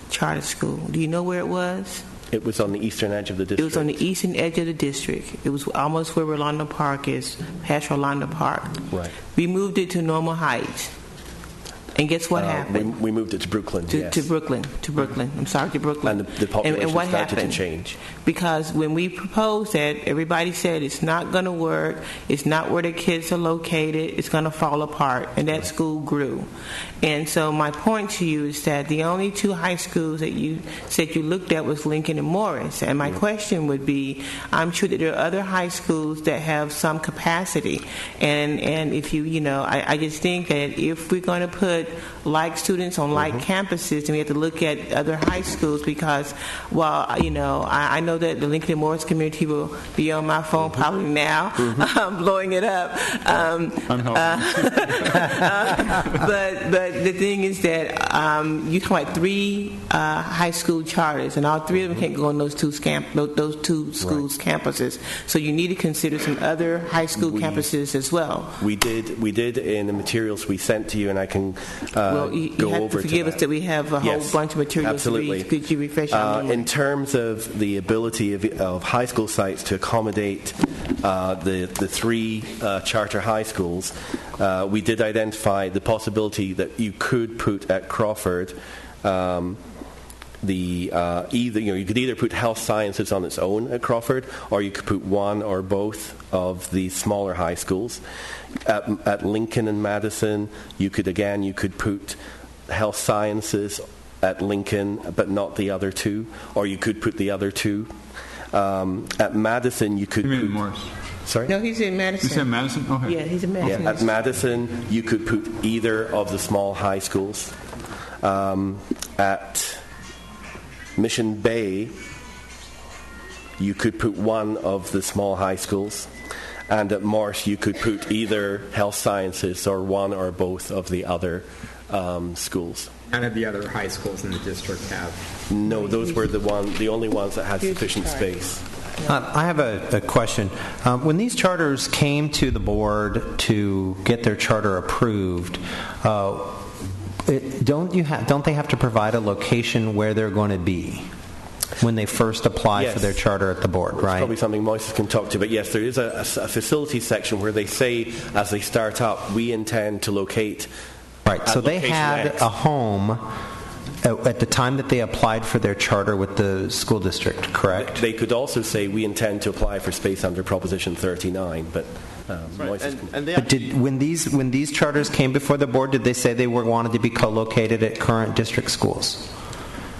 Charter School. Do you know where it was? It was on the eastern edge of the district. It was on the eastern edge of the district. It was almost where Rolando Park is, past Rolando Park. Right. We moved it to Normal Heights. And guess what happened? We moved it to Brooklyn, to Brooklyn. I'm sorry, to Brooklyn. And the population and what started happened? to change. Because when we proposed that, everybody said it's not going to work, it's not where the kids are located, it's going to fall apart, and that school grew. And so my point to you is that the only two high schools that you said you looked at was Lincoln and Morris. And my question would be, I'm sure that there are other high schools that have some capacity. And if I just think that if we're going to put like students on like campuses, then we have to look at other high schools, because I know that the Lincoln and Morris community will be on my phone probably now, blowing it up. But the thing is that you talk about three high school charters, and all three of them can't go on those two schools' campuses. So you need to consider some other high school campuses as well. We did in the materials we sent to you, and I can you have to forgive us that we have a whole bunch of materials. Absolutely. Could you refresh our memory? In terms of the ability of high school sites to accommodate the three charter high schools, we did identify the possibility that you could put at Crawford you could either put health sciences on its own at Crawford, or you could put one or both of the smaller high schools. At Lincoln and Madison, you could put health sciences at Lincoln, but not the other two, or you could put the other two. At Madison, you could. You mean Morris? Sorry? No, he's in Madison. You said Madison? Okay. Yeah, he's in Madison. Yeah, at Madison, you could put either of the small high schools. At Mission Bay, you could put one of the small high schools. And at Morse, you could put either health sciences or one or both of the other schools. None of the other high schools in the district have. No, those were the only ones that had sufficient space. I have a question. When these charters came to the board to get their charter approved, don't they have to provide a location where they're going to be when they first apply for their charter at the board, right? It's probably something Moises can talk to, but yes, there is a facility section where they say, as they start up, we intend to locate. Right, so they had a home at the time that they applied for their charter with the school district, correct? They could also say, we intend to apply for space under Proposition 39, but... when these charters came before the board, did they say they wanted to be co-located at current district schools?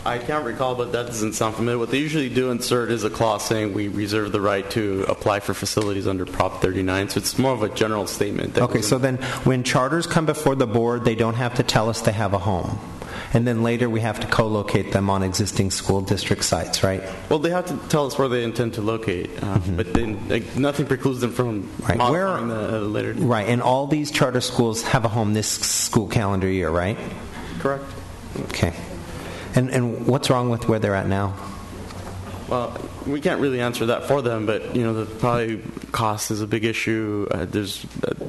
I can't recall, but that doesn't sound familiar. What they usually do insert is a clause saying we reserve the right to apply for facilities under Prop 39. So it's more of a general statement. Okay, so then when charters come before the board, they don't have to tell us they have a home. And then later we have to co-locate them on existing school district sites, right? Well, they have to tell us where they intend to locate, but then nothing precludes them from modifying the later. Right, and all these charter schools have a home this school calendar year, right? Correct. Okay. And what's wrong with where they're at now? Well, we can't really answer that for them, but the probably cost is a big issue. There's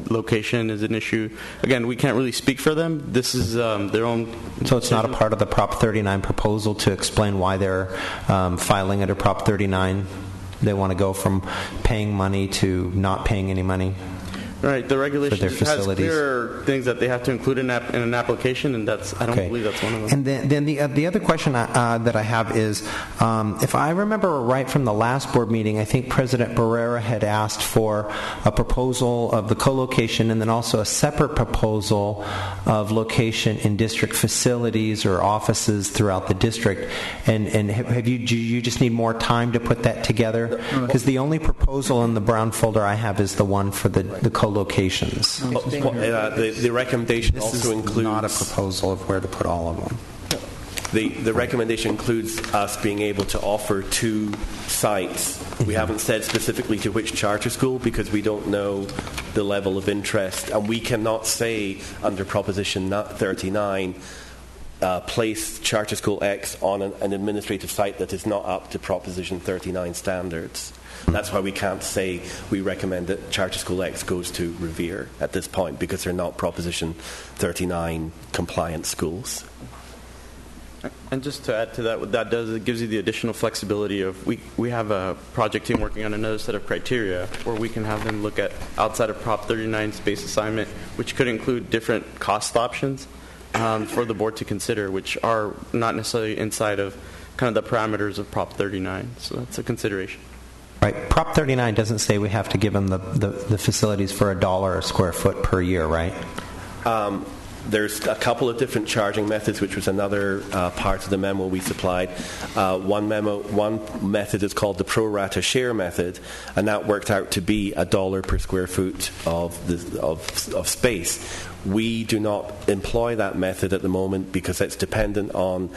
location is an issue. Again, we can't really speak for them. This is their own. So it's not a part of the Prop 39 proposal to explain why they're filing under Prop 39. They want to go from paying money to not paying any money. Right, the regulation has clear things that they have to include in an application, and I don't believe that's one of them. And then the other question that I have is, if I remember right from the last board meeting, I think President Barrera had asked for a proposal of the co-location and then also a separate proposal of location in district facilities or offices throughout the district. And do you just need more time to put that together? Because the only proposal in the brown folder I have is the one for the co-locations. The recommendation also includes not a proposal of where to put all of them. The recommendation includes us being able to offer 2 sites. We haven't said specifically to which charter school because we don't know the level of interest, and we cannot say under Proposition 39 place charter school X on an administrative site that is not up to Proposition 39 standards. That's why we can't say we recommend that Charter School X goes to Revere at this point, because they're not Proposition 39 compliant schools. And just to add to that, what that does, it gives you the additional flexibility of we have a project team working on another set of criteria where we can have them look at outside of Prop 39 space assignment, which could include different cost options for the board to consider, which are not necessarily inside of kind of the parameters of Prop 39. So that's a consideration. Right. Prop 39 doesn't say we have to give them the facilities for $1 a square foot per year, right? There's a couple of different charging methods, which was another part of the memo we supplied. One method is called the pro rata share method, and that worked out to be $1 per square foot of space. We do not employ that method at the moment because it's dependent on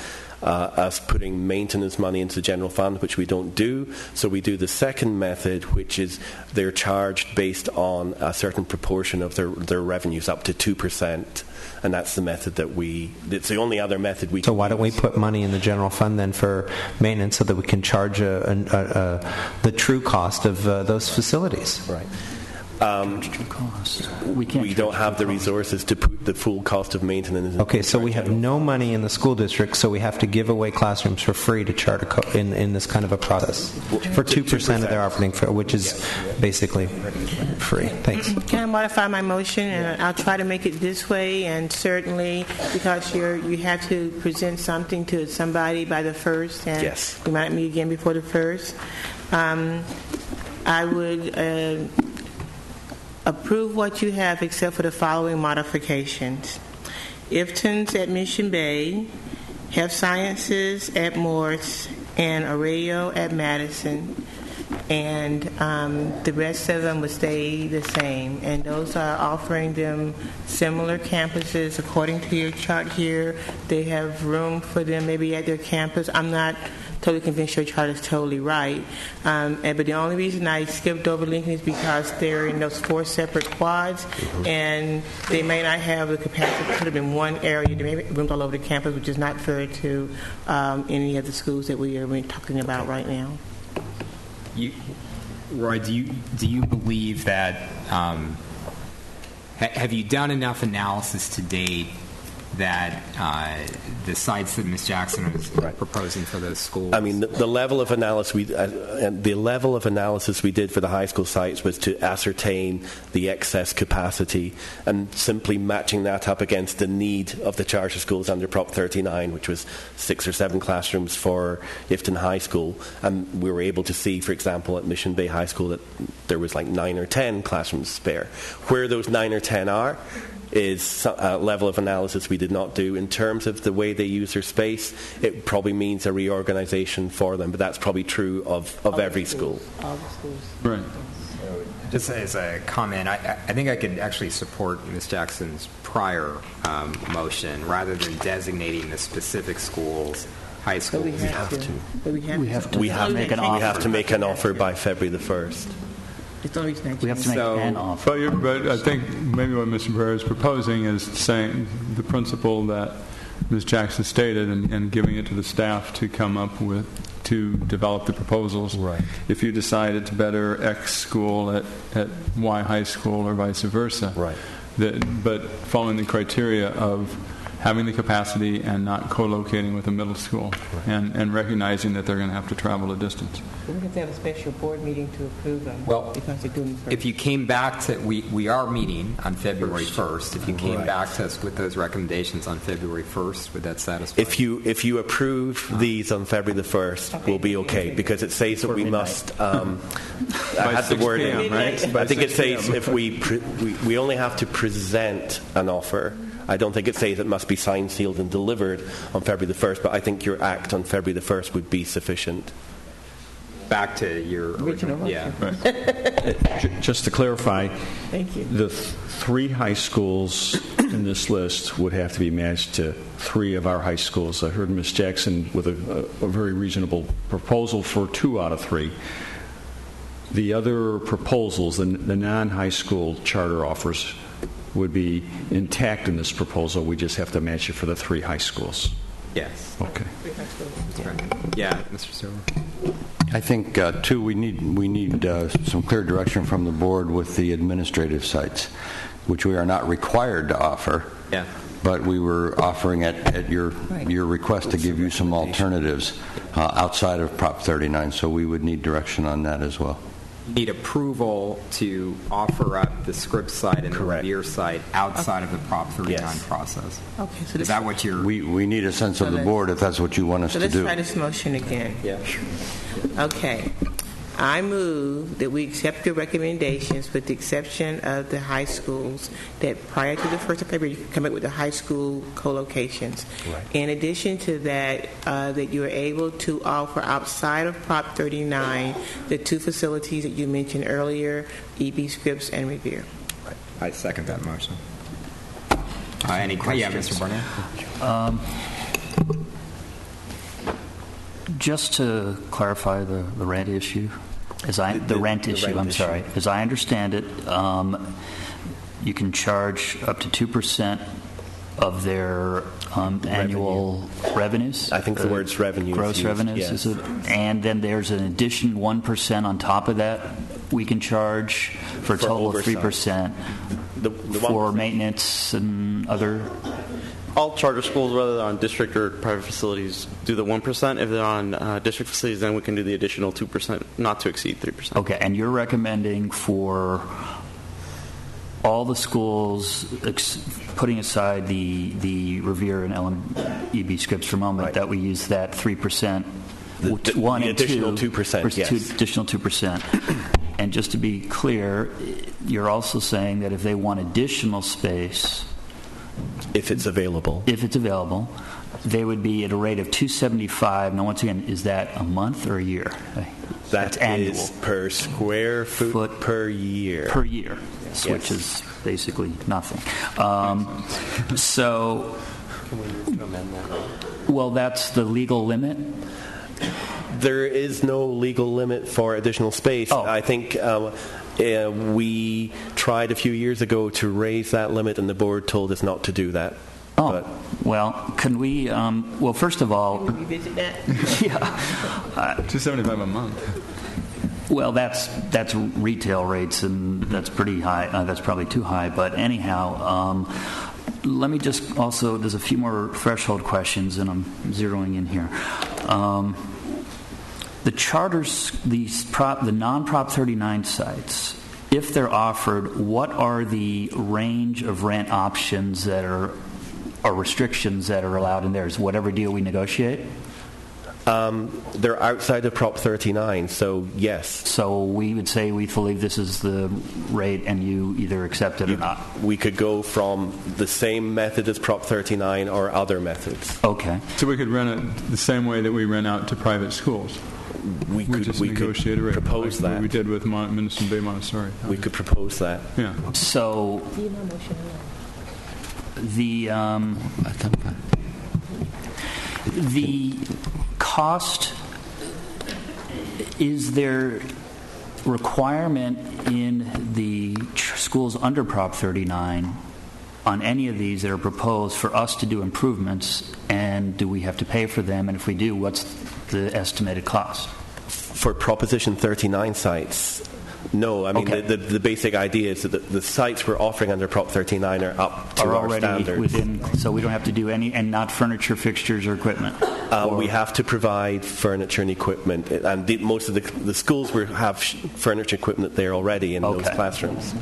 us putting maintenance money into the general fund, which we don't do. So we do the second method, which is they're charged based on a certain proportion of their revenues, up to 2%. And that's the method it's the only other method we can. So why don't we put money in the general fund then for maintenance so that we can charge the true cost of those facilities? Right. We don't have the resources to put the full cost of maintenance. Okay, so we have no money in the school district, so we have to give away classrooms for free to charter in this kind of a process for 2% of their operating fee, which is basically free. Thanks. Can I modify my motion, and I'll try to make it this way, and certainly because you have to present something to somebody by the 1st, and yes, we might meet again before the 1st. I would approve what you have except for the following modifications. Ifton's at Mission Bay, Health Sciences at Morse, and Arroyo at Madison, and the rest of them would stay the same. And those are offering them similar campuses according to your chart here. They have room for them maybe at their campus. I'm not totally convinced your chart is totally right. But the only reason I skipped over Lincoln is because they're in those 4 separate quads, and they may not have the capacity to put them in one area. There may be rooms all over the campus, which is not fair to any of the schools that we are talking about right now. Roy, do you believe that have you done enough analysis to date that the sites that Ms. Jackson was proposing for those schools? I mean, the level of analysis we did for the high school sites was to ascertain the excess capacity and simply matching that up against the need of the charter schools under Prop 39, which was 6 or 7 classrooms for Ifton High School. And we were able to see, for example, at Mission Bay High School that there was like 9 or 10 classrooms spare. Where those 9 or 10 are is a level of analysis we did not do. In terms of the way they use their space, it probably means a reorganization for them, but that's probably true of every school. All the schools. Right. Just as a comment, I think I could actually support Ms. Jackson's prior motion rather than designating the specific schools, high schools. We have to make an offer by February the 1st. We have to make an offer. But I think maybe what Mr. Barrera is proposing is saying the principle that Ms. Jackson stated and giving it to the staff to come up with, to develop the proposals. Right. If you decide it's better X school at Y high school or vice versa. Right. But following the criteria of having the capacity and not co-locating with a middle school, and recognizing that they're going to have to travel a distance. We're going to have a special board meeting to approve them. Well, because they're doing first. if you came back to, we are meeting on February 1st. If you came back to us with those recommendations on February 1st, would that satisfy? If you approve these on February the 1st, we'll be okay, because it says that we must. I had the word in, right? I think it says if we only have to present an offer. I don't think it says it must be signed, sealed, and delivered on February the 1st, but I think your act on February the 1st would be sufficient. Back to your original. Yeah. Just to clarify, thank you. The 3 high schools in this list would have to be matched to 3 of our high schools. I heard Ms. Jackson with a very reasonable proposal for 2 out of 3. The other proposals, the non-high school charter offers, would be intact in this proposal. We just have to match it for the 3 high schools. Yes. Okay. Yeah, Mr. Silver. I think, too, we need some clear direction from the board with the administrative sites, which we are not required to offer. Yeah. But we were offering at your request to give you some alternatives outside of Prop 39, so we would need direction on that as well. You need approval to offer up the Scripps site and the Revere site outside of the Prop 39 process. Okay, so is that what you're... We need a sense of the board if that's what you want us to do. So let's try this motion again. Yeah. Okay. I move that we accept your recommendations with the exception of the high schools, that prior to the 1st of February, you can come up with the high school co-locations. Right. In addition to that, that you are able to offer outside of Prop 39 the 2 facilities that you mentioned earlier, E.B. Scripps and Revere. Right. I second that motion. Any questions? Yeah, Mr. Barnett? Just to clarify the rent issue, as I understand it, you can charge up to 2% of their annual revenues. I think the word's revenue. Gross used, revenues. yes. Is it? And then there's an addition 1% on top of that we can charge for a total of 3% for maintenance and other. All charter schools, whether they're on district or private facilities, do the 1%. If they're on district facilities, then we can do the additional 2%, not to exceed 3%. Okay, and you're recommending for all the schools, putting aside the Revere and LMEB scripts for a moment, that we use that 3%, one the and additional two, 2%, yes. Additional 2%. And just to be clear, you're also saying that if they want additional space, if it's available, they would be at a rate of $275. Now, once again, is that a month or a year? That's annual. Is per square foot per year. Per year, yes. Which is basically nothing. So, can we move to amend that? Well, that's the legal limit. There is no legal limit for additional space. I think we tried a few years ago to raise that limit, and the board told us not to do that. Well, can we? Well, first of all, can we revisit that? Yeah, $275 a month. Well, that's retail rates, and that's pretty high. That's probably too high. But anyhow, let me just also. There's a few more threshold questions, and I'm zeroing in here. The charters, the non-Prop 39 sites, if they're offered, what are the range of rent options that are, or restrictions that are allowed in there? Is whatever deal we negotiate? They're outside of Prop 39, so yes. So we would say we believe this is the rate, and you either accept it or not. We could go from the same method as Prop 39 or other methods. Okay. So we could rent it the same way that we rent out to private schools. We could negotiate a rate, propose that. We did with Minnesota Bay Montessori. We could propose that. Yeah. So the cost, is there requirement in the schools under Prop 39 on any of these that are proposed for us to do improvements, and do we have to pay for them? And if we do, what's the estimated cost? For Proposition 39 sites, no. I mean, the basic idea is that the sites we're offering under Prop 39 are up to our standards. Within, so we don't have to do any, and not furniture, fixtures, or equipment? We have to provide furniture and equipment, and most of the schools will have furniture equipment there already in those classrooms.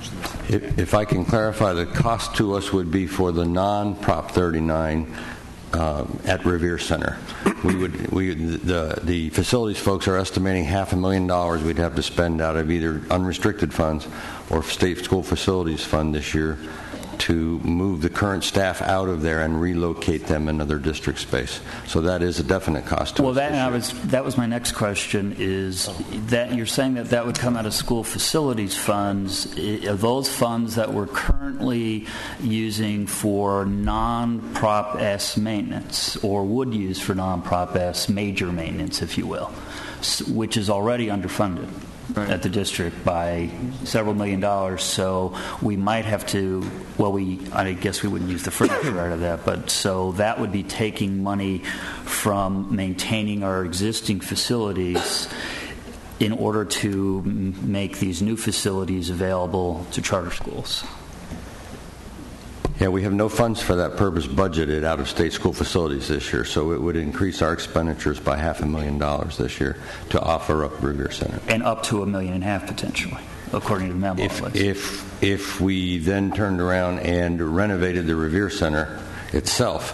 If I can clarify, the cost to us would be for the non-Prop 39 at Revere Center. The facilities folks are estimating $500,000 we'd have to spend out of either unrestricted funds or state school facilities fund this year to move the current staff out of there and relocate them in other district space. So that is a definite cost to us. That was my next question, is that you're saying that would come out of school facilities funds. Are those funds that we're currently using for non-Prop S maintenance, or would use for non-Prop S major maintenance, if you will, which is already underfunded at the district by several $1 million, so we might have to, I guess we wouldn't use the furniture out of that, but so that would be taking money from maintaining our existing facilities in order to make these new facilities available to charter schools. Yeah, we have no funds for that purpose budgeted out of state school facilities this year, so it would increase our expenditures by $500,000 this year to offer up Revere Center. And up to $1.5 million potentially, according to the memo. If we then turned around and renovated the Revere Center itself,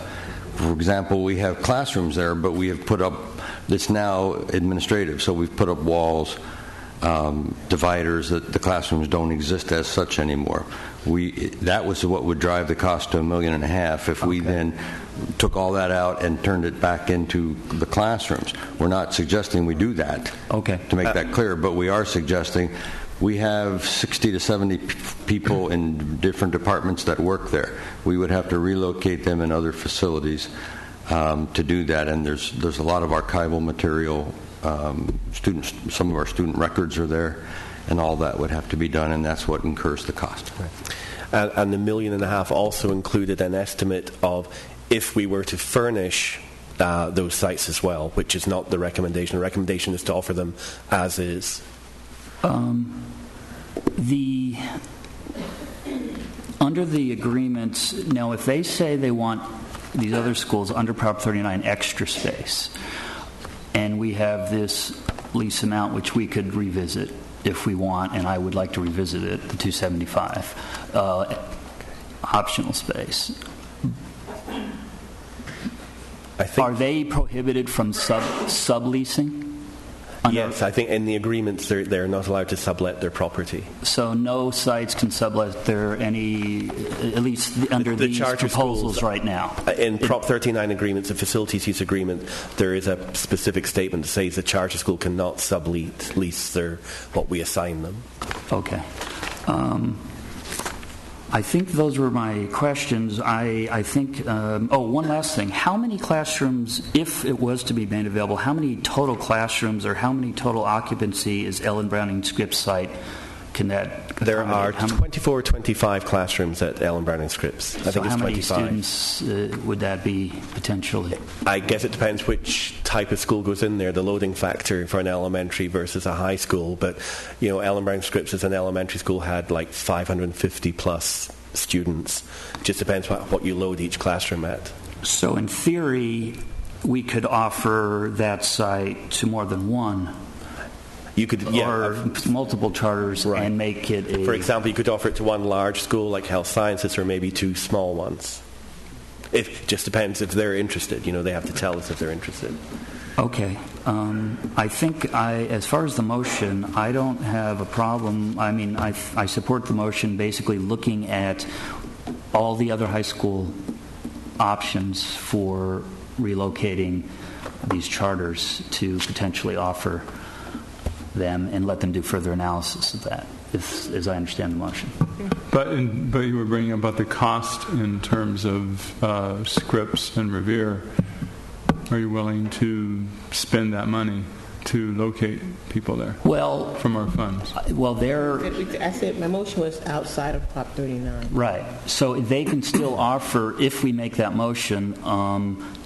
for example, we have classrooms there, but we have put up, it's now administrative, so we've put up walls, dividers, that the classrooms don't exist as such anymore. That was what would drive the cost to $1.5 million. If we then took all that out and turned it back into the classrooms, we're not suggesting we do that. Okay. To make that clear, but we are suggesting we have 60 to 70 people in different departments that work there. We would have to relocate them in other facilities to do that, and there's a lot of archival material. Some of our student records are there, and all that would have to be done, and that's what incurs the cost. And the $1.5 million also included an estimate of if we were to furnish those sites as well, which is not the recommendation. The recommendation is to offer them as is. Under the agreements, now if they say they want these other schools under Prop 39 extra space, and we have this lease amount which we could revisit if we want, and I would like to revisit it, the $275 optional space. Are they prohibited from subleasing? Yes, I think in the agreements they're not allowed to sublet their property. So no sites can sublet their any, at least under the these charter proposals schools, right now. In Prop 39 agreements, the facilities use agreement, there is a specific statement that says the charter school cannot sublease what we assign them. Okay. I think those were my questions. I think, one last thing. How many classrooms, if it was to be made available, how many total classrooms or how many total occupancy is Ellen Browning Scripps site? Can that There are 24, 25 classrooms at Ellen Browning Scripps. I think it's 25. How many students would that be potentially? I guess it depends which type of school goes in there, the loading factor for an elementary versus a high school. But, Ellen Browning Scripps as an elementary school had like 550 plus students. Just depends what you load each classroom at. So in theory, we could offer that site to more than one. You could, or multiple charters, right, and make it a... For example, you could offer it to one large school like Health Sciences or maybe two small ones. It just depends if they're interested. They have to tell us if they're interested. Okay. I think as far as the motion, I don't have a problem. I mean, I support the motion basically looking at all the other high school options for relocating these charters to potentially offer them and let them do further analysis of that, as I understand the motion. But you were bringing up about the cost in terms of Scripps and Revere. Are you willing to spend that money to locate people there? Well, from our funds. I said my motion was outside of Prop 39. Right. So they can still offer, if we make that motion.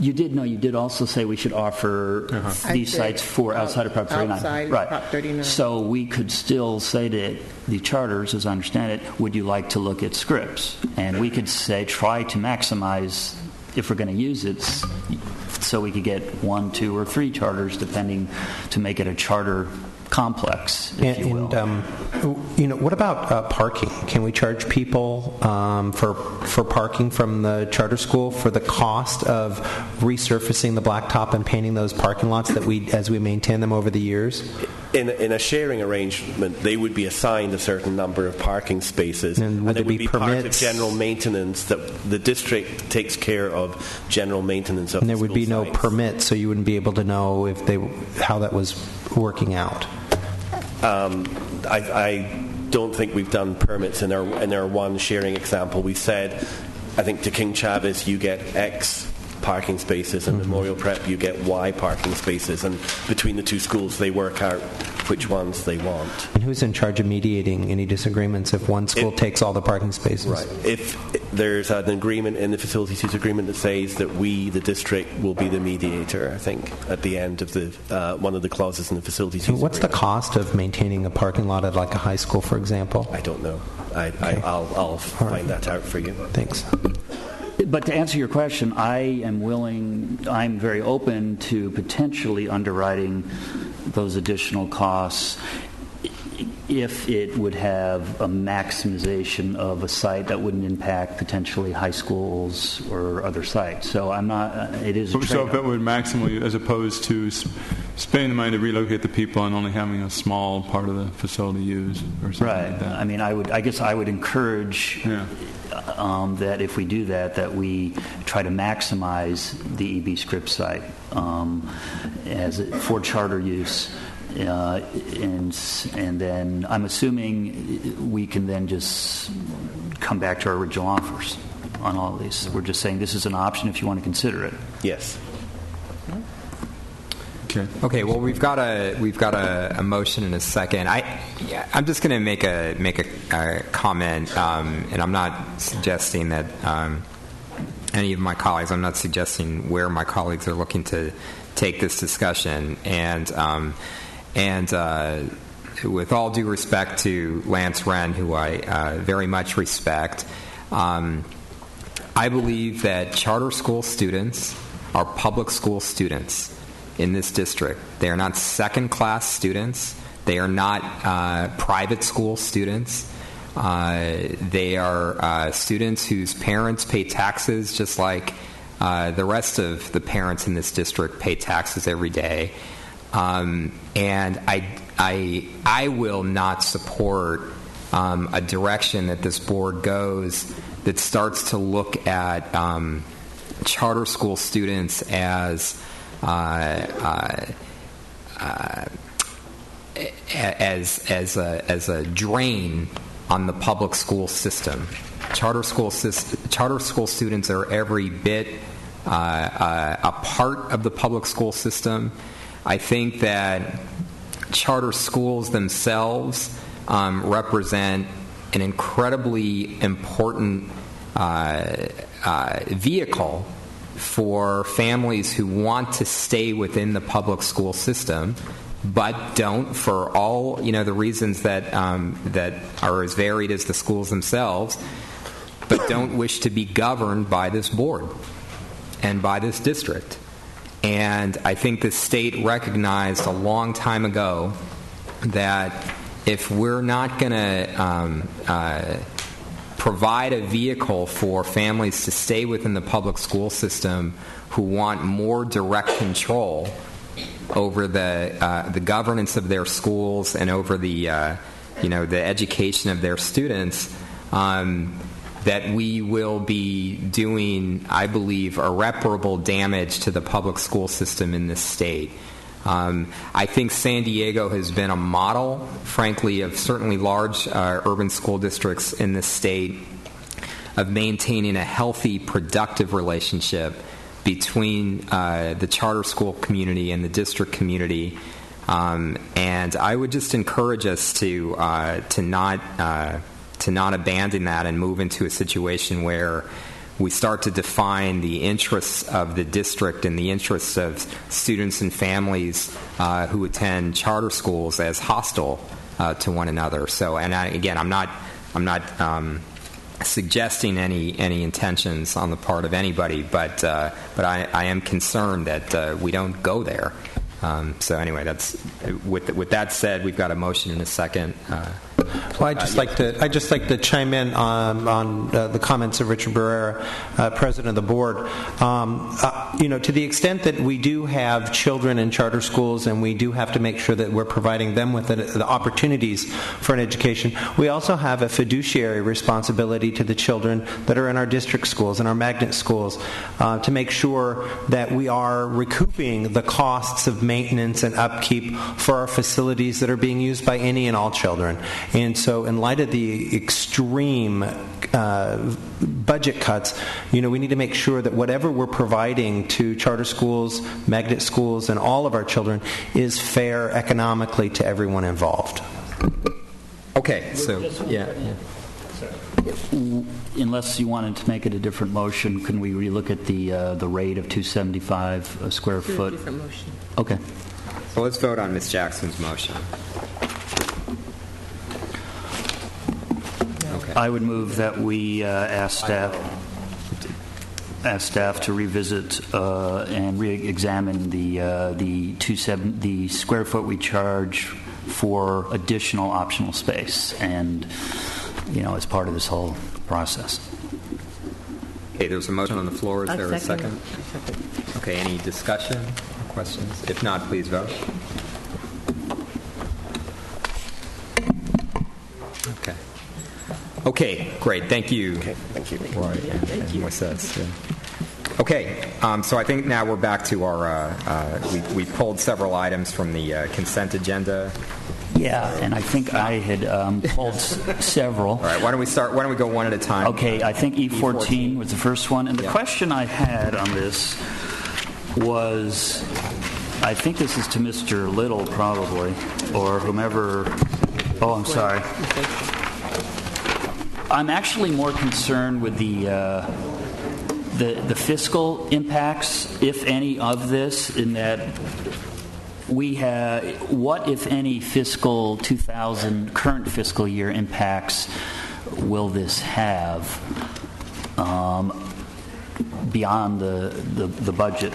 You did also say we should offer these sites for outside of Prop 39. Outside right. Prop 39. So we could still say to the charters, as I understand it, would you like to look at Scripps? And we could say try to maximize, if we're going to use it, so we could get 1, 2, or 3 charters, depending, to make it a charter complex, if you will. What about parking? Can we charge people for parking from the charter school for the cost of resurfacing the blacktop and painting those parking lots as we maintain them over the years? In a sharing arrangement, they would be assigned a certain number of parking spaces, and it would be part of general maintenance. That the district takes care of general maintenance of. And there would be no permit, so you wouldn't be able to know how that was working out. I don't think we've done permits in our one sharing example. We said, I think to King Chavez you get X parking spaces, and Memorial Prep you get Y parking spaces, and between the two schools they work out which ones they want. And who's in charge of mediating any disagreements if one school takes all the parking spaces? Right. If there's an agreement in the facilities use agreement that says that we, the district, will be the mediator, I think, at the end of the one of the clauses in the facilities use What's agreement. the cost of maintaining a parking lot at like a high school, for example? I don't know. I'll find that out for you. Thanks. But to answer your question, I'm very open to potentially underwriting those additional costs if it would have a maximization of a site that wouldn't impact potentially high schools or other sites. So I'm not, it is a trade-off. So if it would maximally, as opposed to spending the money to relocate the people and only having a small part of the facility used or something like that. I mean, I guess I would encourage that if we do that we try to maximize the EB Scripps site for charter use. And then I'm assuming we can then just come back to our original offers on all of these. We're just saying this is an option if you want to consider it. Yes. Okay. Well, we've got a motion and a second. I'm just going to make a comment, and I'm not suggesting that any of my colleagues. I'm not suggesting where my colleagues are looking to take this discussion. And with all due respect to Lance Wren, who I very much respect, I believe that charter school students are public school students in this district. They are not second-class students. They are not private school students. They are students whose parents pay taxes just like the rest of the parents in this district pay taxes every day. And I will not support a direction that this board goes that starts to look at charter school students as a drain on the public school system. Charter school students are every bit a part of the public school system. I think that charter schools themselves represent an incredibly important vehicle for families who want to stay within the public school system, but don't, for all the reasons that are as varied as the schools themselves, but don't wish to be governed by this board and by this district. And I think the state recognized a long time ago that if we're not going to provide a vehicle for families to stay within the public school system who want more direct control over the governance of their schools and over the education of their students, that we will be doing, I believe, irreparable damage to the public school system in this state. I think San Diego has been a model, frankly, of certainly large urban school districts in this state of maintaining a healthy, productive relationship between the charter school community and the district community. And I would just encourage us to not abandon that and move into a situation where we start to define the interests of the district and the interests of students and families who attend charter schools as hostile to one another. So, and I'm not suggesting any intentions on the part of anybody, but I am concerned that we don't go there. So anyway, that's with that said, we've got a motion and a second. Well, I'd just like to chime in on the comments of Richard Barrera, President of the Board. To the extent that we do have children in charter schools and we do have to make sure that we're providing them with the opportunities for an education, we also have a fiduciary responsibility to the children that are in our district schools and our magnet schools to make sure that we are recouping the costs of maintenance and upkeep for our facilities that are being used by any and all children. And so in light of the extreme budget cuts, we need to make sure that whatever we're providing to charter schools, magnet schools, and all of our children is fair economically to everyone involved. Okay, so, yeah. Unless you wanted to make it a different motion, can we relook at the rate of $275 a square foot? Different motion. Okay. So let's vote on Ms. Jackson's motion. Okay. I would move that we ask staff to revisit and re-examine the square foot we charge for additional optional space, and as part of this whole process. Okay, there's a motion on the floor. Is there a second? Okay, any discussion or questions? If not, please vote. Okay. Okay, great. Thank you. Okay, thank you. Roy and Moises. Yeah. Okay, so I think now we're back to our, we pulled several items from the consent agenda. Yeah, and I think I had pulled several. All right, why don't we go one at a time? Okay, I think E14 was the first one. And the question I had on this was, I think this is to Mr. Little, probably, or whomever. Oh, I'm sorry. I'm actually more concerned with the fiscal impacts, if any, of this, in that we have, what, if any, fiscal 2000 current fiscal year impacts will this have beyond the budget?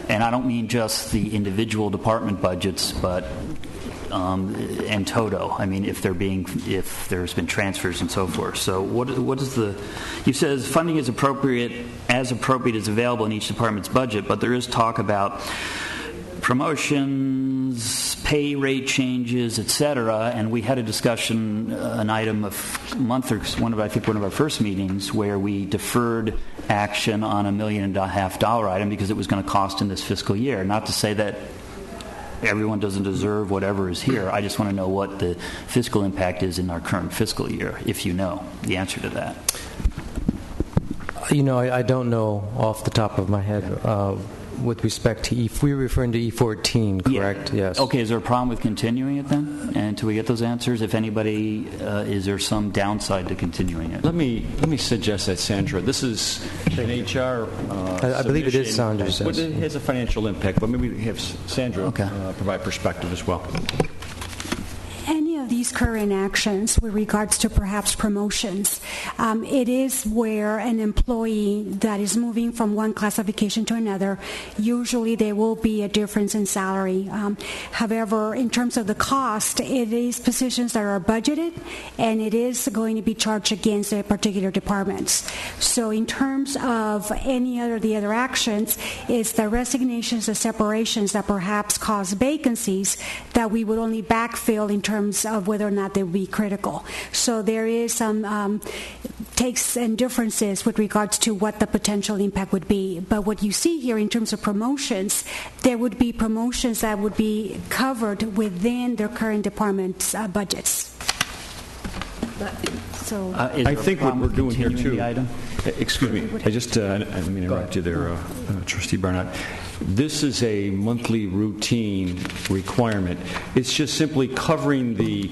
And I don't mean just the individual department budgets, but and toto. I mean, if there's been transfers and so forth. So what is the? You says funding is appropriate as available in each department's budget, but there is talk about promotions, pay rate changes, etc. And we had a discussion, an item I think one of our first meetings, where we deferred action on $1.5 million item because it was going to cost in this fiscal year. Not to say that everyone doesn't deserve whatever is here. I just want to know what the fiscal impact is in our current fiscal year, if you know the answer to that. I don't know off the top of my head with respect to we're referring to E14, correct? Yeah. Yes. Okay, is there a problem with continuing it then until we get those answers? If anybody, is there some downside to continuing it? Let me suggest that, Sandra. This is an HR I believe it is Sandra's. It has a financial impact, but maybe we have Sandra provide perspective as well. Any of these current actions with regards to perhaps promotions, it is where an employee that is moving from one classification to another, usually there will be a difference in salary. However, in terms of the cost, it is positions that are budgeted, and it is going to be charged against their particular departments. So in terms of any of the other actions, it's the resignations, the separations that perhaps cause vacancies that we would only backfill in terms of whether or not they would be critical. So there is some takes and differences with regards to what the potential impact would be. But what you see here in terms of promotions, there would be promotions that would be covered within their current department's budgets. So I think what we're doing here too. Excuse me. I didn't mean to interrupt you there, Trustee Barnett. This is a monthly routine requirement. It's just simply covering the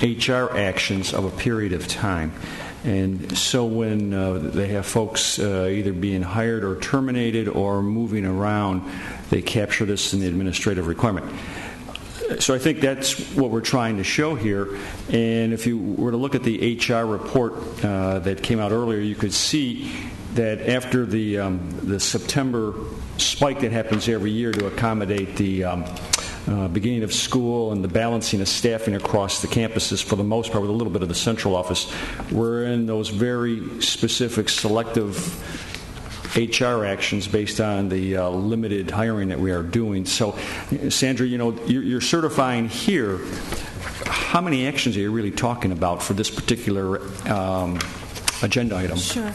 HR actions of a period of time. And so when they have folks either being hired or terminated or moving around, they capture this in the administrative requirement. So I think that's what we're trying to show here. And if you were to look at the HR report that came out earlier, you could see that after the September spike that happens every year to accommodate the beginning of school and the balancing of staffing across the campuses, for the most part with a little bit of the central office, we're in those very specific selective HR actions based on the limited hiring that we are doing. So, Sandra, you're certifying here. How many actions are you really talking about for this particular agenda item? Sure.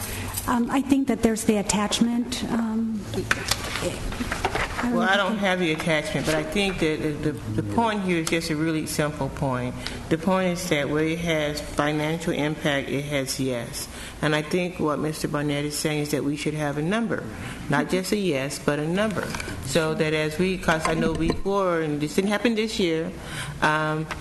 I think that there's the attachment. I don't have the attachment, but I think that the point here is just a really simple point. The point is that where it has financial impact, it has yes. And I think what Mr. Barnett is saying is that we should have a number, not just a yes, but a number. So that because I know before, and this didn't happen this year,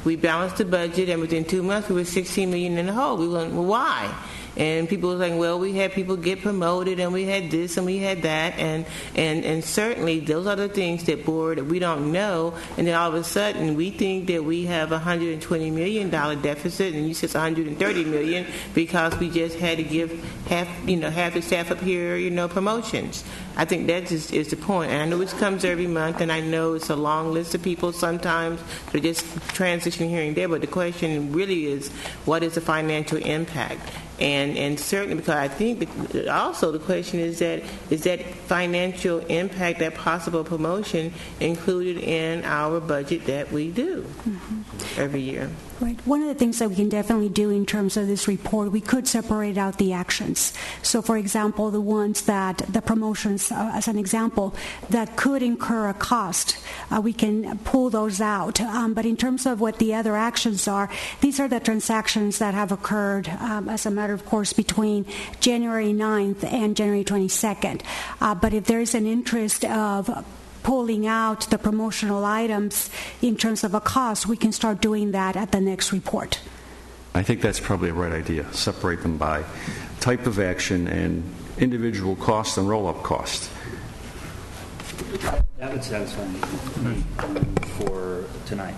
we balanced the budget, and within 2 months we were $16 million in the hole. We went, well, why? And people were saying, well, we had people get promoted, and we had this, and we had that, and certainly those are the things that we don't know. And then all of a sudden, we think that we have a $120 million deficit, and you said it's $130 million because we just had to give half the staff up here, promotions. I think that is the point. And I know it comes every month, and I know it's a long list of people sometimes. They're just transitioning here and there. But the question really is, what is the financial impact? And certainly, because I think also the question is that financial impact, that possible promotion, included in our budget that we do every year? Right. One of the things that we can definitely do in terms of this report, we could separate out the actions. So, for example, the ones that, the promotions, as an example, that could incur a cost, we can pull those out. But in terms of what the other actions are, these are the transactions that have occurred, as a matter of course, between January 9th and January 22nd. But if there is an interest of pulling out the promotional items in terms of a cost, we can start doing that at the next report. I think that's probably a right idea. Separate them by type of action and individual cost and roll-up cost. That would satisfy me for tonight.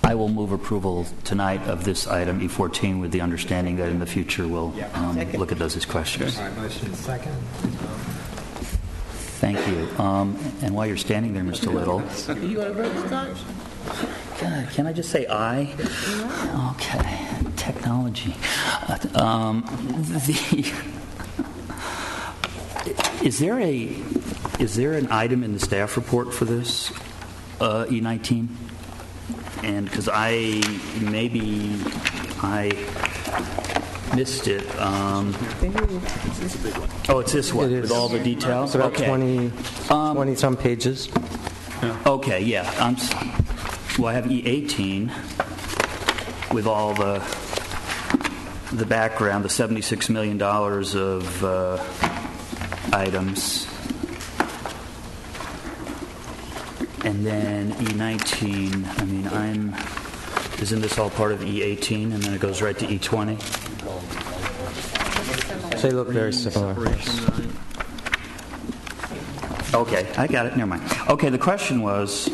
I will move approval tonight of this item E14 with the understanding that in the future we'll look at those as questions. All right, motion second. Thank you. And while you're standing there, Mr. Little, You want to vote start? God, can I just say aye? Okay. Technology. Is there an item in the staff report for this E19? And because I missed it. It's this one with all the details. It's about okay. 20 some pages. Okay, yeah. I have E18 with all the background, the $76 million of items. And then E19, isn't this all part of E18 and then it goes right to E20? They look very similar. Okay, I got it. Never mind. Okay, the question was,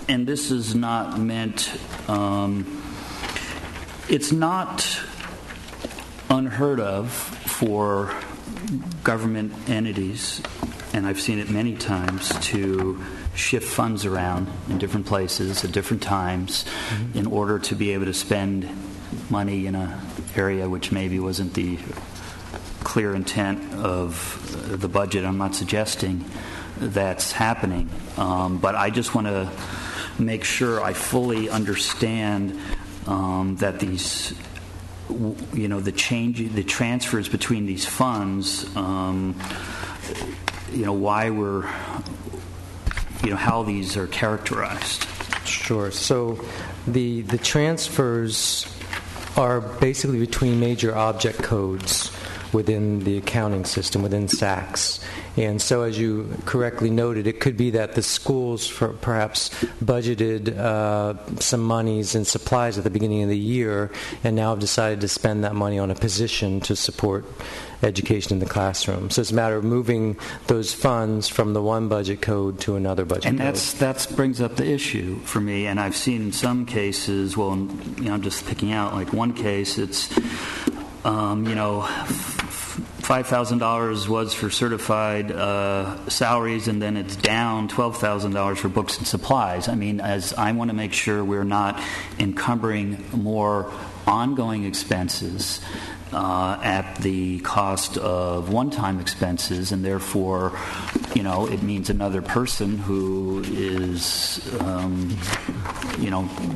and this is not meant, it's not unheard of for government entities, and I've seen it many times, to shift funds around in different places at different times in order to be able to spend money in an area which maybe wasn't the clear intent of the budget. I'm not suggesting that's happening, but I just want to make sure I fully understand that these, the transfers between these funds, why we're, how these are characterized. Sure. So the transfers are basically between major object codes within the accounting system, within SACS. And so, as you correctly noted, it could be that the schools perhaps budgeted some monies and supplies at the beginning of the year and now have decided to spend that money on a position to support education in the classroom. So it's a matter of moving those funds from the one budget code to another budget code. And that brings up the issue for me. And I've seen in some cases, I'm just picking out, like one case, it's, $5,000 was for certified salaries, and then it's down $12,000 for books and supplies. As I want to make sure we're not encumbering more ongoing expenses at the cost of one-time expenses, and therefore, it means another person who is,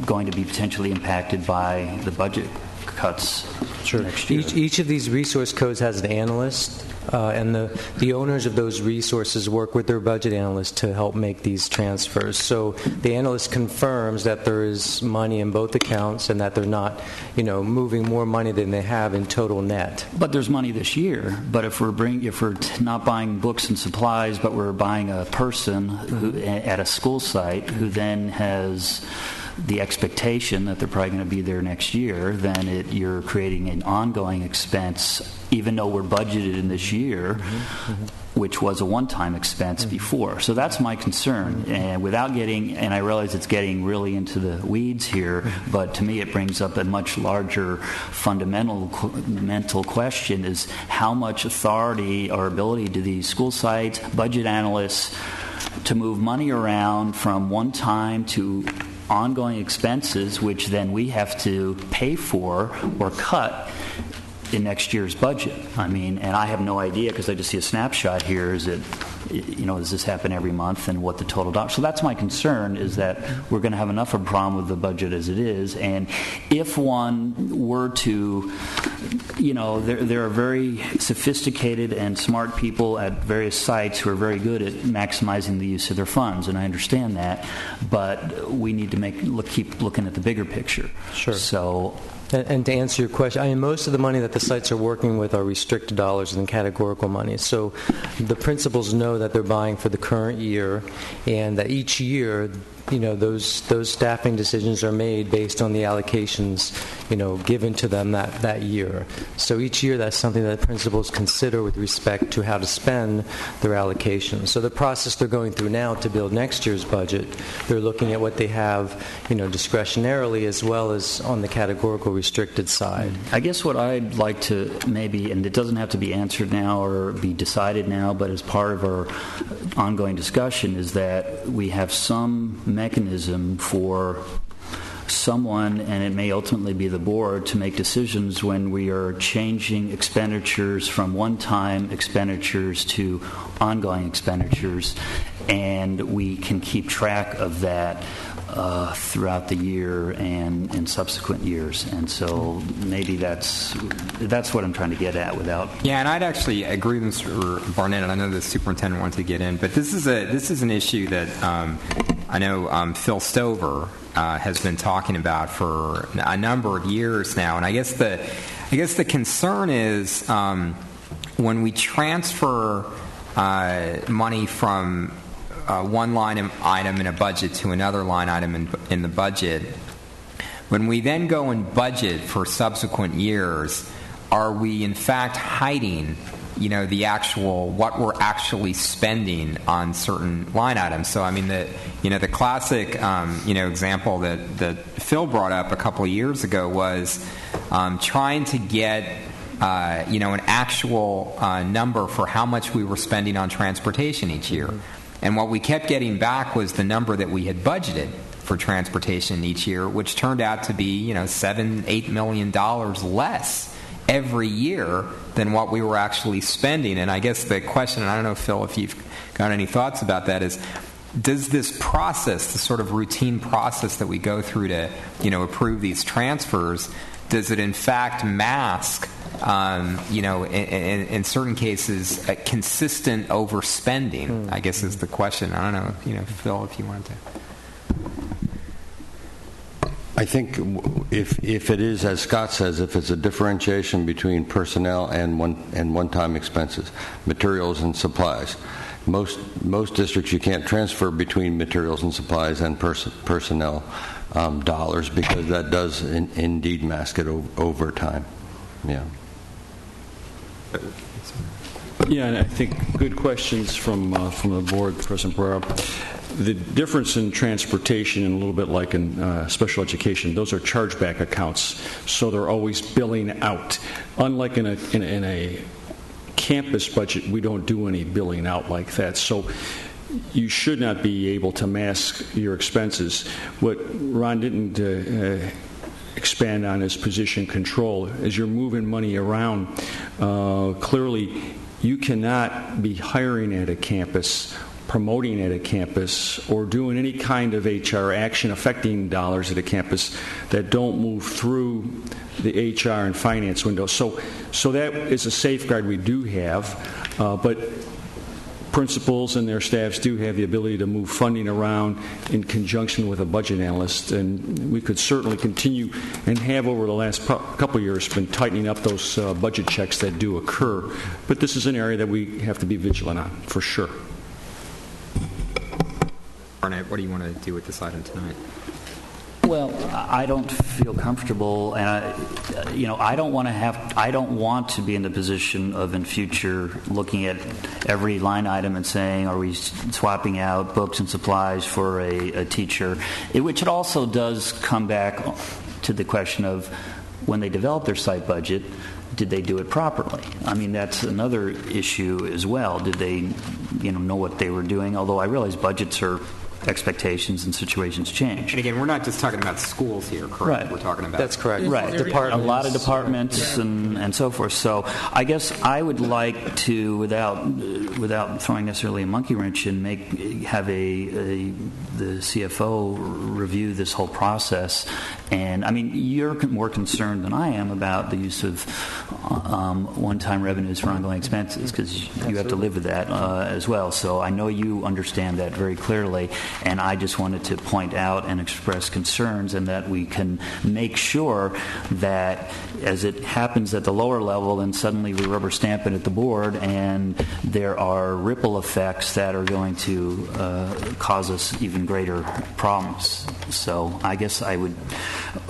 going to be potentially impacted by the budget cuts. Sure. Next year. Each of these resource codes has an analyst, and the owners of those resources work with their budget analyst to help make these transfers. So the analyst confirms that there is money in both accounts and that they're not, moving more money than they have in total net. But there's money this year. But if we're not buying books and supplies, but we're buying a person who, at a school site who then has the expectation that they're probably going to be there next year, then you're creating an ongoing expense, even though we're budgeted in this year, which was a one-time expense before. So that's my concern. And without getting, and I realize it's getting really into the weeds here, but to me it brings up a much larger fundamental question: is how much authority or ability do these school sites, budget analysts, to move money around from one time to ongoing expenses, which then we have to pay for or cut in next year's budget. I mean, and I have no idea because I just see a snapshot here. Is it, does this happen every month, and what the total dollar? So that's my concern, is that we're going to have enough of a problem with the budget as it is. And if one were to, there are very sophisticated and smart people at various sites who are very good at maximizing the use of their funds, and I understand that, but we need to keep looking at the bigger picture. Sure. So. And to answer your question, most of the money that the sites are working with are restricted dollars and categorical money. So the principals know that they're buying for the current year, and that each year, those staffing decisions are made based on the allocations, given to them that year. So each year, that's something that principals consider with respect to how to spend their allocations. So the process they're going through now to build next year's budget, they're looking at what they have, discretionarily, as well as on the categorical restricted side. I guess what I'd like to maybe, and it doesn't have to be answered now or be decided now, but as part of our ongoing discussion, is that we have some mechanism for someone, and it may ultimately be the board, to make decisions when we are changing expenditures from one-time expenditures to ongoing expenditures, and we can keep track of that throughout the year and in subsequent years. And so maybe that's what I'm trying to get at without... Yeah, and I'd actually agree with Mr. Barnett, and I know the superintendent wanted to get in, but this is an issue that I know Phil Stover has been talking about for a number of years now. And I guess the concern is when we transfer money from one line item in a budget to another line item in the budget, when we then go and budget for subsequent years, are we in fact hiding the actual, what we're actually spending on certain line items? So I mean, the classic example that Phil brought up a couple of years ago was trying to get an actual number for how much we were spending on transportation each year. And what we kept getting back was the number that we had budgeted for transportation each year, which turned out to be $7-8 million less every year than what we were actually spending. And I guess the question, and I don't know, Phil, if you've got any thoughts about that, is does this process, the sort of routine process that we go through to approve these transfers, does it in fact mask in certain cases, consistent overspending, I guess is the question. I don't know, Phil, if you wanted to. I think if it is, as Scott says, if it's a differentiation between personnel and one-time expenses, materials and supplies, most districts you can't transfer between materials and supplies and personnel dollars, because that does indeed mask it over time. Yeah. Yeah, and I think good questions from the board, President Barrera. The difference in transportation, and a little bit like in special education, those are chargeback accounts, so they're always billing out. Unlike in a campus budget, we don't do any billing out like that. So you should not be able to mask your expenses. What Ron didn't expand on is position control. As you're moving money around, clearly you cannot be hiring at a campus, promoting at a campus, or doing any kind of HR action affecting dollars at a campus that don't move through the HR and finance window. So that is a safeguard we do have, but principals and their staffs do have the ability to move funding around in conjunction with a budget analyst, and we could certainly continue and have over the last couple of years been tightening up those budget checks that do occur. But this is an area that we have to be vigilant on, for sure. Barnett, what do you want to do with this item tonight? Well, I don't feel comfortable, and I don't want to be in the position of in future looking at every line item and saying, are we swapping out books and supplies for a teacher? Which it also does come back to the question of, when they develop their site budget, did they do it properly? I mean, that's another issue as well. Did they know what they were doing? Although I realize budgets are expectations and situations change. And again, we're not just talking about schools here, correct? Right. We're talking about... That's correct. Right. A lot of departments and so forth. So I guess I would like to, without throwing necessarily a monkey wrench in, have the CFO review this whole process. And I mean, you're more concerned than I am about the use of one-time revenues for ongoing expenses, because you have to live with that as well. So I know you understand that very clearly, and I just wanted to point out and express concerns, and that we can make sure that as it happens at the lower level, then suddenly we rubber stamp it at the board, and there are ripple effects that are going to cause us even greater problems. So I guess I would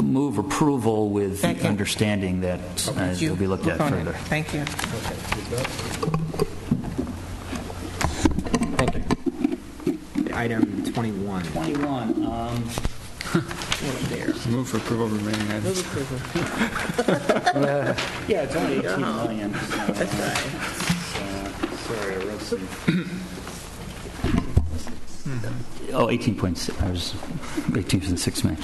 move approval with understanding that it will be looked at further. Thank you. Thank you. Item 21. 21. Move for approval of remaining items. Move approval. Yeah, it's only 18 million. That's right. Sorry, I wrote some. 18.6. I was 18.6 million.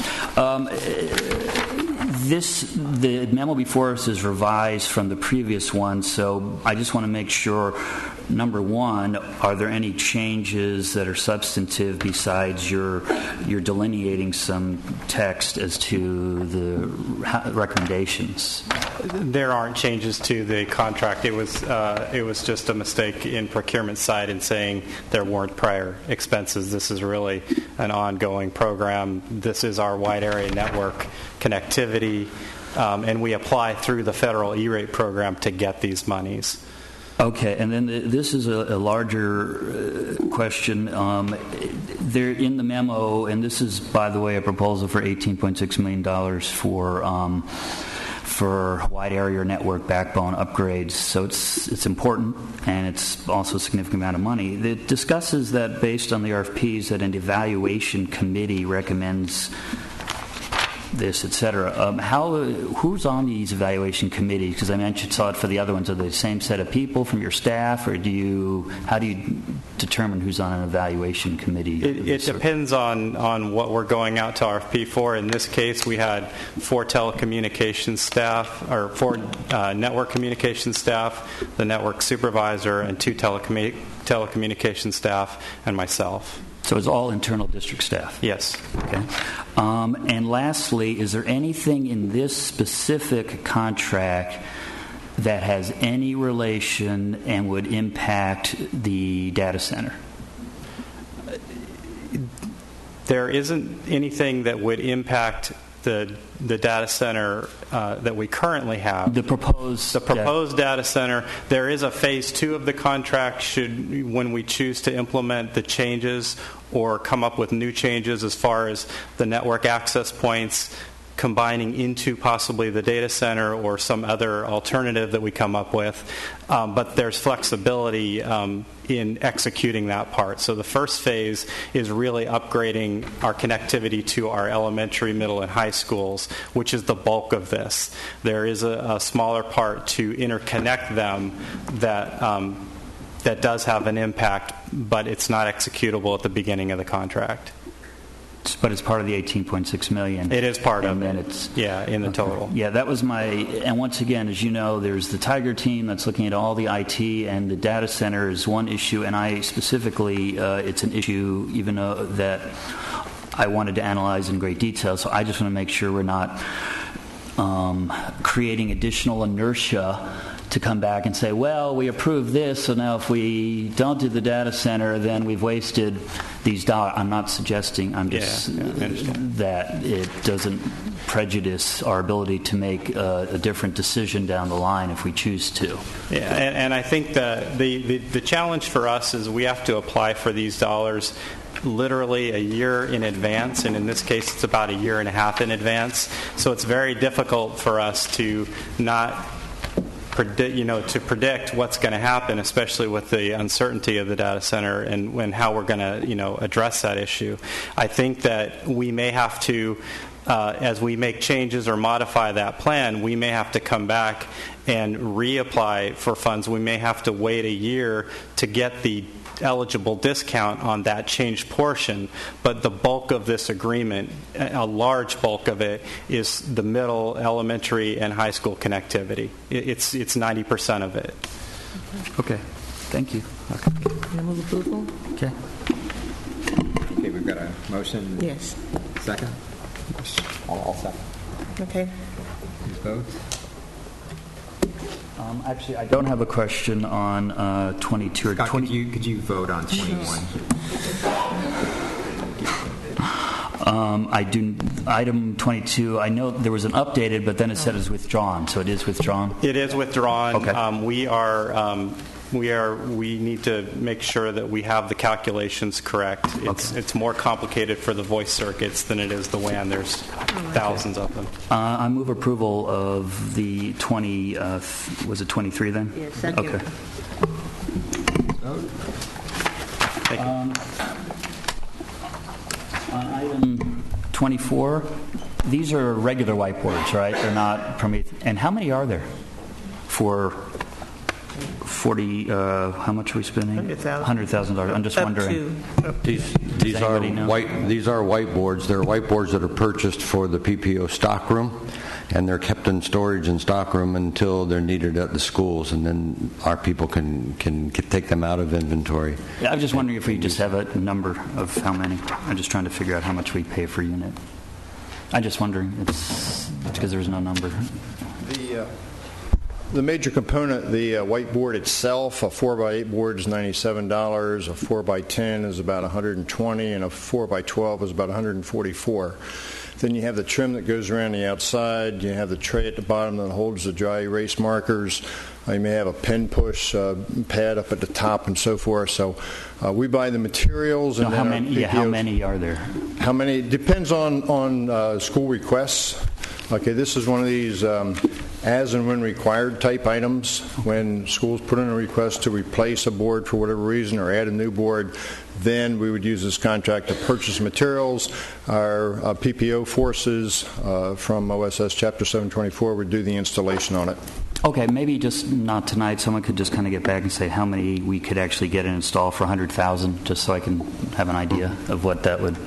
The memo before us is revised from the previous one, so I just want to make sure, number one, are there any changes that are substantive besides your delineating some text as to the recommendations? There aren't changes to the contract. It was just a mistake in procurement side in saying there weren't prior expenses. This is really an ongoing program. This is our wide area network connectivity, and we apply through the federal E-rate program to get these monies. Okay, and then this is a larger question. There in the memo, and this is, by the way, a proposal for $18.6 million for wide area network backbone upgrades. So it's important, and it's also a significant amount of money. It discusses that based on the RFPs that an evaluation committee recommends this, et cetera. Who's on these evaluation committees? Because I saw it for the other ones. Are they the same set of people from your staff, or how do you determine who's on an evaluation committee? It depends on what we're going out to RFP for. In this case, we had 4 telecommunications staff, or 4 network communications staff, the network supervisor, and 2 telecommunications staff, and myself. So it's all internal district staff? Yes. Okay. And lastly, is there anything in this specific contract that has any relation and would impact the data center? There isn't anything that would impact the data center that we currently have. The proposed data center. There is a phase 2 of the contract when we choose to implement the changes or come up with new changes as far as the network access points combining into possibly the data center or some other alternative that we come up with. But there's flexibility in executing that part. So the first phase is really upgrading our connectivity to our elementary, middle, and high schools, which is the bulk of this. There is a smaller part to interconnect them that does have an impact, but it's not executable at the beginning of the contract. But it's part of the $18.6 million. It is part of it. It's in the total. Yeah, that was and once again, as you know, there's the Tiger team that's looking at all the IT, and the data center is one issue, and I specifically, it's an issue even though that I wanted to analyze in great detail, so I just want to make sure we're not creating additional inertia to come back and say, well, we approved this, so now if we don't do the data center, then we've wasted these dollars. I'm not suggesting, I'm just that it doesn't prejudice our ability to make a different decision down the line if we choose to. Yeah, and I think the challenge for us is we have to apply for these dollars literally a year in advance, and in this case it's about a year and a half in advance. So it's very difficult for us to not predict what's going to happen, especially with the uncertainty of the data center and how we're going to address that issue. I think that we may have to, as we make changes or modify that plan, we may have to come back and reapply for funds. We may have to wait a year to get the eligible discount on that changed portion, but the bulk of this agreement, a large bulk of it, is the middle, elementary, and high school connectivity. It's 90% of it. Okay. Thank you. Can I move approval? Okay. Okay, we've got a motion. Yes. Second? All second. Okay. Please vote. Actually, I don't have a question on 22 or Scott, 20. could you vote on 21? I do. Item 22. I know there was an updated, but then it said it was withdrawn. So it is withdrawn. It is withdrawn. Okay. We need to make sure that we have the calculations correct. It's more complicated for the voice circuits than it is the WAN. There's thousands of them. I move approval of the 20. Was it 23 then? Yes. Second. Okay. Thank you. On item 24, these are regular whiteboards, right? They're not Prometheus. And how many are there for 40? How much are we spending? $100,000. I'm just wondering. These are whiteboards. They're whiteboards that are purchased for the PPO stockroom, and they're kept in storage in stockroom until they're needed at the schools, and then our people can take them out of inventory. Yeah, I was just wondering if we just have a number of how many. I'm just trying to figure out how much we pay per unit. I'm just wondering. It's because there's no number. The major component, the whiteboard itself, a 4x8 board is $97, a 4x10 is about $120, and a 4x12 is about $144. Then you have the trim that goes around the outside. You have the tray at the bottom that holds the dry erase markers. You may have a pen push pad up at the top and so forth. So we buy the materials. And how many are there? How many? Depends on school requests. Okay, this is one of these as and when required type items. When schools put in a request to replace a board for whatever reason or add a new board, then we would use this contract to purchase materials. Our PPO forces from OSS Chapter 724 would do the installation on it. Okay, maybe just not tonight. Someone could just kind of get back and say how many we could actually get and install for $100,000, just so I can have an idea of what that would.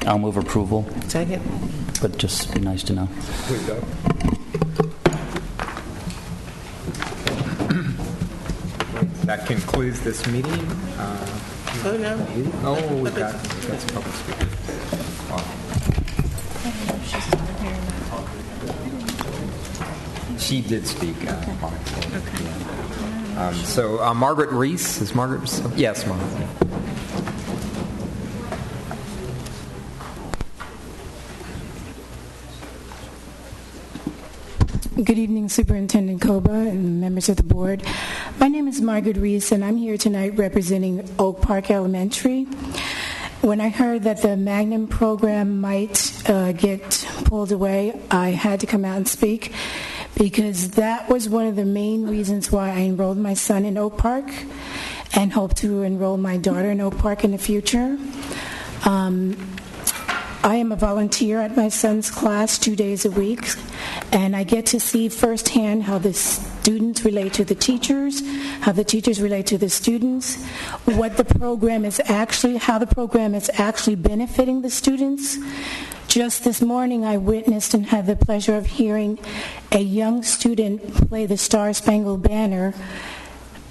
I'll move approval. Second. But just be nice to know. Please go. That concludes this meeting. Oh, no. Oh, we've got some public speakers. She did speak. So Margaret Reese, is Margaret? Yes, Margaret. Good evening, Superintendent Koba and members of the board. My name is Margaret Reese, and I'm here tonight representing Oak Park Elementary. When I heard that the Magnum program might get pulled away, I had to come out and speak because that was one of the main reasons why I enrolled my son in Oak Park and hope to enroll my daughter in Oak Park in the future. I am a volunteer at my son's class 2 days a week, and I get to see firsthand how the students relate to the teachers, how the teachers relate to the students, what the program is actually, how the program is actually benefiting the students. Just this morning, I witnessed and had the pleasure of hearing a young student play the Star-Spangled Banner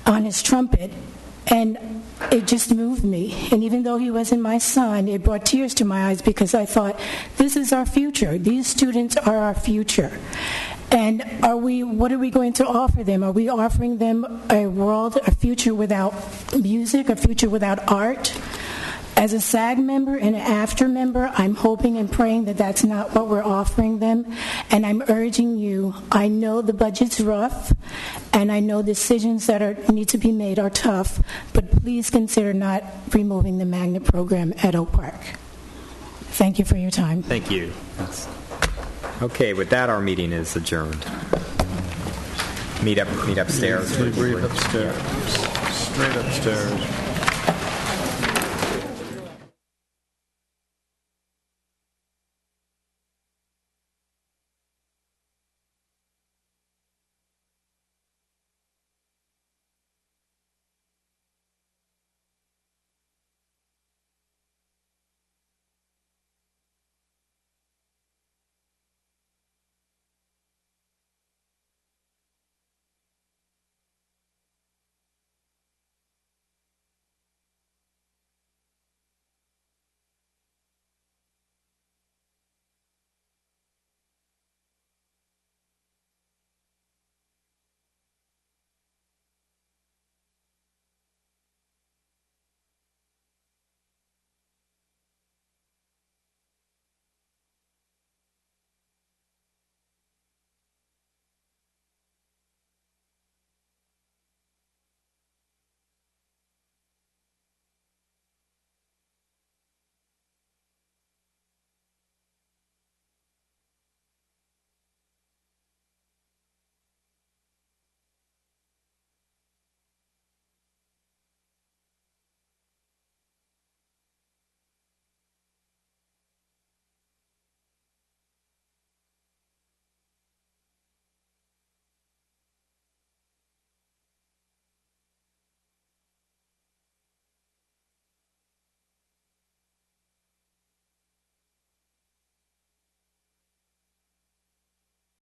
on his trumpet, and it just moved me. And even though he wasn't my son, it brought tears to my eyes because I thought, this is our future. These students are our future. And what are we going to offer them? Are we offering them a future without music, a future without art? As a SAG member and an AFTER member, I'm hoping and praying that that's not what we're offering them. And I'm urging you, I know the budget's rough, and I know decisions that need to be made are tough, but please consider not removing the Magnet program at Oak Park. Thank you for your time. Thank you. Okay, with that, our meeting is adjourned. Meet upstairs. Straight upstairs.